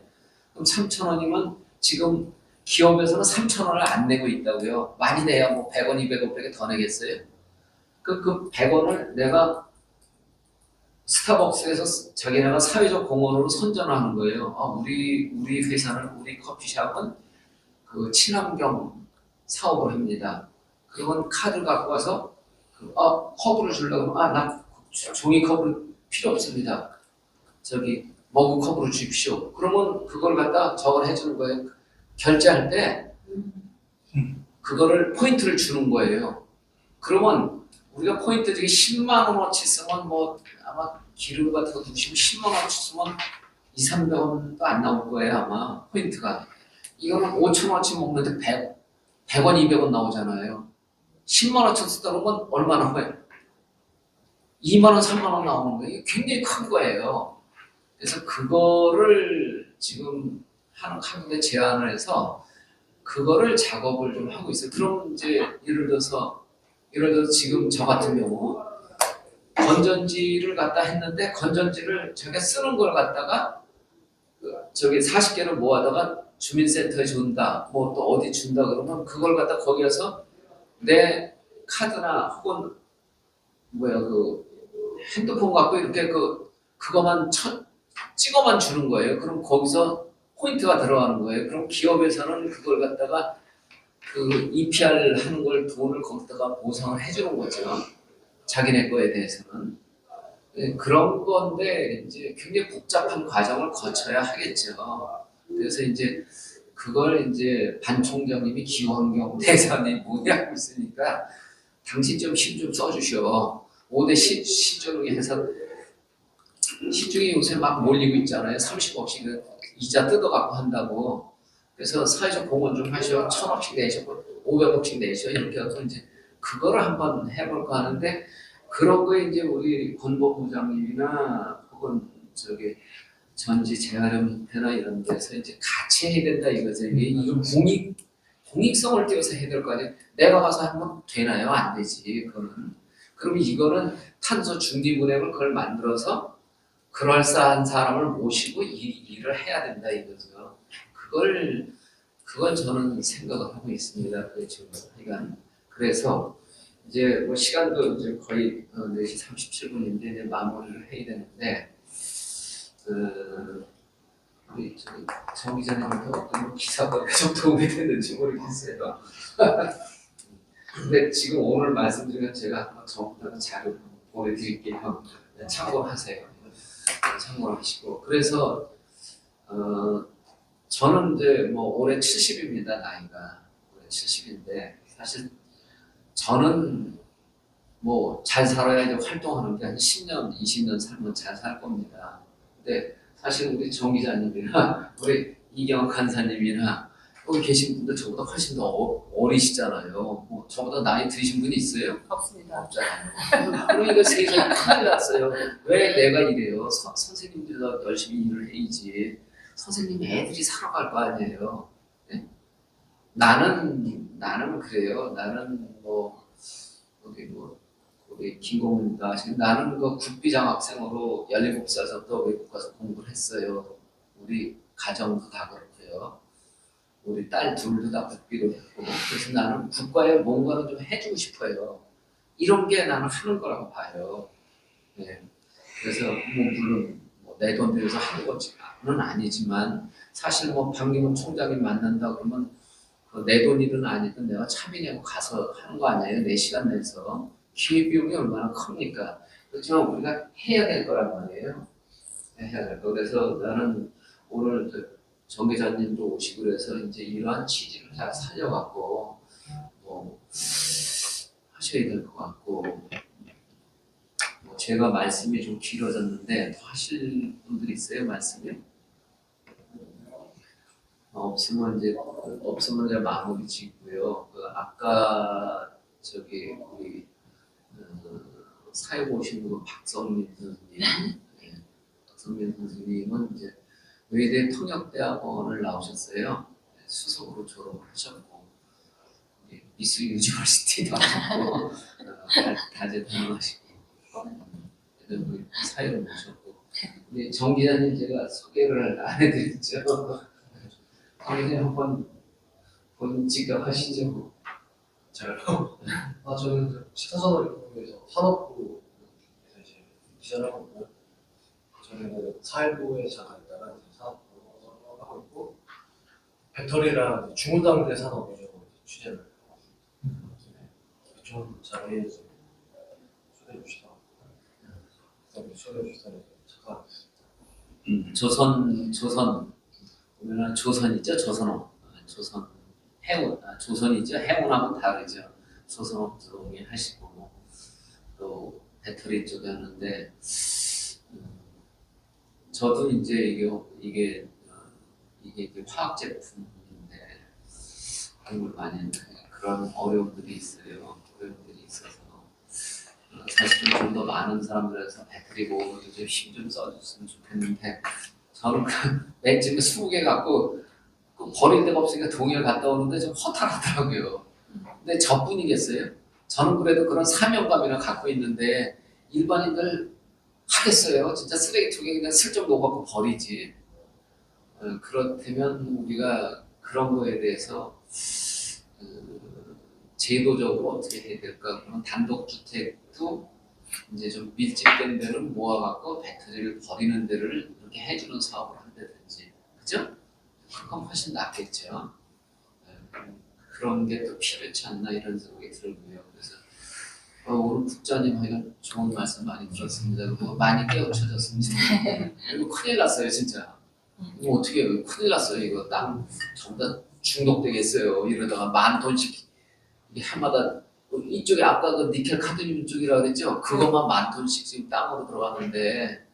그럼 3,000원이면 지금 기업에서는 3,000원을 안 내고 있다고요. 많이 내야 뭐 100원, 200원밖에 더 내겠어요? 그 100원을 내가 스타벅스에서 자기네가 사회적 공헌으로 선전하는 거예요. 우리 회사는, 우리 커피숍은 그 친환경 사업을 합니다. 그러면 카드 갖고 와서 컵으로 주려고 하면 나 종이컵으로 필요 없습니다. 저기 머그컵으로 주십시오. 그러면 그걸 갖다 저걸 해주는 거예요. 결제할 때 그거를 포인트를 주는 거예요. 그러면 우리가 포인트 중에 10만 원어치 쓰면 뭐 아마 기름 같은 거 드시면 10만 원어치 쓰면 200~300원도 안 나올 거예요 아마 포인트가. 이거는 5천 원어치 먹는데 100원, 200원 나오잖아요. 10만 원어치 쓰다 보면 얼마 나와요? 2만 원, 3만 원 나오는 거예요. 굉장히 큰 거예요. 그래서 그거를 지금 하는 카드에 제안을 해서 그거를 작업을 좀 하고 있어요. 그럼 이제 예를 들어서 지금 저 같은 경우 건전지를 갖다 했는데 건전지를 자기가 쓰는 걸 갖다가 저기 40개를 모아다가 주민센터에 준다, 뭐 또 어디 준다 그러면 그걸 갖다 거기 가서 내 카드나 혹은 그 핸드폰 갖고 이렇게 그거만 찍어만 주는 거예요. 그럼 거기서 포인트가 들어가는 거예요. 그럼 기업에서는 그걸 갖다가 그 EPR 하는 걸 돈을 거기다가 보상을 해주는 거죠. 자기네 거에 대해서는. 그런 건데 이제 굉장히 복잡한 과정을 거쳐야 하겠죠. 그래서 이제 그걸 이제 반 총장님이 기후환경 대사님 문의하고 있으니까 당신 좀 힘 좀 써주셔. 5대 시중에 해서 시중에 요새 막 몰리고 있잖아요. 30억씩 이자 뜯어갖고 한다고. 그래서 사회적 공헌 좀 하셔. 1,000억씩 내셔, 500억씩 내셔. 이렇게 해서 이제 그거를 한번 해볼까 하는데 그런 거에 이제 우리 권보부장님이나 혹은 저기 전지 재활용협회나 이런 데서 이제 같이 해야 된다 이거죠. 이거 공익성을 띄워서 해야 될 거 아니에요. 내가 가서 하면 되나요? 안 되지. 그거는. 그럼 이거는 탄소 중립은행을 그걸 만들어서 그럴싸한 사람을 모시고 일을 해야 된다 이거죠. 그건 저는 생각을 하고 있습니다. 그 지금 하여간 그래서 이제 뭐 시간도 이제 거의 4시 37분인데 이제 마무리를 해야 되는데 우리 정 기자님한테 어떤 기사가 좀 도움이 됐는지 모르겠어요. 근데 지금 오늘 말씀드린 건 제가 한번 정부에서 자료 보내드릴게요. 참고하세요. 참고하시고 그래서 저는 이제 뭐 올해 70입니다 나이가 올해 70인데 사실 저는 뭐 잘 살아야 이제 활동하는 게 한 10년, 20년 살면 잘 살 겁니다. 근데 사실 우리 정 기자님이나 우리 이경학 간사님이나 여기 계신 분들 저보다 훨씬 더 어리시잖아요. 뭐 저보다 나이 드신 분이 있어요? 없습니다. 없잖아요. 그러니까 세상에 큰일 났어요. 왜 내가 이래요? 선생님들도 열심히 일을 해야지. 선생님 애들이 살아갈 거 아니에요. 네? 나는 그래요. 나는 우리 김공훈이가 나는 그 국비장학생으로 17살부터 외국 가서 공부를 했어요. 우리 가정도 다 그렇고요. 우리 딸 둘도 다 국비로 했고 그래서 나는 국가에 뭔가를 좀 해주고 싶어요. 이런 게 나는 하는 거라고 봐요. 네. 그래서 물론 내 돈 들여서 하는 거는 아니지만 사실 박기문 총장님 만난다 그러면 내 돈이든 아니든 내가 차비내고 가서 하는 거 아니에요. 내 시간 내서 기회비용이 얼마나 큽니까? 그렇지만 우리가 해야 될 거란 말이에요. 해야 될 거. 그래서 나는 오늘 정 기자님도 오시고 그래서 이제 이러한 취지를 잘 살려갖고 하셔야 될 것 같고 제가 말씀이 좀 길어졌는데 더 하실 분들 있어요 말씀이? 없으면 이제 마무리 짓고요. 아까 우리 사회 오신 분 박성민 선생님, 박선민 선생님은 이제 외대 통역대학원을 나오셨어요. 수석으로 졸업하셨고 미스 유니버시티도 하셨고 다재다능하시고 사회를 보셨고 근데 정 기자님 제가 소개를 안 해드렸죠. 당연히 한번 본인 직격하시죠. 저요? 저는 시사저널에서 산업부에서 이제 기자를 하고 있고, 저는 사회부에 잠깐 있다가 이제 산업부를 하고 있고, 배터리랑 중후당대 산업 위주로 취재를 하고 있습니다. 좀 자리에 소개해 주시다. 소개해 주시다니 잠깐. 조선 우리나라 조선이죠. 조선 해운 조선이죠. 해운하고 다르죠. 조선업 들어오게 하시고 또 배터리 쪽에 하는데 저도 이제 이게 이제 화학 제품인데 공부를 많이 했는데 그런 어려움들이 있어요. 어려움들이 있어서 사실 좀 더 많은 사람들에서 배터리 모으는 좀 힘 좀 써줬으면 좋겠는데 저는 맨 처음에 20개 갖고 버릴 데가 없으니까 동해를 갔다 오는데 좀 허탈하더라고요. 근데 저뿐이겠어요? 저는 그래도 그런 사명감이나 갖고 있는데 일반인들 하겠어요? 진짜 쓰레기통에 그냥 슬쩍 놓아갖고 버리지. 그렇다면 우리가 그런 거에 대해서 제도적으로 어떻게 해야 될까? 그러면 단독주택도 이제 좀 밀집된 데는 모아갖고 배터리를 버리는 데를 이렇게 해주는 사업을 한다든지, 그죠? 그건 훨씬 낫겠죠. 그런 게 또 필요치 않나 이런 생각이 들고요. 그래서 오늘 국장님 하여간 좋은 말씀 많이 들었습니다. 그리고 많이 깨우쳐졌습니다. 이거 큰일 났어요, 진짜. 이거 어떻게 해요? 큰일 났어요. 이거 딱 전부 다 중독되겠어요. 이러다가 10,000톤씩 해마다 이쪽에 아까 그 니켈 카드뮴 쪽이라고 그랬죠? 그것만 10,000톤씩 지금 땅으로 들어가는데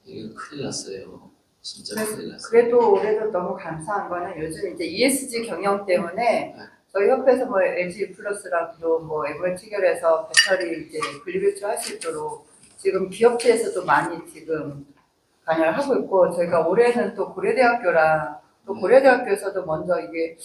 이거 큰일 났어요. 진짜 큰일 났어요. 그래도 올해도 너무 감사한 거는 요즘 이제 ESG 경영 때문에 저희 협회에서 뭐 LG 플러스랑도 뭐 에버에 체결해서 배터리 이제 분리배출 할 수 있도록 지금 기업체에서도 많이 지금 관여를 하고 있고 저희가 올해는 또 고려대학교랑 또 고려대학교에서도 먼저 이게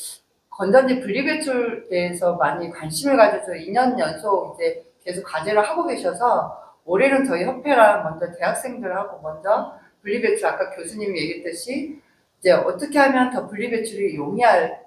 건전지 분리배출에 대해서 많이 관심을 가져서 2년 연속 이제 계속 과제를 하고 계셔서 올해는 저희 협회랑 먼저 대학생들하고 먼저 분리배출 아까 교수님이 얘기했듯이 이제 어떻게 하면 더 분리배출이 용이할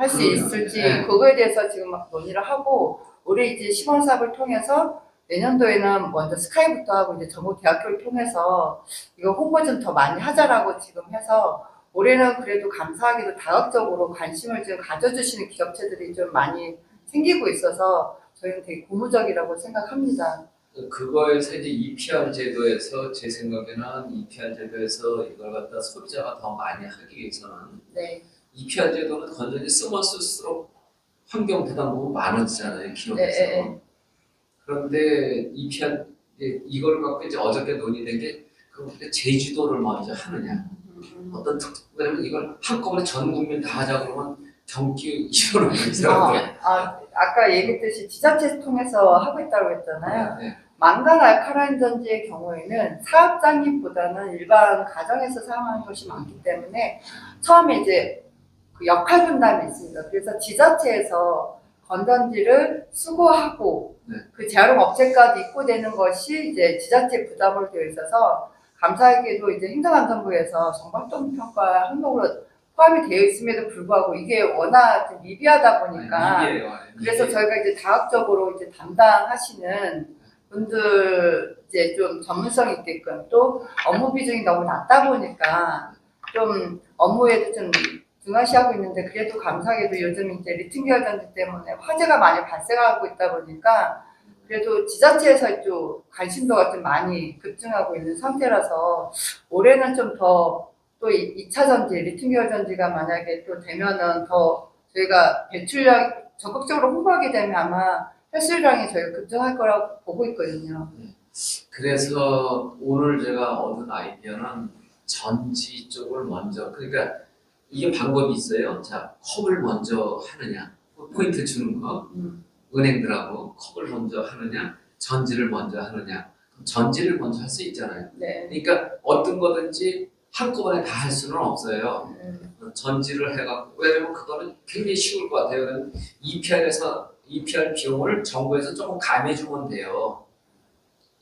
수 있을지 그거에 대해서 지금 막 논의를 하고 올해 이제 시범 사업을 통해서 내년도에는 먼저 스카이부터 하고 이제 전국 대학교를 통해서 이거 홍보 좀 더 많이 하자라고 지금 해서 올해는 그래도 감사하게도 다각적으로 관심을 좀 가져주시는 기업체들이 좀 많이 생기고 있어서 저희는 되게 고무적이라고 생각합니다. 그거에서 이제 EPR 제도에서 제 생각에는 EPR 제도에서 이걸 갖다 소비자가 더 많이 하기 위해서는 네. EPR 제도는 건전지 쓰면 쓸수록 환경 부담이 많아지잖아요 기업에서. 네. 그런데 EPR 이걸 갖고 이제 어저께 논의된 게 그럼 제주도를 먼저 하느냐. 어떤 특별히 이걸 한꺼번에 전 국민 다 하자 그러면 경기 이론을 있더라고요. 아까 얘기했듯이 지자체 통해서 하고 있다고 했잖아요. 네. 망간 알카라인 전지의 경우에는 사업장님보다는 일반 가정에서 사용하는 것이 많기 때문에 처음에 이제 그 역할 분담이 있습니다. 그래서 지자체에서 건전지를 수거하고 그 재활용 업체까지 입고되는 것이 이제 지자체 부담으로 되어 있어서 감사하게도 이제 행정안전부에서 정보활동평가 항목으로 포함이 되어 있음에도 불구하고 이게 워낙 좀 미비하다 보니까 그래서 저희가 이제 다학적으로 이제 담당하시는 분들 이제 좀 전문성 있게끔 또 업무 비중이 너무 낮다 보니까 좀 업무에도 좀 등하시하고 있는데 그래도 감사하게도 요즘 이제 리튬 계열 전지 때문에 화재가 많이 발생하고 있다 보니까 그래도 지자체에서 좀 관심도가 좀 많이 급증하고 있는 상태라서 올해는 좀 더 또 2차 전지, 리튬 계열 전지가 만약에 또 되면은 더 저희가 배출량 적극적으로 홍보하게 되면 아마 횟수량이 저희가 급증할 거라고 보고 있거든요. 그래서 오늘 제가 얻은 아이디어는 전지 쪽을 먼저 그러니까 이게 방법이 있어요. 자, 컵을 먼저 하느냐, 포인트 주는 거, 은행들하고 컵을 먼저 하느냐, 전지를 먼저 하느냐. 전지를 먼저 할 수 있잖아요. 네. 그러니까 어떤 거든지 한꺼번에 다 할 수는 없어요. 전지를 해갖고 왜냐면 그거는 굉장히 쉬울 것 같아요. 그러면 EPR 비용을 정부에서 조금 감해주면 돼요.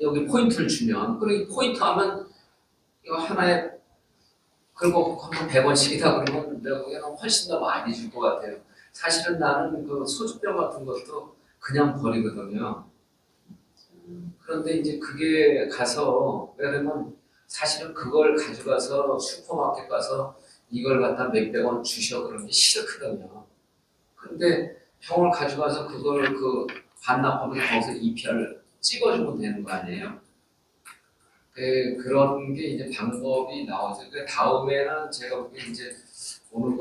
여기 포인트를 주면 그리고 포인트 하면 이거 하나에 그리고 한번 100원씩이다 그러면 내가 보기에는 훨씬 더 많이 줄 것 같아요. 사실은 나는 그 소주병 같은 것도 그냥 버리거든요. 그런데 이제 그게 가서 왜냐면 사실은 그걸 가져가서 슈퍼마켓 가서 이걸 갖다 몇백 원 주셔 그런 게 싫거든요. 근데 병을 가져가서 그걸 그 반납하면 거기서 EPR을 찍어주면 되는 거 아니에요? 그런 게 이제 방법이 나오죠. 그 다음에는 제가 보기에 이제 오늘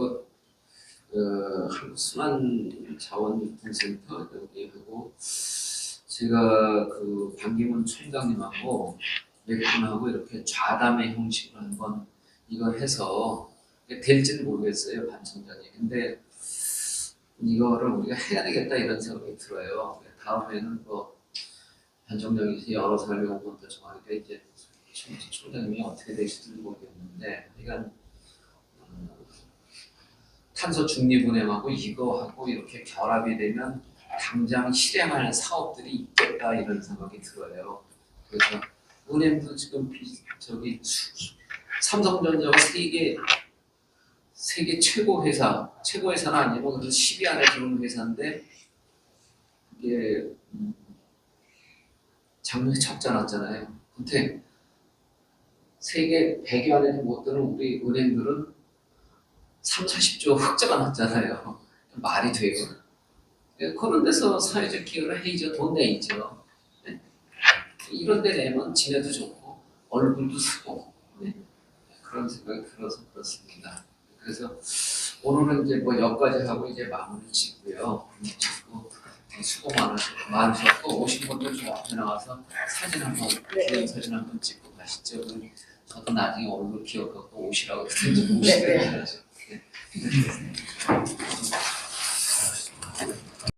한국순환자원센터 여기하고 제가 그 반기문 총장님하고 몇 분하고 이렇게 좌담회 형식으로 한번 이걸 해서 될지는 모르겠어요 반 총장이. 근데 이거를 우리가 해야 되겠다 이런 생각이 들어요. 다음에는 반 총장이 여러 사람이 오면 더 정하니까 이제 총장님이 어떻게 되실지 모르겠는데, 그러니까 탄소 중립은행하고 이거하고 이렇게 결합이 되면 당장 실행할 사업들이 있겠다 이런 생각이 들어요. 그래서 은행도 지금 삼성전자가 세계 최고 회사는 아니고 그래도 10위 안에 드는 회사인데 이게 작년에 적자 났잖아요. 근데 세계 100위 안에 못 드는 우리 은행들은 30-40조 흑자가 났잖아요. 말이 돼요. 그런 데서 사회적 기여를 해야죠. 돈 내야죠. 네? 이런 데 내면 지내도 좋고 얼굴도 쓰고 네? 그런 생각이 들어서 그렇습니다. 그래서 오늘은 이제 여기까지 하고 이제 마무리 짓고요. 수고 많으셨고 오신 분들 좀 앞에 나와서 사진 한번 기념 사진 한번 찍고 가시죠. 저도 나중에 얼굴 기억하고 오시라고 그랬는지 오시더라고요. 네.